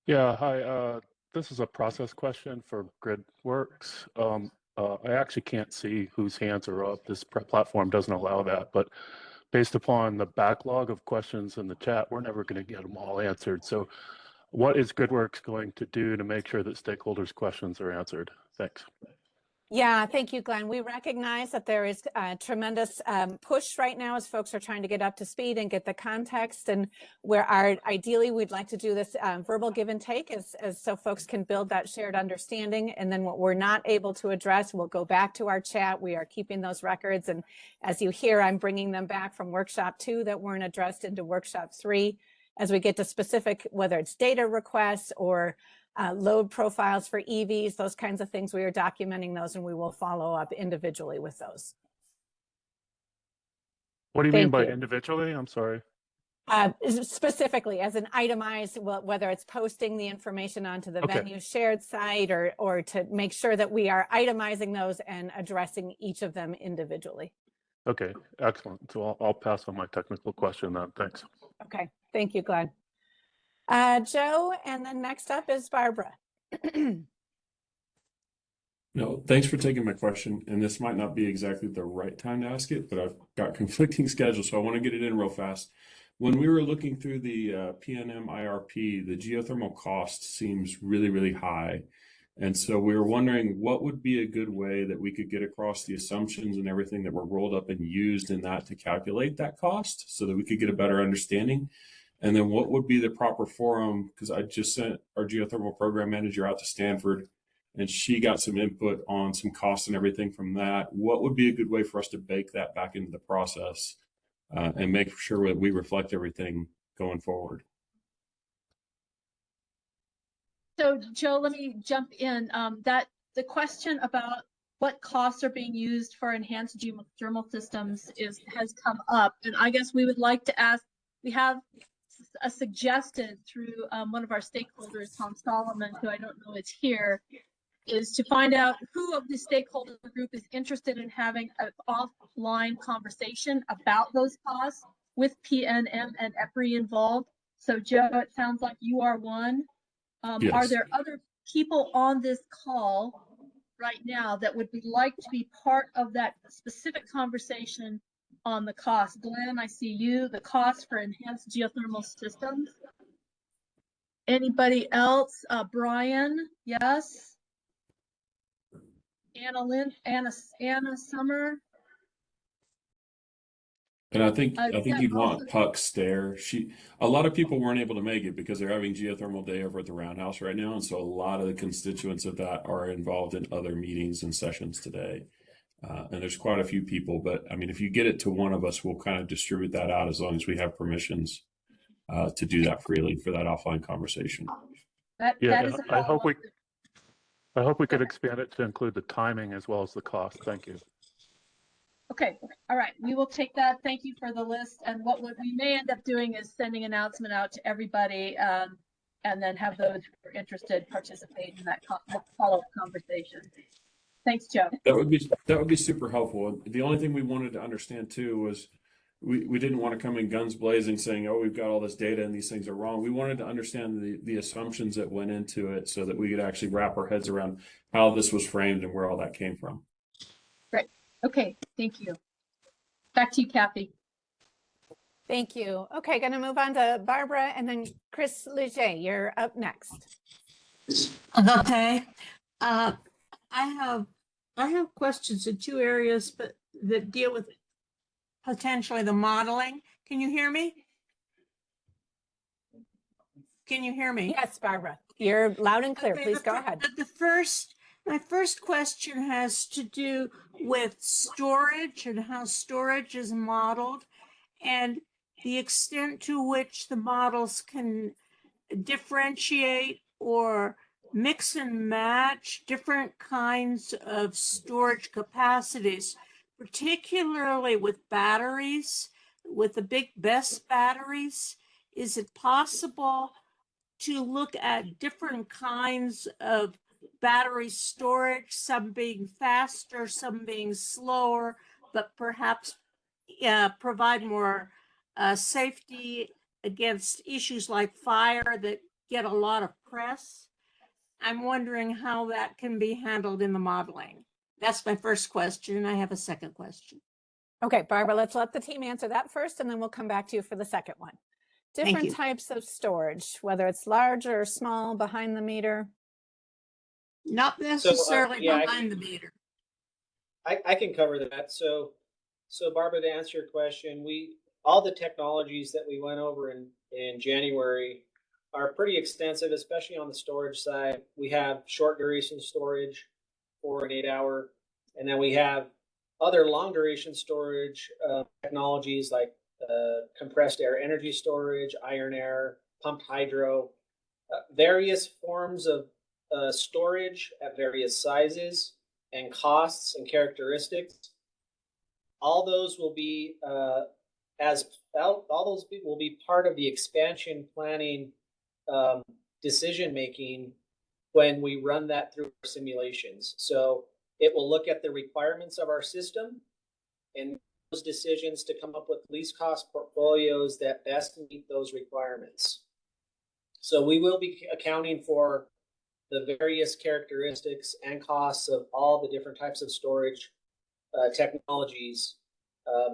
Yeah, hi. This is a process question for GridWorks. I actually can't see whose hands are up. This platform doesn't allow that, but based upon the backlog of questions in the chat, we're never going to get them all answered. So what is GridWorks going to do to make sure that stakeholders' questions are answered? Thanks. Yeah, thank you, Glenn. We recognize that there is a tremendous push right now as folks are trying to get up to speed and get the context, and ideally we'd like to do this verbal give and take as so folks can build that shared understanding. And then what we're not able to address, we'll go back to our chat. We are keeping those records. And as you hear, I'm bringing them back from workshop 2 that weren't addressed into workshop 3 as we get to specific, whether it's data requests or load profiles for EVs, those kinds of things. We are documenting those and we will follow up individually with those. What do you mean by individually? I'm sorry. Specifically as an itemized, whether it's posting the information onto the venue shared site or to make sure that we are itemizing those and addressing each of them individually. Okay, excellent. So I'll pass on my technical question then. Thanks. Okay, thank you, Glenn. Joe, and then next up is Barbara. No, thanks for taking my question. And this might not be exactly the right time to ask it, but I've got conflicting schedules, so I want to get it in real fast. When we were looking through the PNM IRP, the geothermal cost seems really, really high. And so we were wondering what would be a good way that we could get across the assumptions and everything that were rolled up and used in that to calculate that cost so that we could get a better understanding. And then what would be the proper forum? Because I just sent our geothermal program manager out to Stanford and she got some input on some costs and everything from that. What would be a good way for us to bake that back into the process and make sure that we reflect everything going forward? So Joe, let me jump in. The question about what costs are being used for enhanced geothermal systems has come up. And I guess we would like to ask, we have suggested through one of our stakeholders, Tom Solomon, who I don't know is here, is to find out who of the stakeholder group is interested in having an offline conversation about those costs with PNM and EPRI involved. So Joe, it sounds like you are one. Yes. Are there other people on this call right now that would like to be part of that specific conversation on the cost? Glenn, I see you, the cost for enhanced geothermal systems. Anybody else? Brian, yes. Anna Summer. And I think you'd want Puck Stare. A lot of people weren't able to make it because they're having geothermal day over at the Roundhouse right now, and so a lot of the constituents of that are involved in other meetings and sessions today. And there's quite a few people, but I mean, if you get it to one of us, we'll kind of distribute that out as long as we have permissions to do that freely for that offline conversation. That Yeah, is and a follow-up. I hope we could expand it to include the timing as well as the cost. Thank you. Okay, all right, we will take that. Thank you for the list. And what we may end up doing is sending an announcement out to everybody, and then have those who are interested participate in that follow-up conversation. Thanks, Joe. That would be super helpful. The only thing we wanted to understand too was we didn't want to come in guns blazing saying, oh, we've got all this data and these things are wrong. We wanted to understand the assumptions that went into it so that we could actually wrap our heads around how this was framed and where all that came from. Great. Okay, thank you. Back to you, Kathy. Thank you. Okay, going to move on to Barbara and then Chris Leger, you're up next. Okay. I have questions in two areas, but that deal with potentially the modeling. Can you hear me? Can you hear me? Yes, Barbara, you're loud and clear. Okay, Please go ahead. My first question has to do with storage and how storage is modeled and the extent to which the models can differentiate or mix and match different kinds of storage capacities, particularly with batteries, with the big BESS batteries. Is it possible to look at different kinds of battery storage, some being faster, some being slower, but perhaps provide more safety against issues like fire that get a lot of press? I'm wondering how that can be handled in the modeling. That's my first question. I have a second question. Okay, Barbara, let's let the team answer that first, and then we'll come back to you for the second one. Different types of storage, whether it's large or small, behind the meter. Not necessarily behind the meter. I can cover that. So Barbara, to answer your question, all the technologies that we went over in January are pretty extensive, especially on the storage side. We have short duration storage, 4 and 8 hour, and then we have other long duration storage technologies like compressed air energy storage, iron air, pumped hydro, various forms of storage at various sizes and costs and characteristics. All those will be will be part of the expansion planning decision making when we run that through our simulations. So it will look at the requirements of our system and those decisions to come up with least cost portfolios that best meet those requirements. So we will be accounting for the various characteristics and costs of all the different types of storage technologies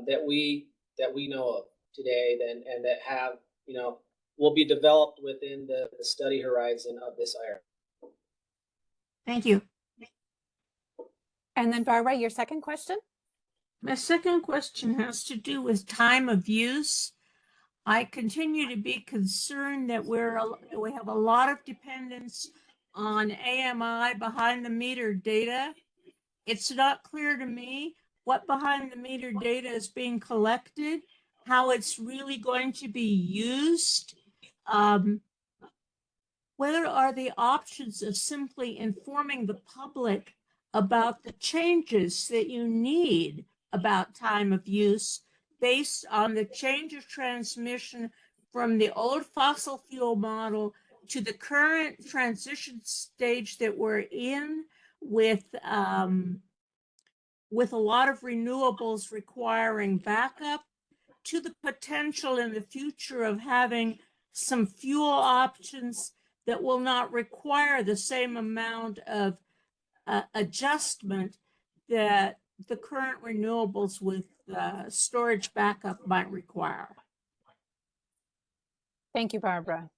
that we know of today, and that have will be developed within the study horizon of this IRP. Thank you. And then Barbara, your second question? My second question has to do with time of use. I continue to be concerned that we have a lot of dependence on AMI behind the meter data. It's not clear to me what behind the meter data is being collected, how it's really going to be used. Whether are the options of simply informing the public about the changes that you need about time of use based on the change of transmission from the old fossil fuel model to the current transition stage that we're in with a lot of renewables requiring backup, to the potential in the future of having some fuel options that will not require the same amount of adjustment that the current renewables with storage backup might require. Thank you, Barbara.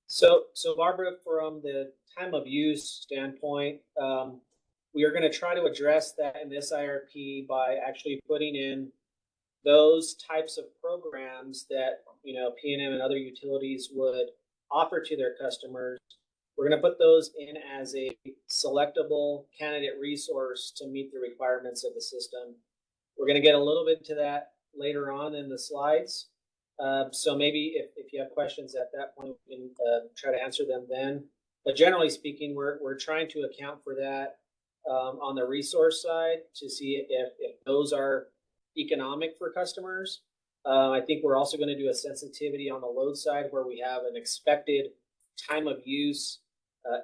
So Barbara, from the time of use standpoint, we are going to try to address that in this IRP by actually putting in those types of programs that PNM and other utilities would offer to their customers. We're going to put those in as a selectable candidate resource to meet the requirements of the system. We're going to get a little bit into that later on in the slides. So maybe if you have questions at that point, we can try to answer them then. But generally speaking, we're trying to account for that on the resource side to see if those are economic for customers. I think we're also going to do a sensitivity on the load side where we have an expected time of use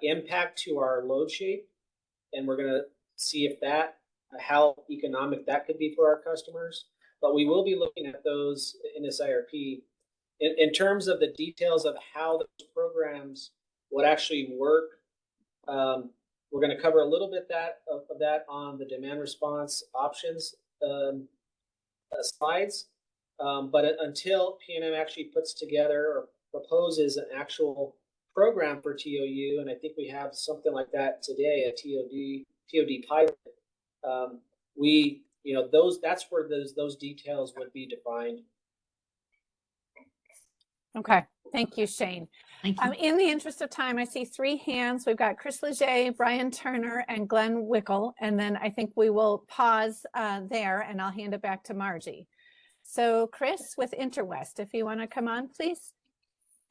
impact to our load shape, and we're going to see if how economic that could be for our customers. But we will be looking at those in this IRP. In terms of the details of how those programs would actually work, we're going to cover a little bit of that on the demand response options slides. But until PNM actually puts together or proposes an actual program for TOU, and I think we have something like that today, a TOD pilot. That's where those details would be defined. Okay, thank you, Shane. Thank you. In the interest of time, I see 3 hands. We've got Chris Leger, Brian Turner, and Glenn Wickel. And then I think we will pause there and I'll hand it back to Margie. So Chris with Interwest, if you want to come on, please.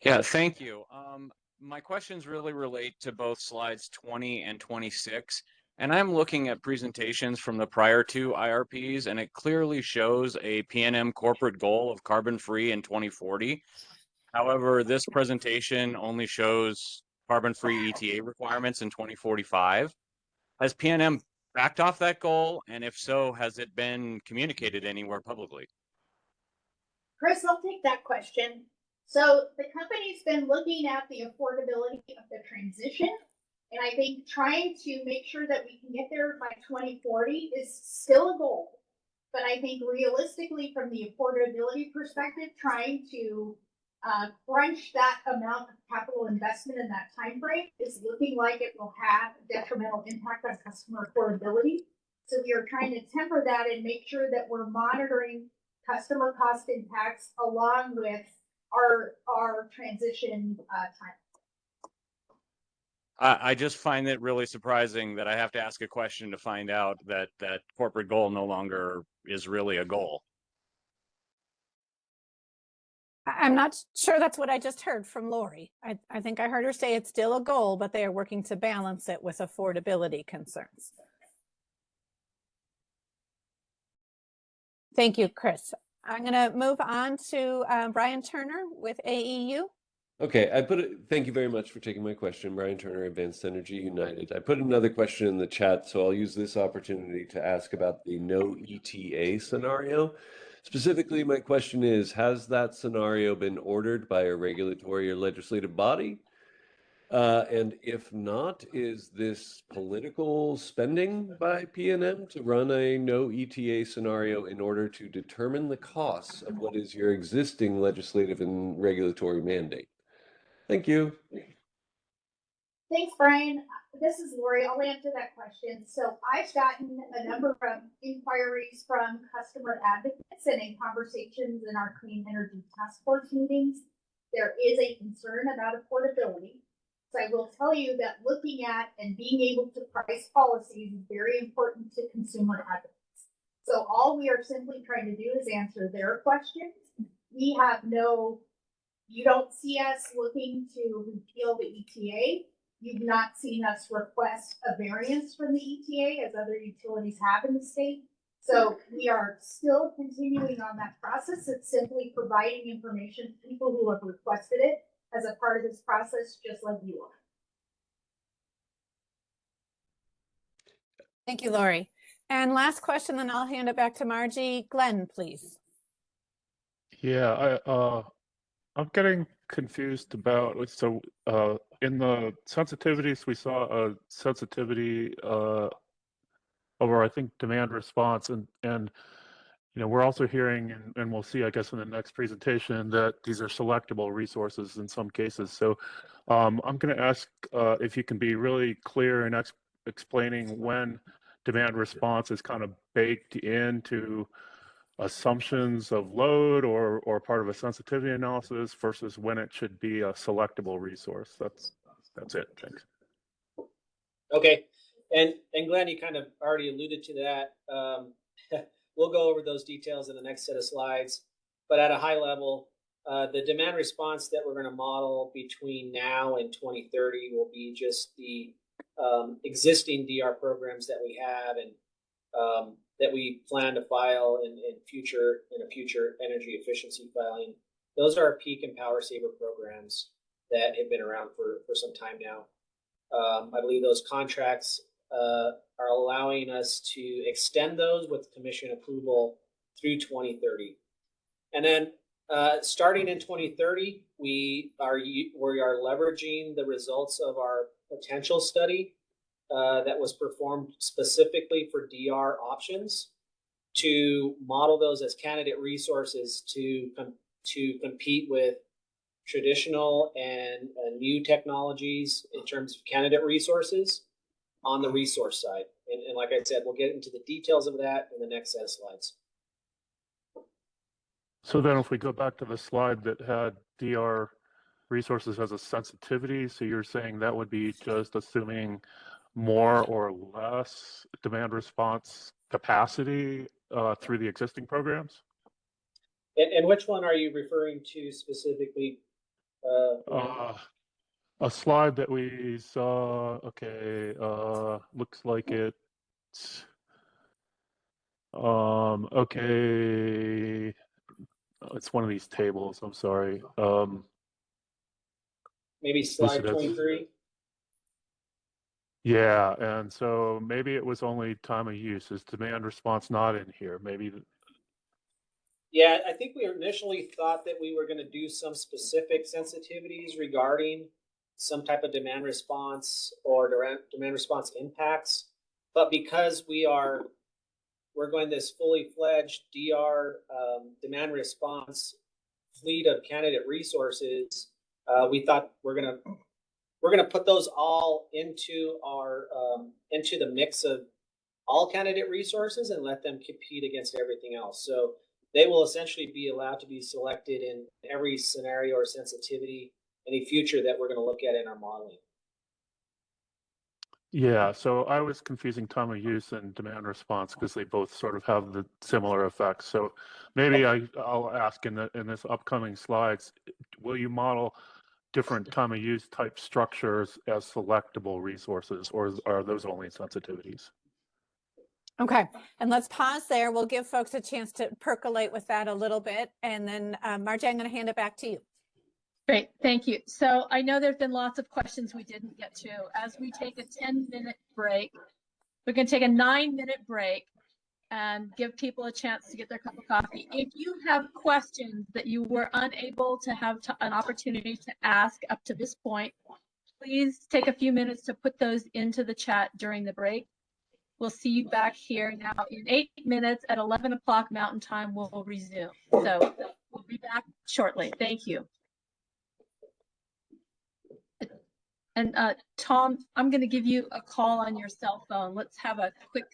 Yeah, thank you. My questions really relate to both slides 20 and 26. And I'm looking at presentations from the prior 2 IRPs, and it clearly shows a PNM corporate goal of carbon-free in 2040. However, this presentation only shows carbon-free ETA requirements in 2045. Has PNM backed off that goal? And if so, has it been communicated anywhere publicly? Chris, I'll take that question. So the company's been looking at the affordability of the transition, and I think trying to make sure that we can get there by 2040 is still a goal. But I think realistically, from the affordability perspective, trying to crunch that amount of capital investment in that time frame is looking like it will have a detrimental impact on customer affordability. So we are trying to temper that and make sure that we're monitoring customer cost impacts along with our transition time. I just find it really surprising that I have to ask a question to find out that that corporate goal no longer is really a goal. I'm not sure that's what I just heard from Lori. I think I heard her say it's still a goal, but they are working to balance it with affordability concerns. Thank you, Chris. I'm going to move on to Brian Turner with AEU. Okay, thank you very much for taking my question, Brian Turner, Advanced Energy United. I put another question in the chat, so I'll use this opportunity to ask about the no ETA scenario. Specifically, my question is, has that scenario been ordered by a regulatory or legislative body? And if not, is this political spending by PNM to run a no ETA scenario in order to determine the costs of what is your existing legislative and regulatory mandate? Thank you. Thanks, Brian. This is Lori. I'll answer that question. So I've gotten a number of inquiries from customer advocates and in conversations in our Clean Energy Task Force meetings. There is a concern about affordability. So I will tell you that looking at and being able to price policies is very important to consumer advocates. So all we are simply trying to do is answer their questions. We have you don't see us looking to repeal the ETA. You've not seen us request a variance from the ETA as other utilities have in the state. So we are still continuing on that process. It's simply providing information to people who have requested it as a part of this process, just like you are. Thank you, Lori. And last question, then I'll hand it back to Margie. Glenn, please. Yeah, I'm getting confused about, so in the sensitivities, we saw a sensitivity over, I think, demand response, and you know, we're also hearing, and we'll see, I guess, in the next presentation, that these are selectable resources in some cases. So I'm going to ask if you can be really clear in explaining when demand response is kind of baked into assumptions of load or part of a sensitivity analysis versus when it should be a selectable resource. That's it. Thanks. Okay, and Glenn, you kind of already alluded to that. We'll go over those details in the next set of slides, but at a high level, The demand response that we're going to model between now and 2030 will be just the existing DR programs that we have and that we plan to file in a future energy efficiency filing. Those are our peak and power saver programs that have been around for some time now. I believe those contracts are allowing us to extend those with commission approval through 2030. And then starting in 2030, we are leveraging the results of our potential study that was performed specifically for DR options to model those as candidate resources to compete with traditional and new technologies in terms of candidate resources on the resource side. And like I said, we'll get into the details of that in the next set of slides. So then if we go back to the slide that had DR resources as a sensitivity, so you're saying that would be just assuming more or less demand response capacity through the existing programs? And which one are you referring to specifically? A slide that we saw, okay, looks like it's, okay, it's one of these tables, I'm sorry. Maybe slide 23? Yeah, and so maybe it was only time of use. Is demand response not in here? Maybe. Yeah, I think we initially thought that we were going to do some specific sensitivities regarding some type of demand response or demand response impacts. But because we're going this fully fledged DR demand response fleet of candidate resources, we thought we're gonna put those all into our into the mix of all candidate resources and let them compete against everything else. So they will essentially be allowed to be selected in every scenario or sensitivity, any future that we're going to look at in our modeling. Yeah, so I was confusing time of use and demand response because they both sort of have the similar effects. So maybe I'll ask in this upcoming slides, will you model different time of use type structures as selectable resources, or are those only sensitivities? Okay, and let's pause there. We'll give folks a chance to percolate with that a little bit. And then Margie, I'm going to hand it back to you. Great, thank you. So I know there's been lots of questions we didn't get to. As we take a 10-minute break, we're going to take a 9-minute break and give people a chance to get their cup of coffee. If you have questions that you were unable to have an opportunity to ask up to this point, please take a few minutes to put those into the chat during the break. We'll see you back here now in 8 minutes at 11 o'clock Mountain Time. We'll resume. So we'll be back shortly. Thank you. And Tom, I'm going to give you a call on your cell phone. Let's have a quick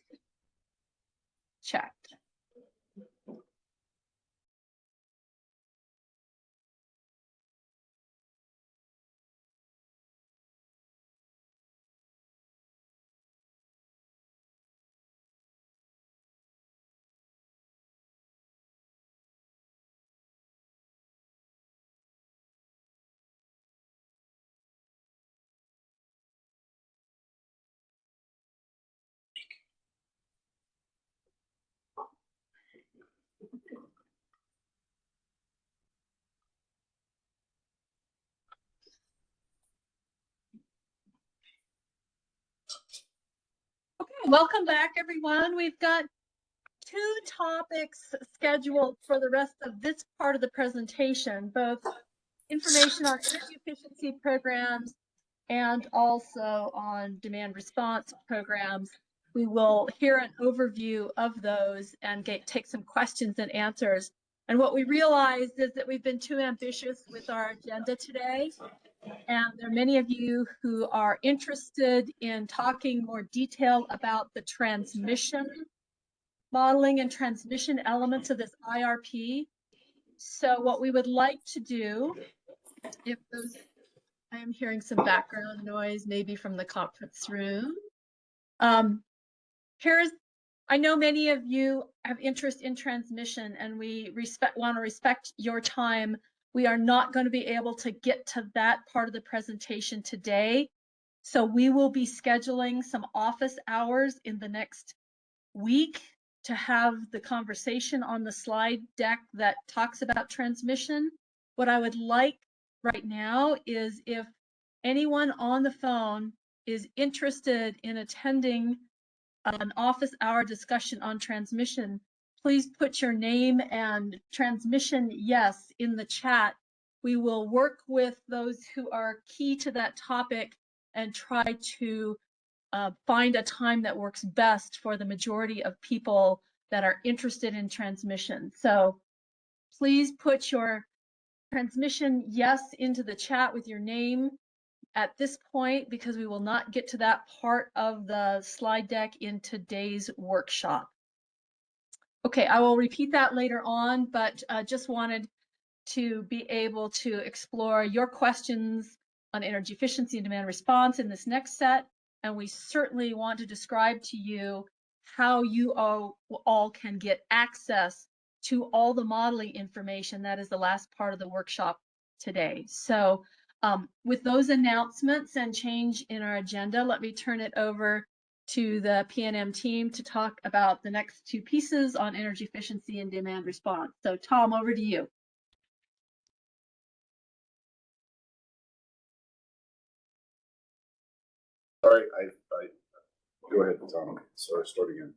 chat. Welcome back, everyone. We've got 2 topics scheduled for the rest of this part of the presentation, both information on energy efficiency programs and also on demand response programs. We will hear an overview of those and take some questions and answers. And what we realized is that we've been too ambitious with our agenda today. And there are many of you who are interested in talking more detail about the transmission modeling and transmission elements of this IRP. So what we would like to do, I am hearing some background noise, maybe from the conference room. I know many of you have interest in transmission, and we want to respect your time We are not going to be able to get to that part of the presentation today. So we will be scheduling some office hours in the next week to have the conversation on the slide deck that talks about transmission. What I would like right now is if anyone on the phone is interested in attending an office hour discussion on transmission, please put your name and transmission yes in the chat. We will work with those who are key to that topic and try to find a time that works best for the majority of people that are interested in transmission. So please put your transmission yes into the chat with your name at this point, because we will not get to that part of the slide deck in today's workshop. Okay, I will repeat that later on, but just wanted to be able to explore your questions on energy efficiency and demand response in this next set. And we certainly want to describe to you how you all can get access to all the modeling information. That is the last part of the workshop today. So with those announcements and change in our agenda, let me turn it over to the PNM team to talk about the next two pieces on energy efficiency and demand response. So Tom, over to you. Sorry, I go ahead, Tom. Sorry, start again.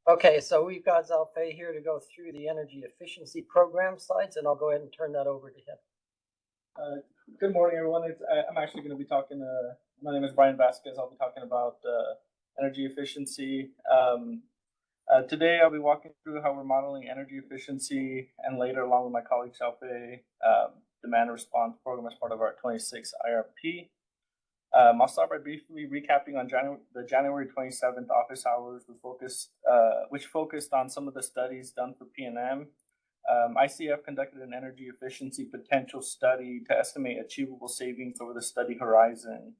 Okay, so we've got Zalfay here to go through the energy efficiency program slides, and I'll go ahead and turn that over to him. Good morning, everyone. I'm actually going to be talking. My name is Brian Vasquez. I'll be talking about energy efficiency. Today, I'll be walking through how we're modeling energy efficiency, and later, along with my colleague Zalfay, demand response program as part of our 26 IRP. I'll start by briefly recapping on the January 27th office hours, which focused on some of the studies done for PNM. ICF conducted an energy efficiency potential study to estimate achievable savings over the study horizon.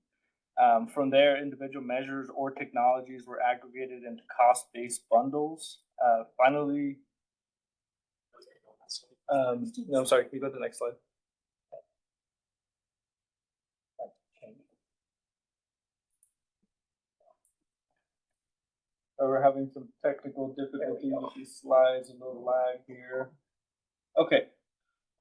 From there, individual measures or technologies were aggregated into cost-based bundles. Finally, no, I'm sorry, can you go to the next slide? We're having some technical difficulties with these slides, a little lag here. Okay.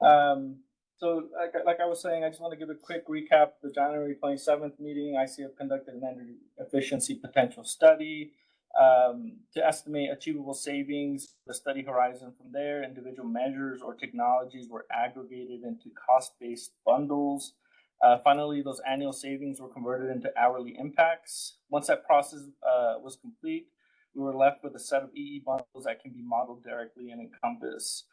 So like I was saying, I just want to give a quick recap of the January 27th meeting. ICF conducted an energy efficiency potential study to estimate achievable savings, the study horizon. From there, individual measures or technologies were aggregated into cost-based bundles. Finally, those annual savings were converted into hourly impacts. Once that process was complete, we were left with a set of EE bundles that can be modeled directly in Encompass.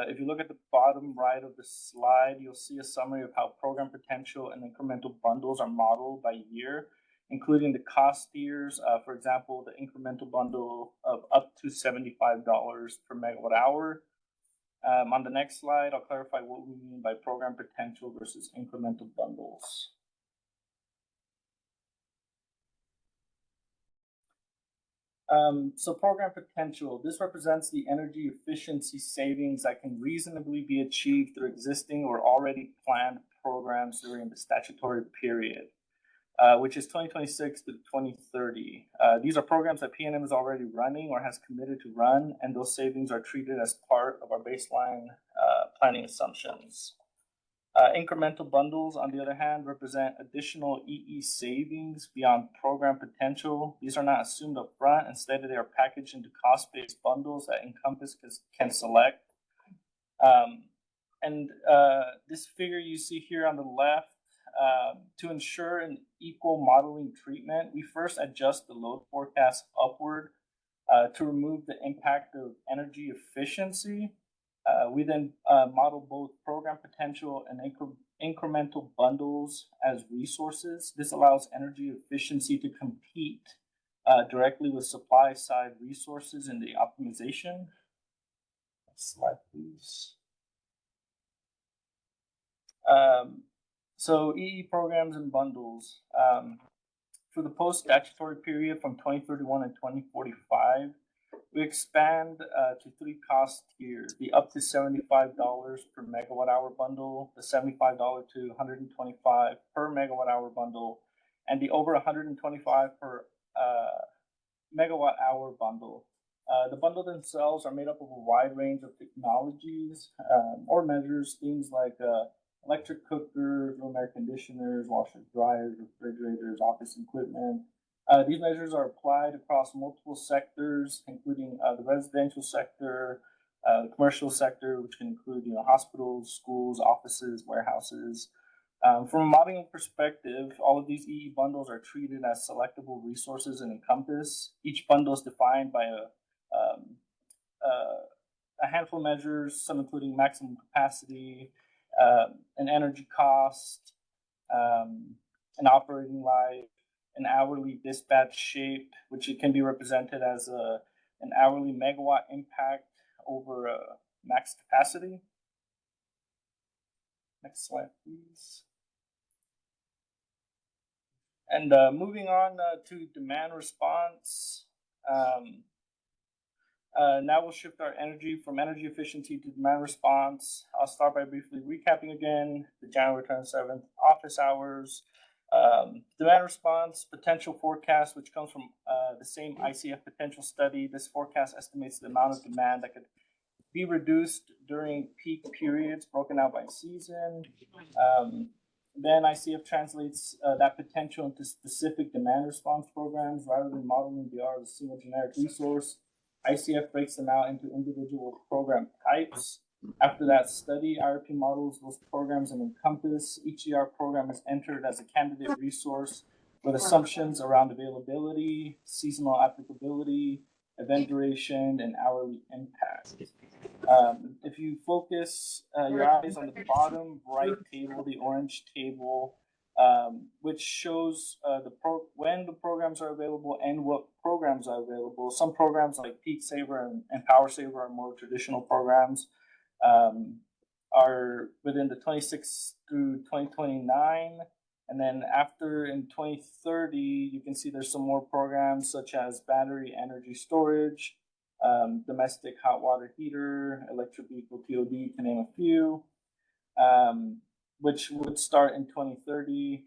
If you look at the bottom right of the slide, you'll see a summary of how program potential and incremental bundles are modeled by year, including the cost tiers. For example, the incremental bundle of up to $75 per megawatt hour. On the next slide, I'll clarify what we mean by program potential versus incremental bundles. So program potential, this represents the energy efficiency savings that can reasonably be achieved through existing or already planned programs during the statutory period, which is 2026 to 2030. These are programs that PNM is already running or has committed to run, and those savings are treated as part of our baseline planning assumptions. Incremental bundles, on the other hand, represent additional EE savings beyond program potential. These are not assumed up front. Instead, they are packaged into cost-based bundles that Encompass can select. This figure you see here on the left, to ensure an equal modeling treatment, we first adjust the load forecast upward to remove the impact of energy efficiency. We then model both program potential and incremental bundles as resources. This allows energy efficiency to compete directly with supply side resources in the optimization. Next slide, please. So EE programs and bundles. For the post-statutory period from 2031 and 2045, We expand to 3 cost tiers: the up to $75 per megawatt hour bundle, the $75 to $125 per megawatt hour bundle, and the over $125 per megawatt hour bundle. The bundle themselves are made up of a wide range of technologies or measures, things like electric cookers, room air conditioners, washers, dryers, refrigerators, office equipment. These measures are applied across multiple sectors, including the residential sector, the commercial sector, which can include hospitals, schools, offices, warehouses. From a modeling perspective, all of these EE bundles are treated as selectable resources and encompass. Each bundle is defined by a handful of measures, some including maximum capacity, an energy cost, an operating life, an hourly dispatch shape, which it can be represented as an hourly megawatt impact over max capacity. Next slide, please. And moving on to demand response. Now we'll shift our energy from energy efficiency to demand response. I'll start by briefly recapping again the January 27th office hours. Demand response potential forecast, which comes from the same ICF potential study. This forecast estimates the amount of demand that could be reduced during peak periods broken out by season. Then ICF translates that potential into specific demand response programs rather than modeling DR as a single generic resource. ICF breaks them out into individual program types. After that study, IRP models those programs and encompass. Each ER program is entered as a candidate resource with assumptions around availability, seasonal applicability, event duration, and hourly impact. If you focus your eyes on the bottom right table, the orange table, which shows when the programs are available and what programs are available. Some programs like Peak Saver and Power Saver are more traditional programs, are within the 26 through 2029. And then after in 2030, you can see there's some more programs such as battery energy storage, domestic hot water heater, electric vehicle TOD, to name a few, which would start in 2030.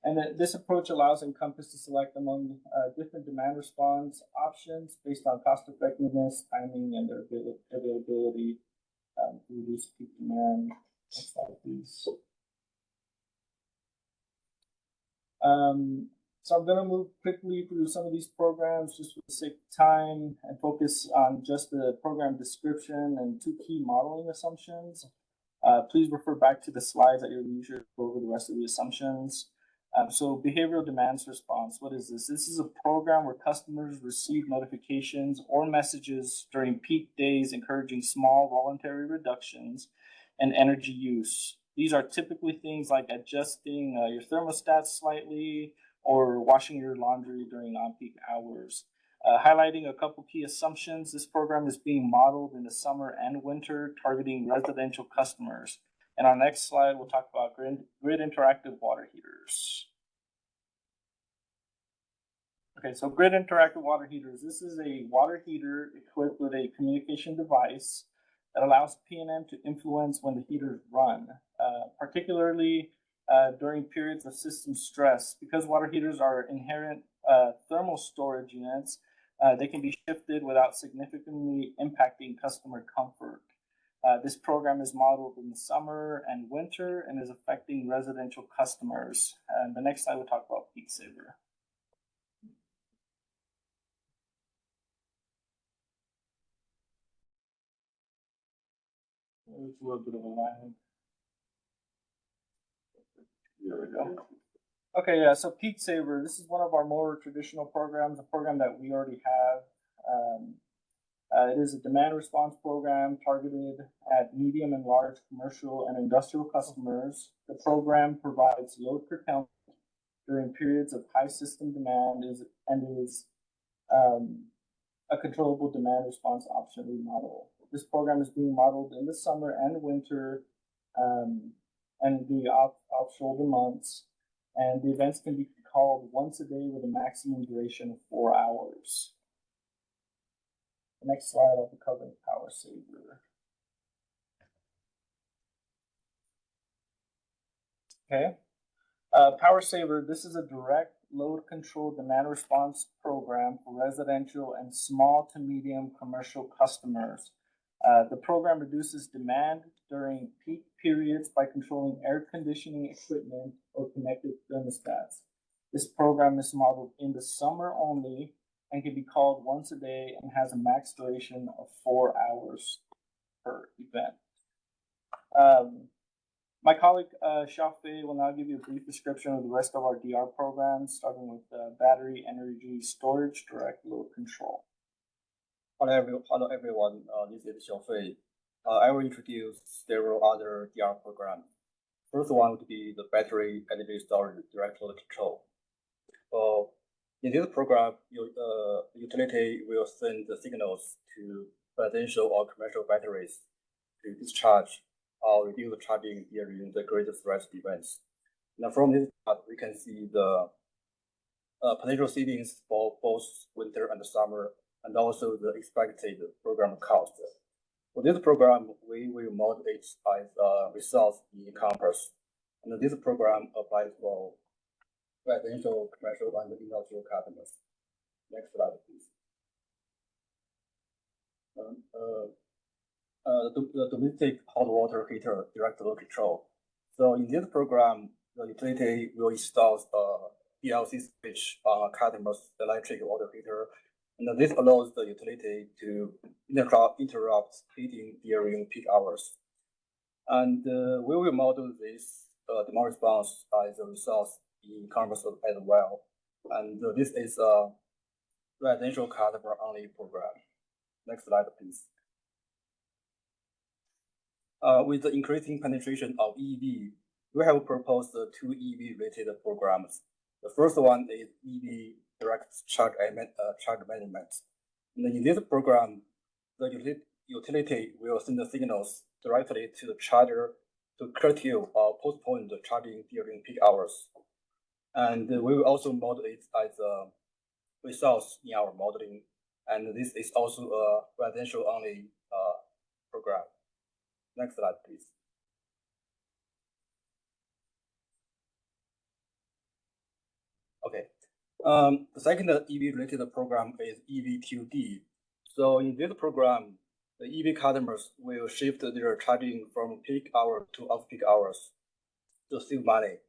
And that this approach allows Encompass to select among different demand response options based on cost effectiveness, timing, and their availability to reduce peak demand. Next slide, please. So I'm going to move quickly through some of these programs just for the sake of time and focus on just the program description and 2 key modeling assumptions. Please refer back to the slides at your leisure to go over the rest of the assumptions. So behavioral demands response, what is this? This is a program where customers receive notifications or messages during peak days encouraging small voluntary reductions in energy use. These are typically things like adjusting your thermostat slightly or washing your laundry during on-peak hours. Highlighting a couple key assumptions, this program is being modeled in the summer and winter, targeting residential customers. And our next slide, we'll talk about grid interactive water heaters. Okay, so grid interactive water heaters. This is a water heater equipped with a communication device that allows PNM to influence when the heaters run, particularly during periods of system stress. Because water heaters are inherent thermal storage units, they can be shifted without significantly impacting customer comfort. This program is modeled in the summer and winter and is affecting residential customers. And the next slide, we'll talk about Peak Saver. There's a little bit of a lag. There we go. Okay, yeah, so Peak Saver, this is one of our more traditional programs, a program that we already have. It is a demand response program targeted at medium and large commercial and industrial customers. The program provides load curtailment during periods of high system demand and is a controllable demand response option we model. This program is being modeled in the summer and winter and the off-shoulder months. And the events can be called once a day with a maximum duration of 4 hours. The next slide, I'll be covering Power Saver. Okay. Power Saver, this is a direct load control demand response program for residential and small to medium commercial customers. The program reduces demand during peak periods by controlling air conditioning equipment or connected thermostats. This program is modeled in the summer only and can be called once a day and has a max duration of 4 hours per event. My colleague Xiaofei will now give you a brief description of the rest of our DR programs, starting with battery energy storage direct load control. Hello everyone. This is Xiaofei. I will introduce several other DR programs. First one would be the battery energy storage direct load control. In this program, utility will send the signals to residential or commercial batteries to discharge or reduce charging during the greatest threat events. Now, from this chart, we can see the potential savings for both winter and summer, and also the expected program cost. For this program, we will model it as results in campus. And this program applies for residential, commercial, and industrial customers. Next slide, please. The domestic hot water heater direct load control. So in this program, the utility will install a PLC switch on a customer's electric water heater, and this allows the utility to interrupt heating during peak hours. And we will model this demand response as a result in campus as well. And this is a residential customer only program. Next slide, please. With the increasing penetration of EV, we have proposed two EV-related programs. The first one is EV direct charge management. And in this program, the utility will send the signals directly to the charger to curtail or postpone the charging during peak hours. And we will also model it as a results in our modeling. And this is also a residential only program. Next slide, please. Okay. The second EV-related program is EV2D. So in this program, the EV customers will shift their charging from peak hour to off-peak hours to save money.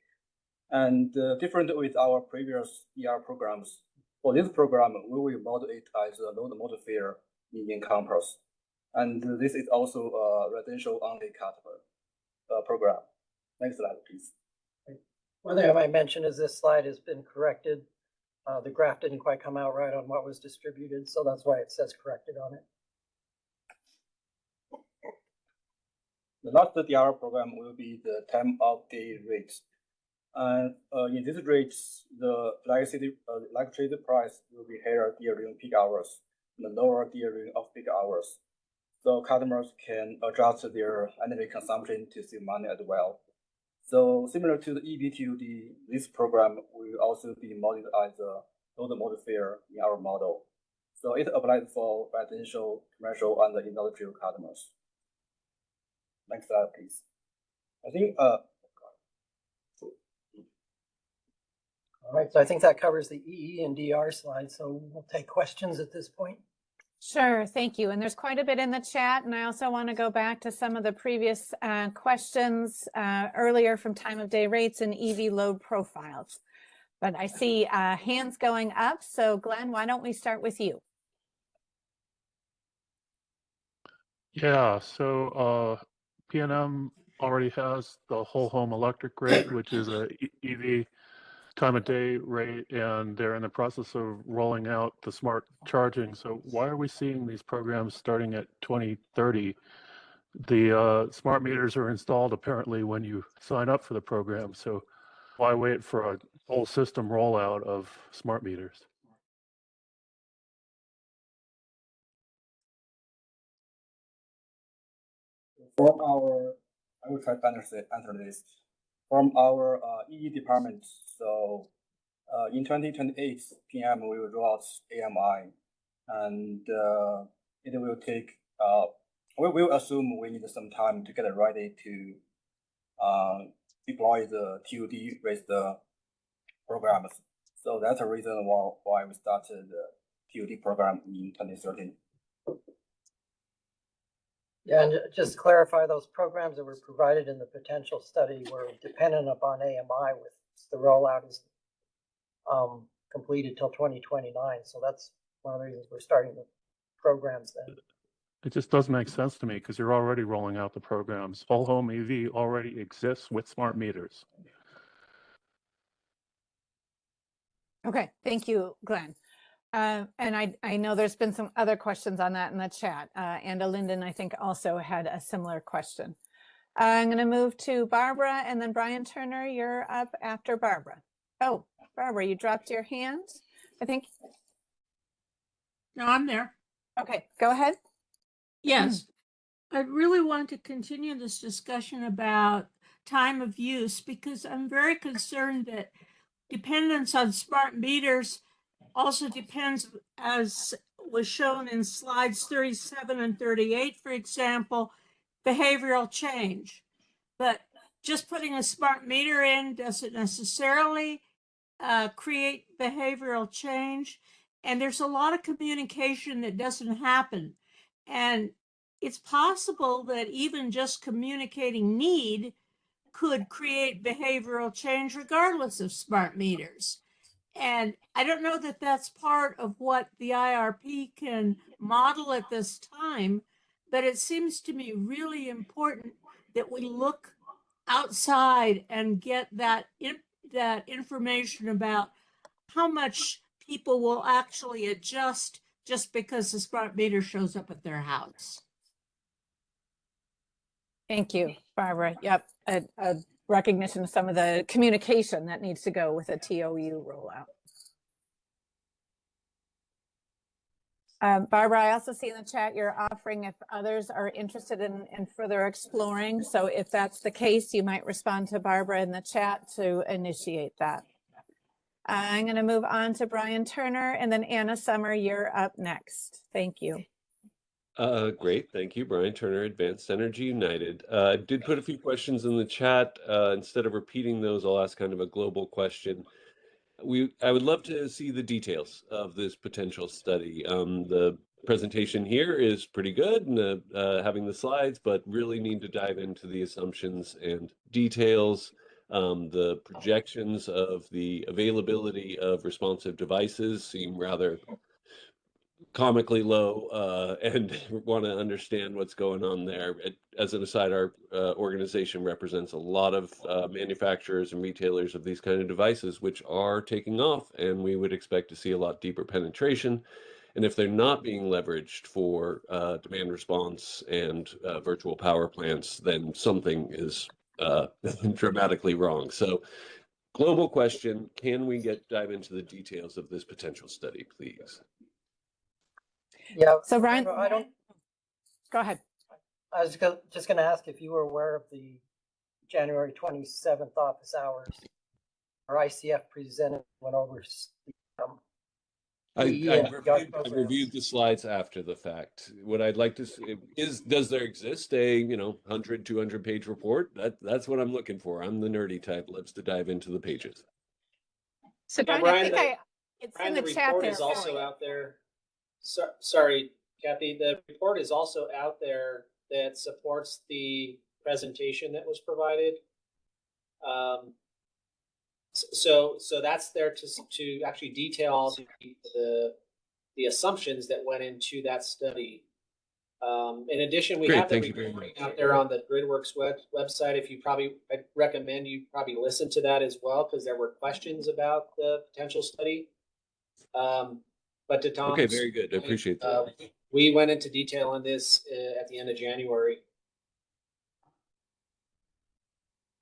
And different with our previous ER programs, for this program, we will model it as a load modifier in campus. And this is also a residential only customer program. Next slide, please. One thing I might mention is this slide has been corrected. The graph didn't quite come out right on what was distributed, so that's why it says corrected on it. The last DR program will be the time of day rates. And in these rates, the electricity price will be higher during peak hours and lower during off-peak hours. So customers can adjust their energy consumption to save money as well. So similar to the EV2D, this program will also be modeled as a load modifier in our model. So it applies for residential, commercial, and industrial customers. Next slide, please. I think all right, so I think that covers the EE and DR slide. So we'll take questions at this point. Sure, thank you. And there's quite a bit in the chat. And I also want to go back to some of the previous questions earlier from time of day rates and EV load profiles. But I see hands going up. So Glenn, why don't we start with you? Yeah, so PNM already has the whole home electric rate, which is a EV time of day rate, and they're in the process of rolling out the smart charging. So why are we seeing these programs starting at 2030? The smart meters are installed apparently when you sign up for the program. So why wait for a whole system rollout of smart meters? I will try to answer this. from our EE department. So in 2028 PM, we will roll out AMI, and it will take, we will assume we need some time to get it ready to deploy the TUD with the programs. So that's the reason why we started the TUD program in 2013. Yeah, and just to clarify, those programs that were provided in the potential study were dependent upon AMI, with the rollout is completed till 2029. So that's one of the reasons we're starting the programs then. It just doesn't make sense to me because you're already rolling out the programs. Whole home EV already exists with smart meters. Okay, thank you, Glenn. And I know there's been some other questions on that in the chat. Anna Linden, I think, also had a similar question. I'm going to move to Barbara, and then Brian Turner, you're up after Barbara. Oh, Barbara, you dropped your hand, I think. No, I'm there. Okay, go ahead. Yes. I really want to continue this discussion about time of use, because I'm very concerned that dependence on smart meters also depends, as was shown in slides 37 and 38, for example, behavioral change. But just putting a smart meter in doesn't necessarily create behavioral change. And there's a lot of communication that doesn't happen. And it's possible that even just communicating need could create behavioral change regardless of smart meters. And I don't know that that's part of what the IRP can model at this time, but it seems to me really important that we look outside and get that information about how much people will actually adjust just because the smart meter shows up at their house. Thank you, Barbara. Yep, a recognition of some of the communication that needs to go with a TOU rollout. Barbara, I also see in the chat you're offering if others are interested in further exploring. So if that's the case, you might respond to Barbara in the chat to initiate that. I'm going to move on to Brian Turner, and then Anna Summer, you're up next. Thank you. Great, thank you, Brian Turner, Advanced Energy United. I did put a few questions in the chat. Instead of repeating those, I'll ask kind of a global question. I would love to see the details of this potential study. The presentation here is pretty good, and having the slides, but really need to dive into the assumptions and details. The projections of the availability of responsive devices seem rather comically low, and want to understand what's going on there. As an aside, our organization represents a lot of manufacturers and retailers of these kind of devices, which are taking off, and we would expect to see a lot deeper penetration. And if they're not being leveraged for demand response and virtual power plants, then something is dramatically wrong. So, global question, can we dive into the details of this potential study, please? Yeah. So Brian, I don't. Go ahead. I was just going to ask if you were aware of the January 27th office hours. Our ICF presented went over. I reviewed the slides after the fact. What I'd like to see is, does there exist a 100, 200 page report? That's what I'm looking for. I'm the nerdy type, loves to dive into the pages. So Yeah, Brian, it's Brian, in the chat report there. is also out there. Sorry, Kathy, the report is also out there that supports the presentation that was provided. So that's there to actually detail the assumptions that went into that study. In addition, we have the report out there on the GridWorks website. I'd recommend you probably listen to that as well, because there were questions about the potential study. But to Tom's okay, very good. I appreciate that. We went into detail on this at the end of January.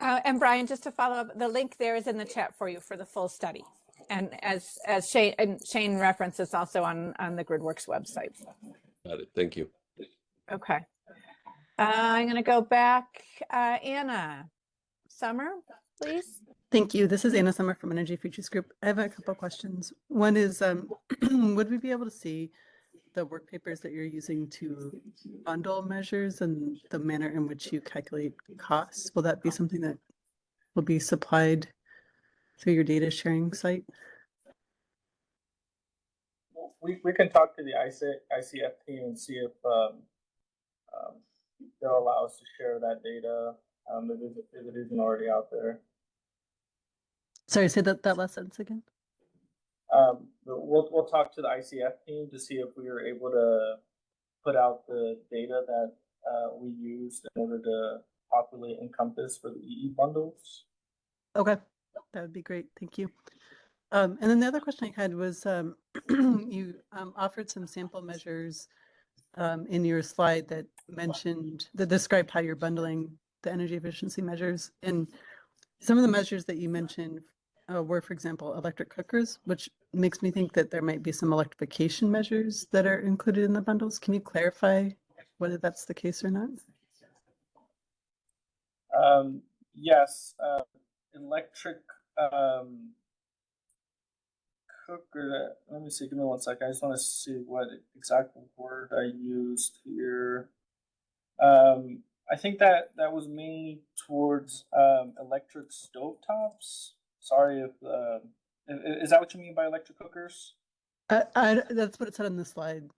And Brian, just to follow up, the link there is in the chat for you for the full study. And as Shane referenced, it's also on the GridWorks website. Got it. Thank you. Okay. I'm going to go back. Anna Summer, please. Thank you. This is Anna Summer from Energy Futures Group. I have a couple questions. One is, would we be able to see the work papers that you're using to bundle measures and the manner in which you calculate costs? Will that be something that will be supplied through your data sharing site? We can talk to the ICF team and see if they'll allow us to share that data if it isn't already out there. Sorry, say that last sentence again. We'll talk to the ICF team to see if we are able to put out the data that we used in order to populate Encompass for the EE bundles. Okay, that would be great. Thank you. And then the other question I had was, you offered some sample measures in your slide that described how you're bundling the energy efficiency measures. And some of the measures that you mentioned were, for example, electric cookers, which makes me think that there might be some electrification measures that are included in the bundles. Can you clarify whether that's the case or not? Yes, electric cooker. Let me see. Give me 1 second. I just want to see what exact word I used here. I think that was mainly towards electric stovetops. Sorry if is that what you mean by electric cookers? That's what it said on the slide.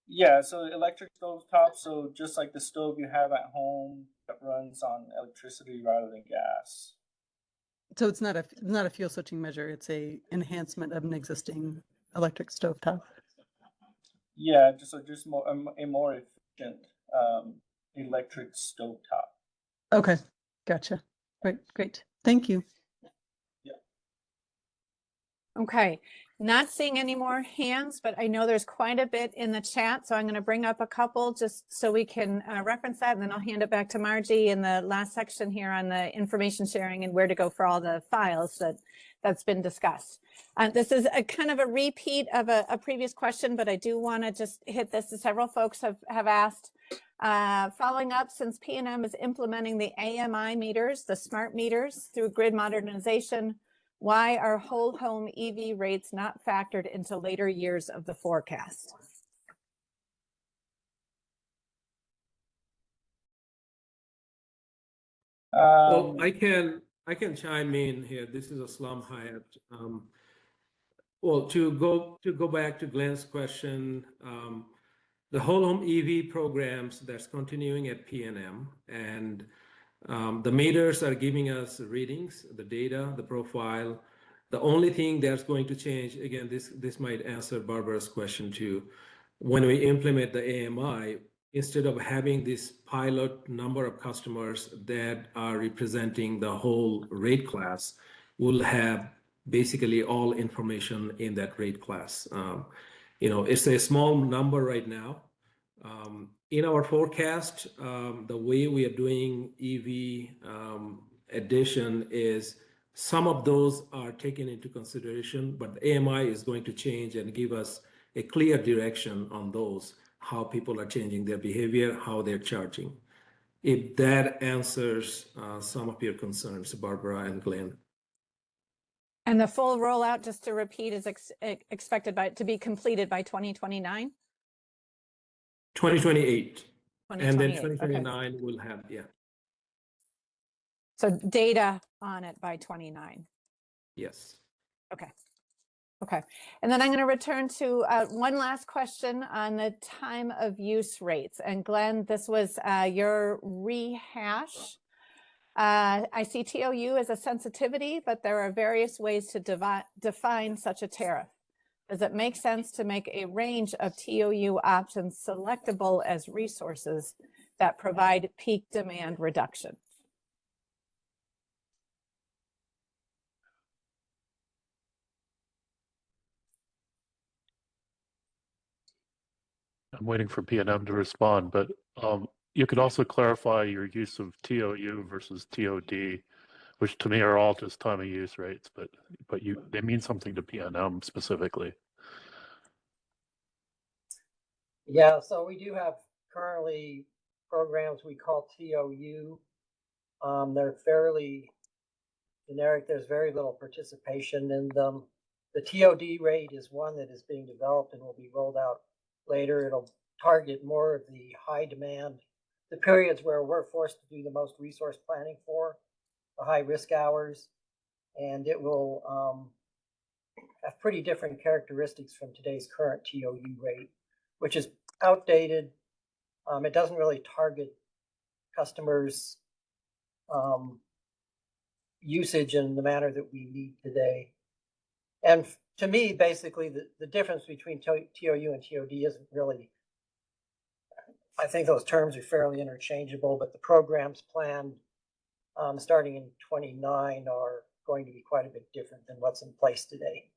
Yeah, so electric stovetop, so just like the stove you have at home that runs on electricity rather than gas. So it's not a fuel switching measure. It's a enhancement of an existing electric stovetop. Yeah, just a more efficient electric stovetop. Okay, gotcha. Great. Thank you. Okay, not seeing any more hands, but I know there's quite a bit in the chat, so I'm going to bring up a couple just so we can reference that, and then I'll hand it back to Margie in the last section here on the information sharing and where to go for all the files that's been discussed. This is a kind of a repeat of a previous question, but I do want to just hit this, as several folks have asked. Following up, since PNM is implementing the AMI meters, the smart meters through grid modernization, why are whole home EV rates not factored into later years of the forecast? Well, I can chime in here. This is Aslam Hayat. Well, to go back to Glenn's question, the whole home EV programs that's continuing at PNM, and the meters are giving us the readings, the data, the profile. The only thing that's going to change, again, this might answer Barbara's question too. When we implement the AMI, instead of having this pilot number of customers that are representing the whole rate class, we'll have basically all information in that rate class. It's a small number right now. In our forecast, the way we are doing EV addition is some of those are taken into consideration, but the AMI is going to change and give us a clear direction on those, how people are changing their behavior, how they're charging. If that answers some of your concerns, Barbara and Glenn. And the full rollout, just to repeat, is expected to be completed by 2029? 2028. And then 2029, we'll have, yeah. So data on it by 29. Yes. Okay. And then I'm going to return to one last question on the time of use rates. And Glenn, this was your rehash. I see TOU as a sensitivity, but there are various ways to define such a tariff. Does it make sense to make a range of TOU options selectable as resources that provide peak demand reduction? I'm waiting for PNM to respond, but you could also clarify your use of TOU versus TOD, which to me are all just time of use rates, but they mean something to PNM specifically. Yeah, so we do have currently programs we call TOU, They're fairly generic. There's very little participation in them. The TOD rate is one that is being developed and will be rolled out later. It'll target more of the high demand, the periods where we're forced to do the most resource planning for, the high risk hours, and it will have pretty different characteristics from today's current TOU rate, which is outdated. It doesn't really target customers' usage in the manner that we need today. And to me, basically, the difference between TOU and TOD isn't really, I think those terms are fairly interchangeable, but the programs planned starting in 29 are going to be quite a bit different than what's in place today.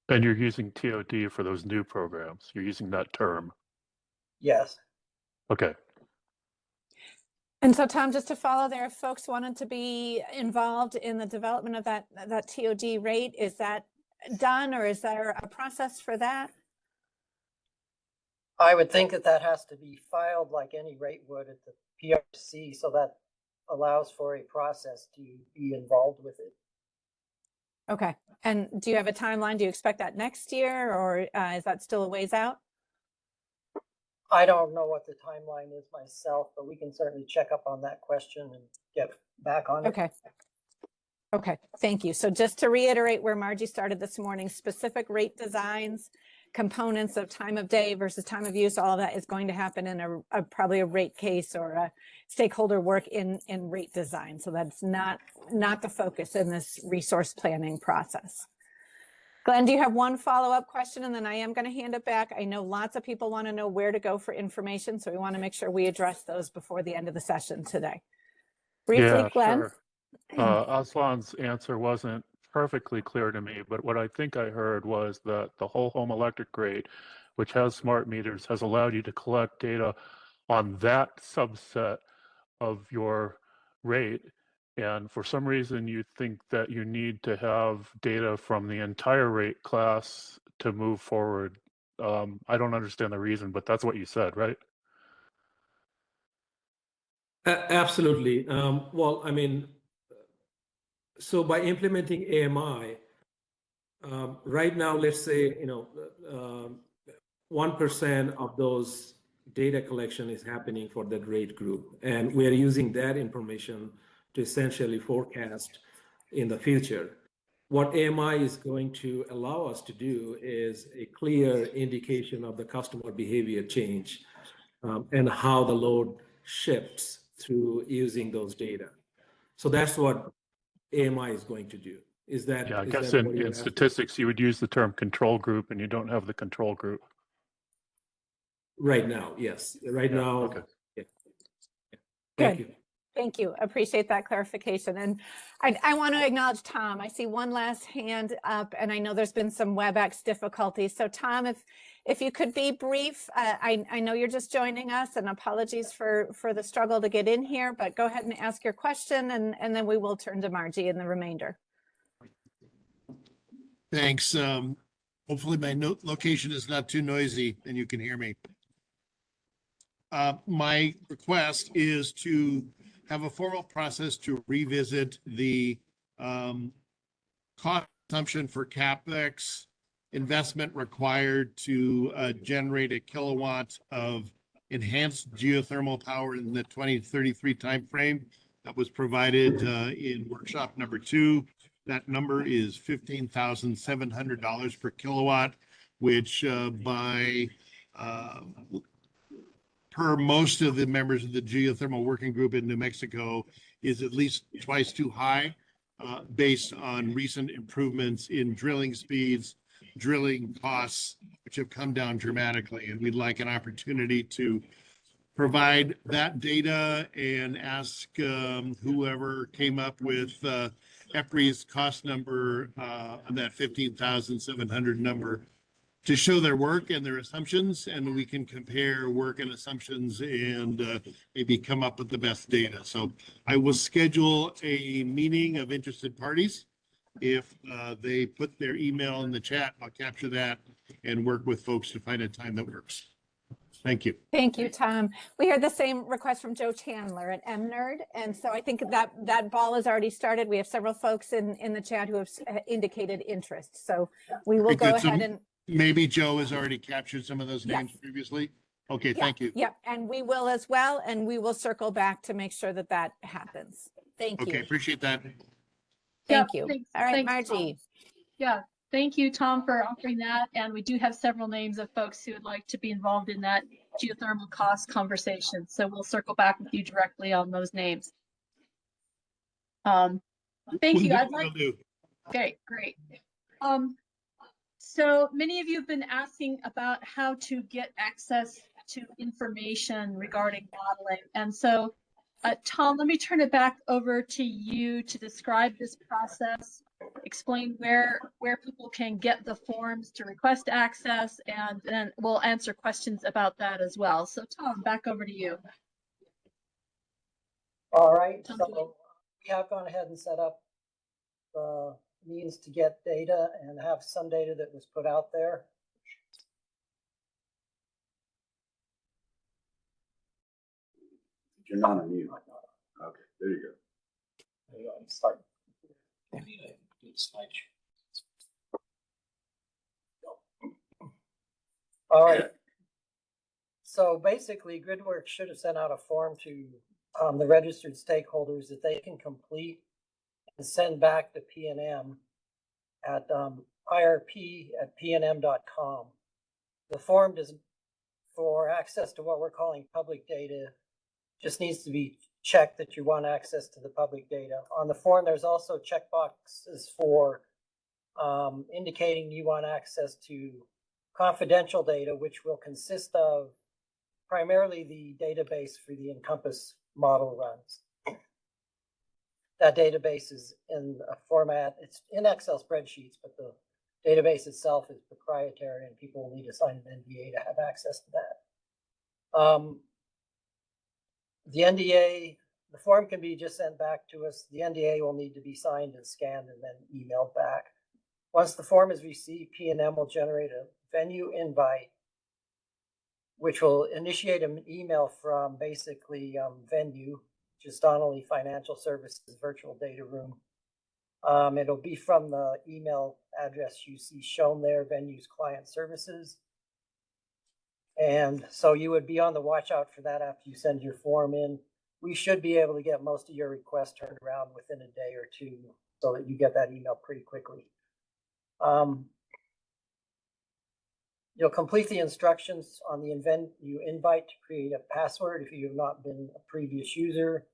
And you're using TOD for those new programs. You're using that term. Yes. Okay. And so, Tom, just to follow there, if folks wanted to be involved in the development of that TOD rate, is that done, or is there a process for that? I would think that has to be filed like any rate would at the PRC, so that allows for a process to be involved with it. Okay. And do you have a timeline? Do you expect that next year, or is that still a ways out? I don't know what the timeline is myself, but we can certainly check up on that question and get back on it. Okay. Okay, thank you. So just to reiterate where Margie started this morning, specific rate designs, components of time of day versus time of use, all of that is going to happen in probably a rate case or a stakeholder work in rate design. So that's not the focus in this resource planning process. Glenn, do you have one follow-up question? And then I am going to hand it back. I know lots of people want to know where to go for information, so we want to make sure we address those before the end of the session today. Briefly, Yeah, Glenn. sure. Aslan's answer wasn't perfectly clear to me, but what I think I heard was that the whole home electric rate, which has smart meters, has allowed you to collect data on that subset of your rate. And for some reason, you think that you need to have data from the entire rate class to move forward. I don't understand the reason, but that's what you said, right? Absolutely. Well, I mean, so by implementing AMI, right now, let's say, 1% of those data collection is happening for that rate group. And we are using that information to essentially forecast in the future. What AMI is going to allow us to do is a clear indication of the customer behavior change and how the load shifts through using those data. So that's what AMI is going to do. Is that? Yeah, I is guess that what you're in asking? statistics, you would use the term control group, and you don't have the control group. Right now, yes. Right now. Okay. Yeah. Thank Good. you. Thank you. Appreciate that clarification. And I want to acknowledge Tom. I see one last hand up, and I know there's been some WebEx difficulties. So Tom, if you could be brief, I know you're just joining us, and apologies for the struggle to get in here, but go ahead and ask your question, and then we will turn to Margie and the remainder. Thanks. Hopefully my location is not too noisy and you can hear me. My request is to have a formal process to revisit the cost assumption for CapEx investment required to generate a kilowatt of enhanced geothermal power in the 2033 timeframe that was provided in workshop number 2. That number is $15,700 per kilowatt, which per most of the members of the geothermal working group in New Mexico is at least twice too high based on recent improvements in drilling speeds, drilling costs, which have come down dramatically. And we'd like an opportunity to provide that data and ask whoever came up with EPRI's cost number on that 15,700 number to show their work and their assumptions, and we can compare work and assumptions and maybe come up with the best data. So I will schedule a meeting of interested parties. If they put their email in the chat, I'll capture that and work with folks to find a time that works. Thank you. Thank you, Tom. We heard the same request from Joe Chandler at MNerd. And so I think that ball has already started. We have several folks in the chat who have indicated interest. So we will Very go good. So ahead and maybe Joe has already captured some of those Yes. names previously. Okay, yeah, thank you. yeah, and we will as well. And we will circle back to make sure that that happens. Thank Okay, you. appreciate that. Thank Yeah, you. thanks- All right, thanks, Tom. Margie. Yeah, thank you, Tom, for offering that. And we do have several names of folks who would like to be involved in that geothermal cost conversation. So we'll circle back with you directly on those names. Thank Will you. do, I'd like. will do. Okay, great. So many of you have been asking about how to get access to information regarding modeling. And so, Tom, let me turn it back over to you to describe this process, explain where people can get the forms to request access, and then we'll answer questions about that as well. So Tom, back over to you. All right, so we have gone ahead and set up the means to get data and have some data that was put out there. You're not on mute. Okay, there you go. Start. All right. So basically, GridWorks should have sent out a form to the registered stakeholders that they can complete and send back to PNM at irp@pnm.com. The form does for access to what we're calling public data just needs to be checked that you want access to the public data. On the form, there's also checkboxes for indicating you want access to confidential data, which will consist of primarily the database for the Encompass model runs. That database is in a format, it's in Excel spreadsheets, but the database itself is proprietary and people will need to sign an NDA to have access to that. The NDA, the form can be just sent back to us. The NDA will need to be signed and scanned and then emailed back. Once the form is received, PNM will generate a venue invite, which will initiate an email from basically venue, which is Donnelly Financial Services Virtual Data Room. It'll be from the email address you see shown there, Venue's Client Services. And so you would be on the watch out for that after you send your form in. We should be able to get most of your requests turned around within a day or two so that you get that email pretty quickly. You'll complete the instructions on the venue invite to create a password if you have not been a previous user.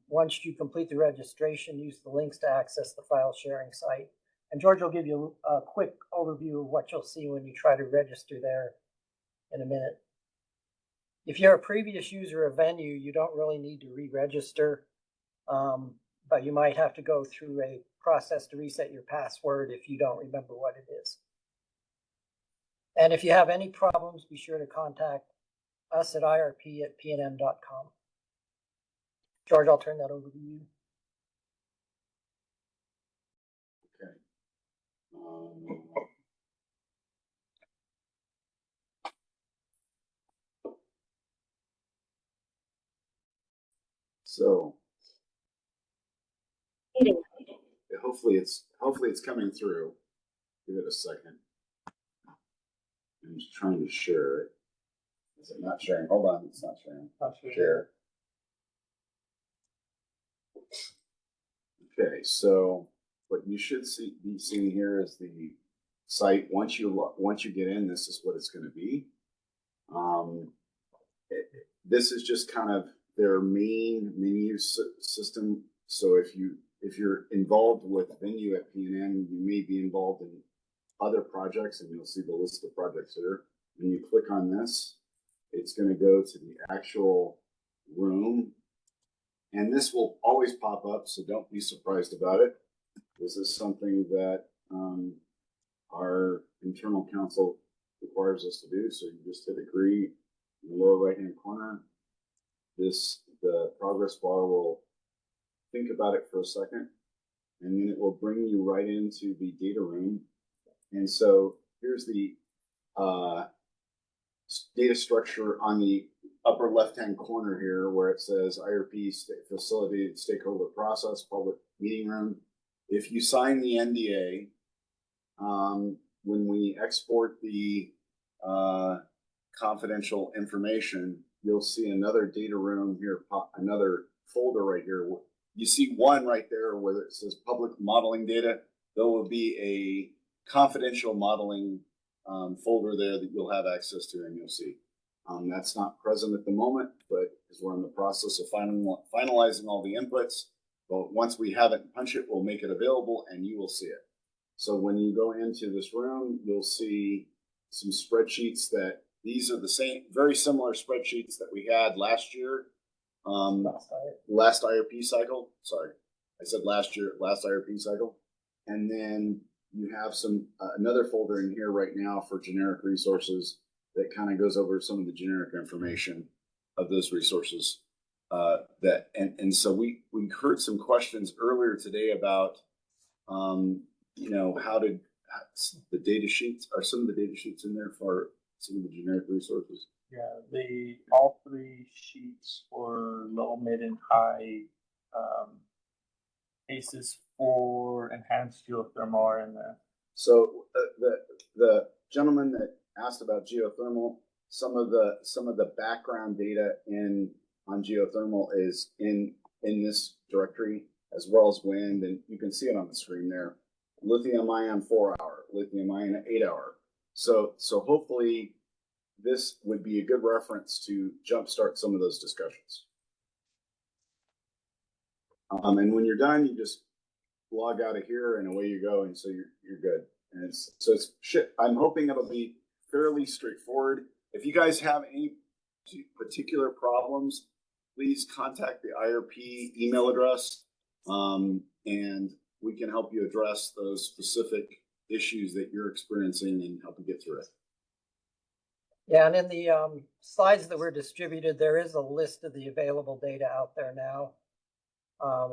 Once you complete the registration, use the links to access the file sharing site. And George will give you a quick overview of what you'll see when you try to register there in a minute. If you're a previous user of Venue, you don't really need to re-register, but you might have to go through a process to reset your password if you don't remember what it is. And if you have any problems, be sure to contact us at irp@pnm.com. George, I'll turn that over to you. Okay. So hopefully it's coming through. Give it a second. I'm just trying to share it. Is it not sharing? Hold on, it's not sharing. Share. Okay, so what you should be seeing here is the site. Once you get in, this is what it's going to be. This is just kind of their main menu system. So if you're involved with Venue at PNM, you may be involved in other projects, and you'll see the list of projects here. When you click on this, it's going to go to the actual room. And this will always pop up, so don't be surprised about it. This is something that our internal counsel requires us to do. So you just hit agree in the lower right-hand corner. The progress bar will think about it for a second, and then it will bring you right into the data room. And so here's the data structure on the upper left-hand corner here where it says IRP facilitated stakeholder process, public meeting room. If you sign the NDA, when we export the confidential information, you'll see another data room here, another folder right here. You see one right there where it says public modeling data. There will be a confidential modeling folder there that you'll have access to, and you'll see. That's not present at the moment, but as we're in the process of finalizing all the inputs. But once we have it and punch it, we'll make it available and you will see it. So when you go into this room, you'll see some spreadsheets that these are the same, very similar spreadsheets that we had last year. Last IRP cycle. Sorry, I said last year, last IRP cycle. And then you have some another folder in here right now for generic resources that kind of goes over some of the generic information of those resources. So we heard some questions earlier today about you know, how did the data sheets, are some of the data sheets in there for some of the generic resources? Yeah, all three sheets for low, mid, and high cases for enhanced geothermal are in there. So the gentleman that asked about geothermal, some of the background data on geothermal is in this directory, as well as wind, and you can see it on the screen there. Lithium ion 4-hour, lithium ion 8-hour. So hopefully this would be a good reference to jumpstart some of those discussions. And when you're done, you just log out of here and away you go, and so you're good. And I'm hoping it'll be fairly straightforward. If you guys have any particular problems, please contact the IRP email address, and we can help you address those specific issues that you're experiencing and help you get through it. Yeah, and in the slides that were distributed, there is a list of the available data out there now.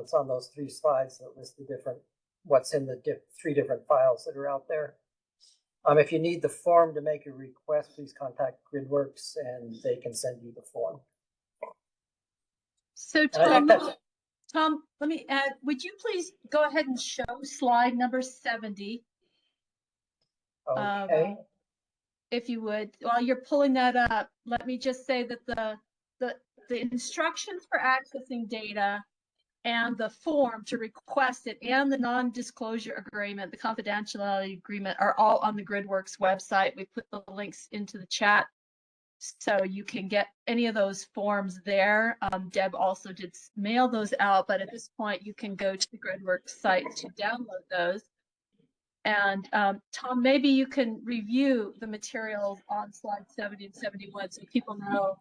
It's on those 3 slides that list the what's in the 3 different files that are out there. If you need the form to make a request, please contact GridWorks and they can send you the form. So Tom, let me add, would you please go ahead and show slide number 70? Okay. If you would, while you're pulling that up, let me just say that the instructions for accessing data and the form to request it and the non-disclosure agreement, the confidentiality agreement, are all on the GridWorks website. We put the links into the chat so you can get any of those forms there. Deb also did mail those out, but at this point you can go to the GridWorks site to download those. And Tom, maybe you can review the materials on slide 70 and 71 so people know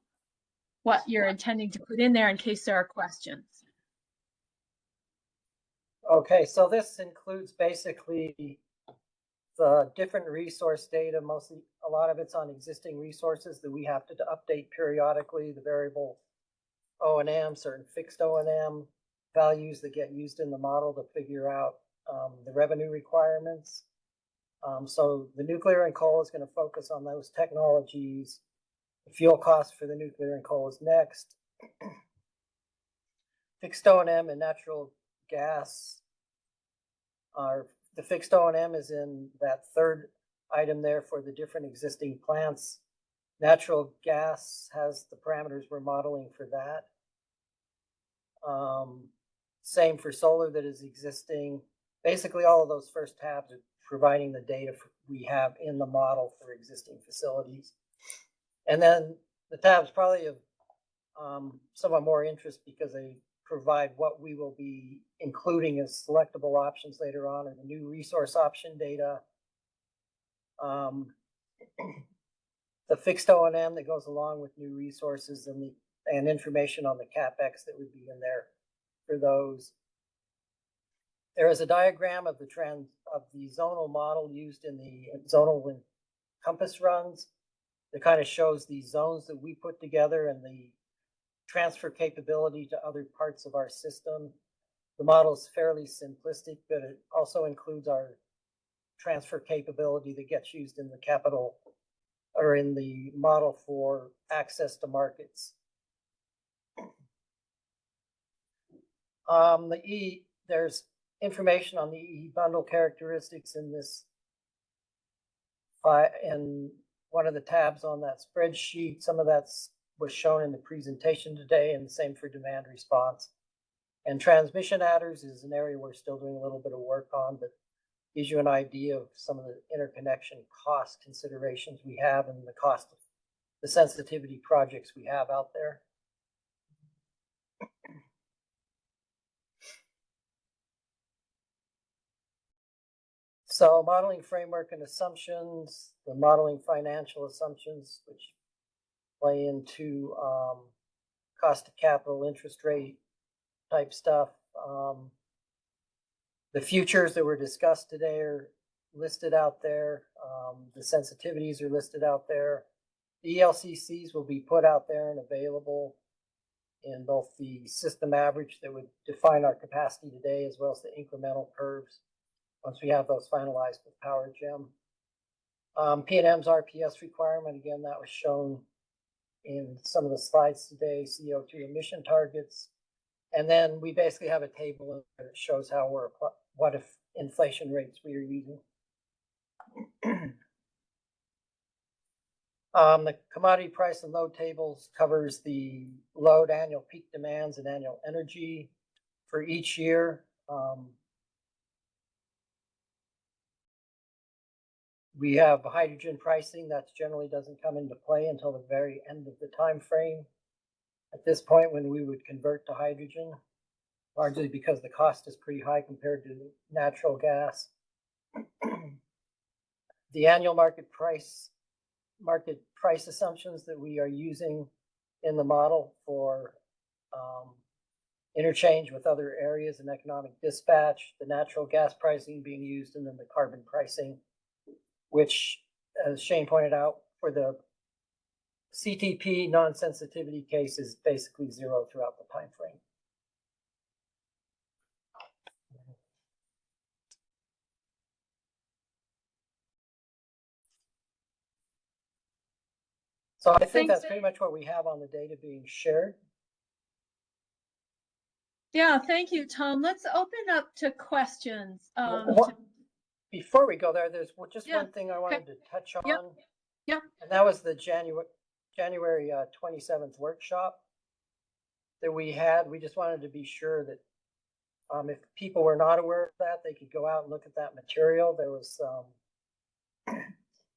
what you're intending to put in there in case there are questions. Okay, so this includes basically the different resource data. Mostly, a lot of it's on existing resources that we have to update periodically, the variable O&M, certain fixed O&M values that get used in the model to figure out the revenue requirements. So the nuclear and coal is going to focus on those technologies. The fuel cost for the nuclear and coal is next. Fixed O&M and natural gas the fixed O&M is in that 3rd item there for the different existing plants. Natural gas has the parameters we're modeling for that. Same for solar that is existing. Basically, all of those first tabs are providing the data we have in the model for existing facilities. And then the tabs probably of somewhat more interest because they provide what we will be including as selectable options later on in the new resource option data. The fixed O&M that goes along with new resources and information on the CapEx that would be in there for those. There is a diagram of the zonal model used in the zonal compass runs that kind of shows the zones that we put together and the transfer capability to other parts of our system. The model is fairly simplistic, but it also includes our transfer capability that gets used in the capital or in the model for access to markets. There's information on the EE bundle characteristics in this in one of the tabs on that spreadsheet. Some of that's was shown in the presentation today, and the same for demand response. And transmission adders is an area we're still doing a little bit of work on, but gives you an idea of some of the interconnection cost considerations we have and the cost of the sensitivity projects we have out there. So modeling framework and assumptions, the modeling financial assumptions, which play into cost of capital, interest rate type stuff. The futures that were discussed today are listed out there. The sensitivities are listed out there. The ELCCs will be put out there and available in both the system average that would define our capacity today, as well as the incremental curves once we have those finalized with PowerGem. PNM's RPS requirement, again, that was shown in some of the slides today, CO2 emission targets. And then we basically have a table that shows how what if inflation rates we are using. The commodity price and load tables covers the load, annual peak demands, and annual energy for each year. We have hydrogen pricing that generally doesn't come into play until the very end of the time frame. At this point, when we would convert to hydrogen, largely because the cost is pretty high compared to natural gas. The annual market price assumptions that we are using in the model for interchange with other areas and economic dispatch, the natural gas pricing being used, and then the carbon pricing, which, as Shane pointed out, for the CTP non-sensitivity case is basically zero throughout the time frame. So I think that's pretty much what we have on the data being shared. Yeah, thank you, Tom. Let's open up to questions. Before we go there, there's just one thing I wanted to touch on. Yep. And that was the January 27th workshop that we had. We just wanted to be sure that if people were not aware of that, they could go out and look at that material. There was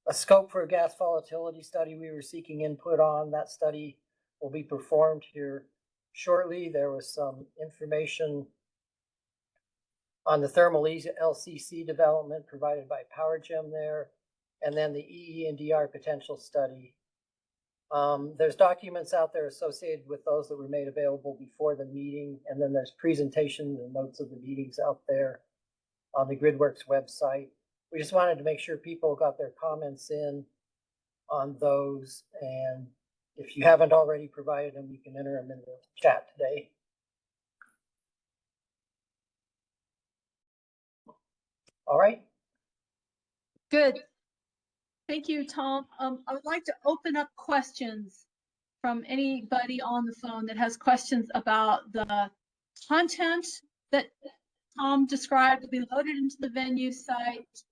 a scope for a gas volatility study we were seeking input on. That study will be performed here shortly. There was some information on the thermal LCC development provided by PowerGem there, and then the EE and DR potential study. There's documents out there associated with those that were made available before the meeting, and then there's presentations and notes of the meetings out there on the GridWorks website. We just wanted to make sure people got their comments in on those, and if you haven't already provided them, you can enter them in the chat today. All right. Good. Thank you, Tom. I would like to open up questions from anybody on the phone that has questions about the content that Tom described to be loaded into the venue site,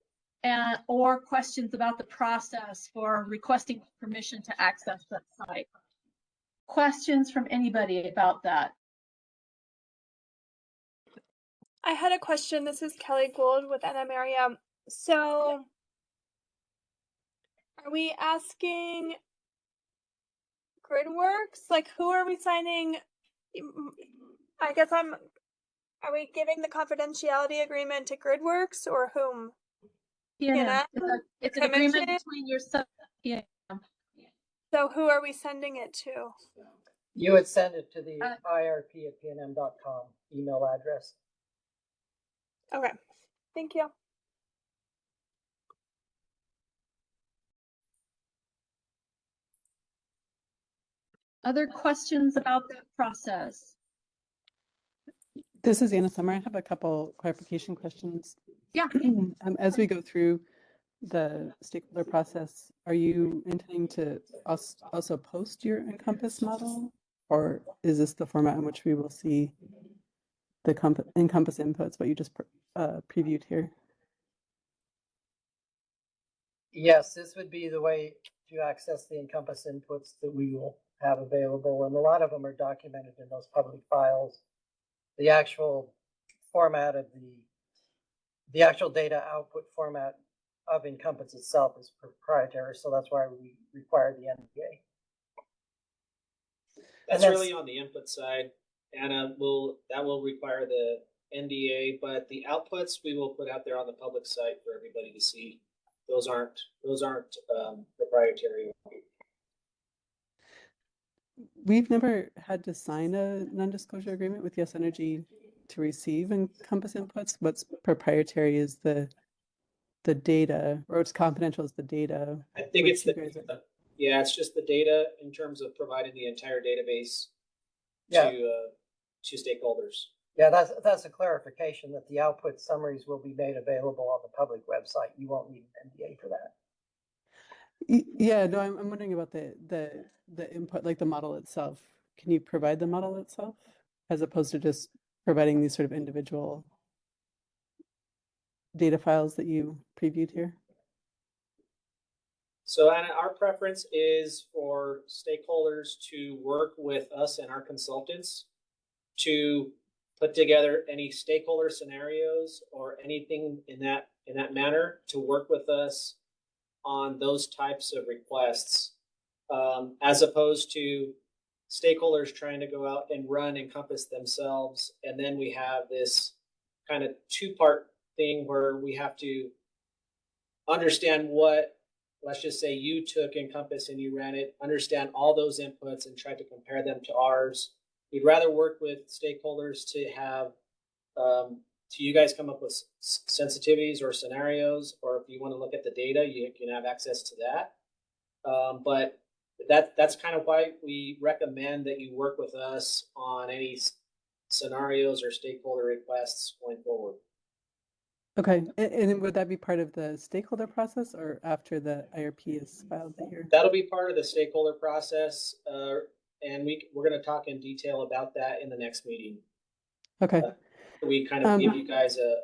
or questions about the process for requesting permission to access that site. Questions from anybody about that? I had a question. This is Kelly Gould with NM Area. So are we asking GridWorks? Like, who are we signing? Are we giving the confidentiality agreement to GridWorks or whom? PNM. It's an agreement between yourself. Yeah. So who are we sending it to? You would send it to the irp@pnm.com email address. Okay, thank you. Other questions about that process? This is Anna Summer. I have a couple clarification questions. Yeah. As we go through the stakeholder process, are you intending to also post your Encompass model, or is this the format in which we will see the Encompass inputs, what you just previewed here? Yes, this would be the way to access the Encompass inputs that we will have available, and a lot of them are documented in those public files. The actual format of the actual data output format of Encompass itself is proprietary, so that's why we require the NDA. That's really on the input side. Anna that will require the NDA, but the outputs we will put out there on the public site for everybody to see. Those aren't proprietary. We've never had to sign a non-disclosure agreement with Yes Energy to receive Encompass inputs. What's proprietary is the data, or what's confidential is the data. I think it's it's just the data in terms of providing the entire database to stakeholders. Yeah, that's a clarification that the output summaries will be made available on the public website. You won't need an NDA for that. Yeah, no, I'm wondering about the input, like the model itself. Can you provide the model itself as opposed to just providing these sort of individual data files that you previewed here? So Anna, our preference is for stakeholders to work with us and our consultants to put together any stakeholder scenarios or anything in that manner to work with us on those types of requests, as opposed to stakeholders trying to go out and run Encompass themselves. And then we have this kind of two-part thing where we have to understand what, let's just say you took Encompass and you ran it, understand all those inputs and try to compare them to ours. We'd rather work with stakeholders to have, to you guys come up with sensitivities or scenarios, or if you want to look at the data, you can have access to that. But that's kind of why we recommend that you work with us on any scenarios or stakeholder requests going forward. Okay, and would that be part of the stakeholder process or after the IRP is filed here? That'll be part of the stakeholder process, and we're going to talk in detail about that in the next meeting. Okay. We kind of give you guys a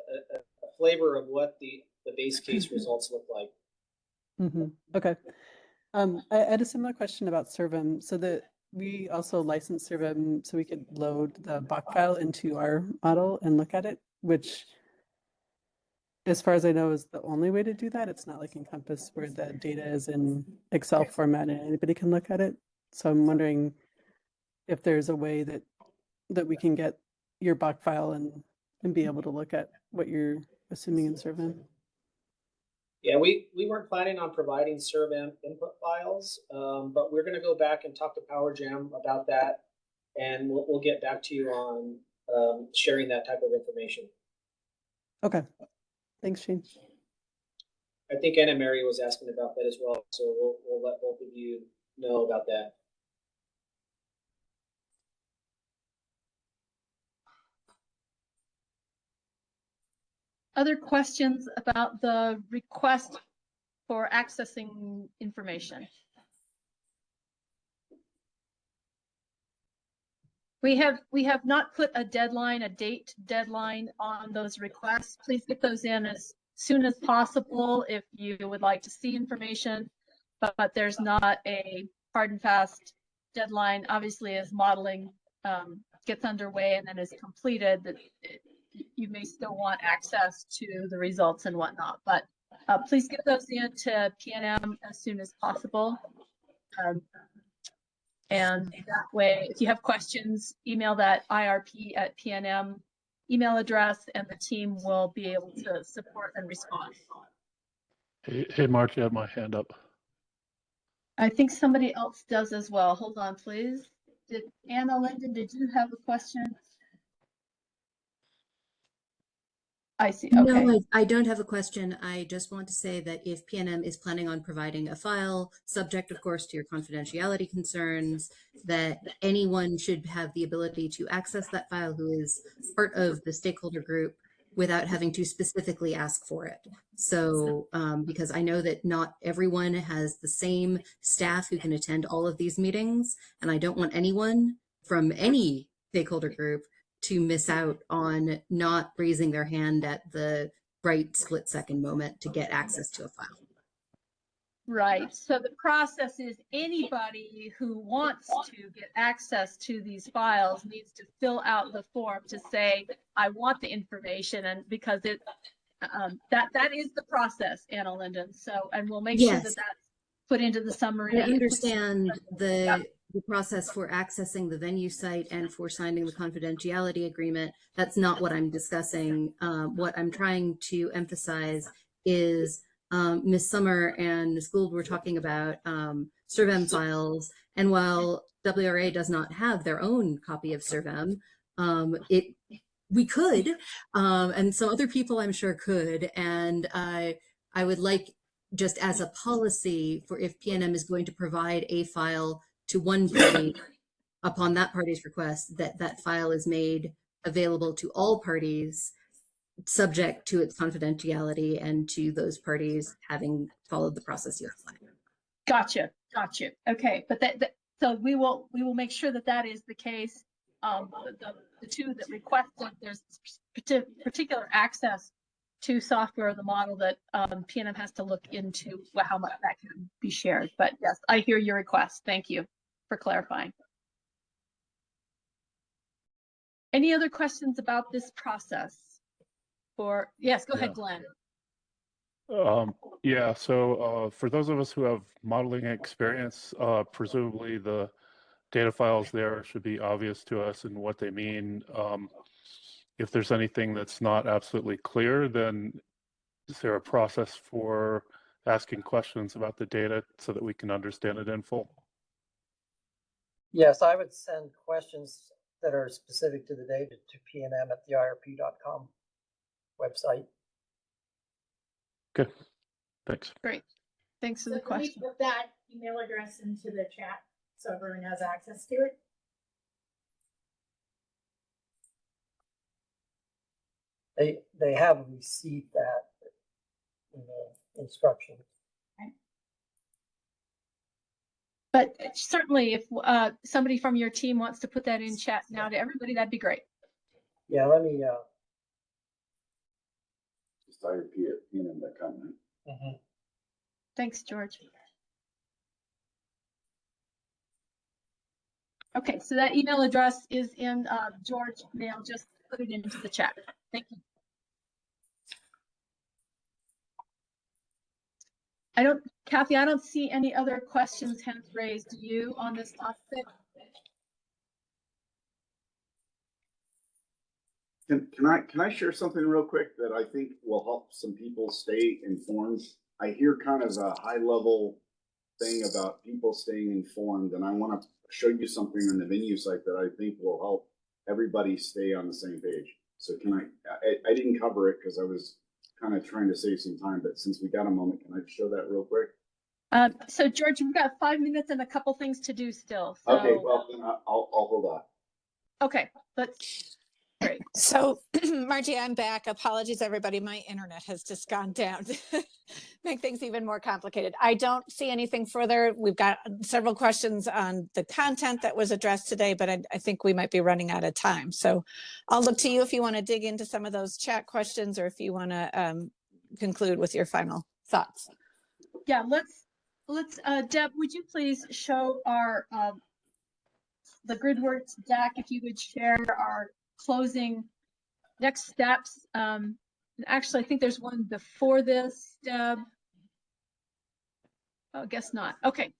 flavor of what the base case results look like. Mm-hmm. Okay. I had a similar question about Servum. So that we also license Servum so we could load the BOC file into our model and look at it, which, as far as I know, is the only way to do that. It's not like Encompass where the data is in Excel format and anybody can look at it. So I'm wondering if there's a way that we can get your BOC file and be able to look at what you're assuming in Servum. Yeah, we weren't planning on providing Servum input files, but we're going to go back and talk to PowerJam about that, and we'll get back to you on sharing that type of information. Okay. Thanks, Shane. I think Anna Mary was asking about that as well, so we'll let both of you know about that. Other questions about the request for accessing information? We have not put a date deadline on those requests. Please get those in as soon as possible if you would like to see information, but there's not a hard and fast deadline. Obviously, as modeling gets underway and then is completed, that you may still want access to the results and whatnot, but please get those in to PNM as soon as possible. And that way, if you have questions, email that IRP@PNM email address and the team will be able to support and respond. Hey, Mark, you have my hand up. I think somebody else does as well. Hold on, please. Anna Linden, did you have a question? I see. Okay. No, I don't have a question. I just want to say that if PNM is planning on providing a file, subject, of course, to your confidentiality concerns, that anyone should have the ability to access that file who is part of the stakeholder group without having to specifically ask for it. So, because I know that not everyone has the same staff who can attend all of these meetings, and I don't want anyone from any stakeholder group to miss out on not raising their hand at the right split second moment to get access to a file. Right. So the process is anybody who wants to get access to these files needs to fill out the form to say, I want the information, and because it that is the process, Anna Linden. So, and we'll make sure that Yes. that's put into the summary. I understand the process for accessing the venue site and for signing the confidentiality agreement. That's not what I'm discussing. What I'm trying to emphasize is Ms. Summer and Ms. Gould were talking about SERVM files. And while WRA does not have their own copy of SERVM, we could, and some other people I'm sure could. And I would like, just as a policy, for if PNM is going to provide a file to one party upon that party's request, that file is made available to all parties, subject to its confidentiality and to those parties having followed the process you outlined. Gotcha. Okay, but so we will make sure that that is the case. The two that requested, there's particular access to software, the model that PNM has to look into how much that can be shared. But yes, I hear your request. Thank you for clarifying. Any other questions about this process? Yes, go ahead, Glenn. Yeah, so for those of us who have modeling experience, presumably the data files there should be obvious to us and what they mean. If there's anything that's not absolutely clear, then is there a process for asking questions about the data so that we can understand it in full? Yes, I would send questions that are specific to the data to PNM at the IRP.com website. Okay, thanks. Great. Thanks for the Let me question. put that email address into the chat so everyone has access to it. They have received that in the instructions. But certainly if somebody from your team wants to put that in chat now to everybody, that'd be great. Yeah, let me. Just IRP at PNM.com. Thanks, George. Okay, so that email address is in George mail. Just put it into the chat. Thank you. Kathy, I don't see any other questions hands raised. Do you on this topic? Can I share something real quick that I think will help some people stay informed? I hear kind of a high level thing about people staying informed, and I want to show you something on the venue site that I think will help everybody stay on the same page. So I didn't cover it because I was kind of trying to save some time, but since we got a moment, can I show that real quick? So George, we've got 5 minutes and a couple things to do still. So. Okay, well then I'll hold on. Okay, let's. Great. So, Margie, I'm back. Apologies, everybody. My internet has just gone down. Make things even more complicated. I don't see anything further. We've got several questions on the content that was addressed today, but I think we might be running out of time. So I'll look to you if you want to dig into some of those chat questions or if you want to conclude with your final thoughts. Yeah, let's Deb, would you please show our the GridWorks deck, if you would share our closing next steps. Actually, I think there's one before this, Deb. Oh, guess not. Okay,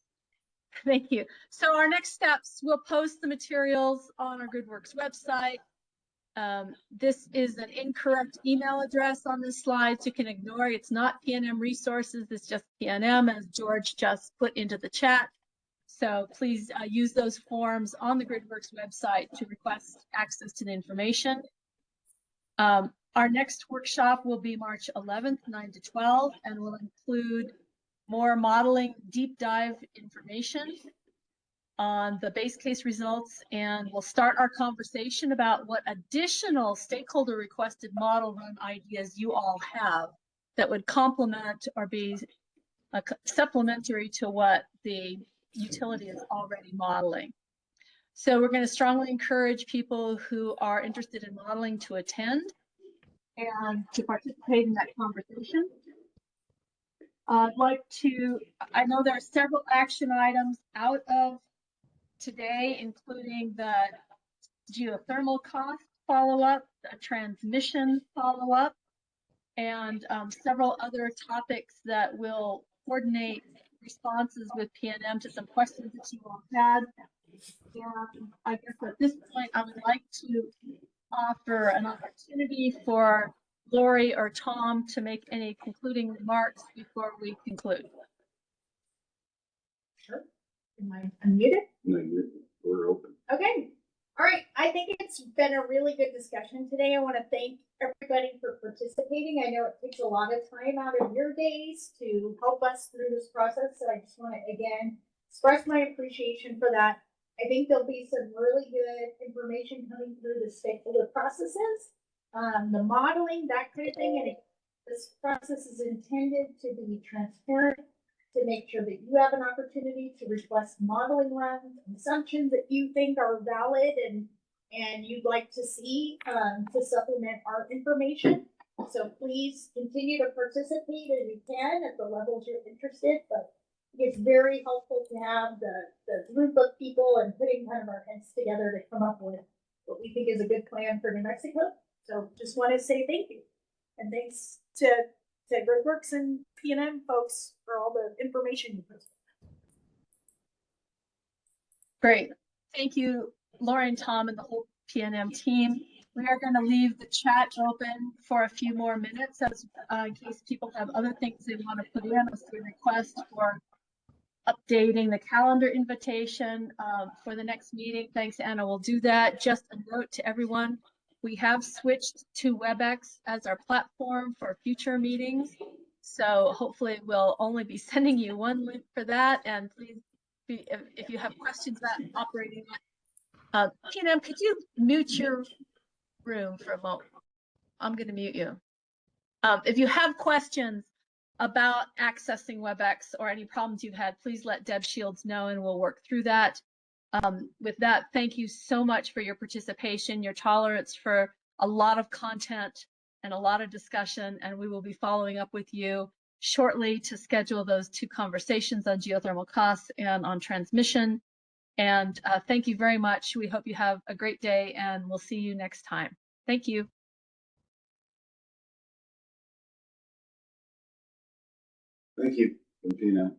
thank you. So our next steps, we'll post the materials on our GridWorks website. This is an incorrect email address on this slide, so you can ignore it. It's not PNM Resources, it's just PNM, as George just put into the chat. So please use those forms on the GridWorks website to request access to the information. Our next workshop will be March 11th, 9 to 12, and will include more modeling deep dive information. on the base case results, and we'll start our conversation about what additional stakeholder requested model run ideas you all have that would complement or be supplementary to what the utility is already modeling. So we're going to strongly encourage people who are interested in modeling to attend and to participate in that conversation. I'd like to, I know there are several action items out of today, including the geothermal cost follow-up, the transmission follow-up, and several other topics that will coordinate responses with PNM to some questions that you all had. And I guess at this point, I would like to offer an opportunity for Lori or Tom to make any concluding remarks before we conclude. Sure. Am I unmuted? No, we're open. Okay. All right. I think it's been a really good discussion today. I want to thank everybody for participating. I know it takes a lot of time out of your days to help us through this process. So I just want to, again, express my appreciation for that. I think there'll be some really good information coming through the stakeholder processes, the modeling, that kind of thing. And this process is intended to be transparent, to make sure that you have an opportunity to request modeling runs, assumptions that you think are valid and you'd like to see to supplement our information. So please continue to participate as you can at the levels you're interested, but it's very helpful to have the group of people and putting kind of our heads together to come up with what we think is a good plan for New Mexico. So just want to say thank you. And thanks to GridWorks and PNM folks for all the information you put. Great. Thank you, Laura and Tom and the whole PNM team. We are going to leave the chat open for a few more minutes as in case people have other things they want to put in as a request for updating the calendar invitation for the next meeting. Thanks, Anna. We'll do that. Just a note to everyone. We have switched to WebEx as our platform for future meetings. So hopefully we'll only be sending you one link for that. And please, if you have questions about operating it, PNM, could you mute your room for a moment? I'm going to mute you. If you have questions about accessing WebEx or any problems you've had, please let Deb Shields know and we'll work through that. With that, thank you so much for your participation, your tolerance for a lot of content and a lot of discussion, and we will be following up with you shortly to schedule those two conversations on geothermal costs and on transmission. And thank you very much. We hope you have a great day and we'll see you next time. Thank you. Thank you, PNM.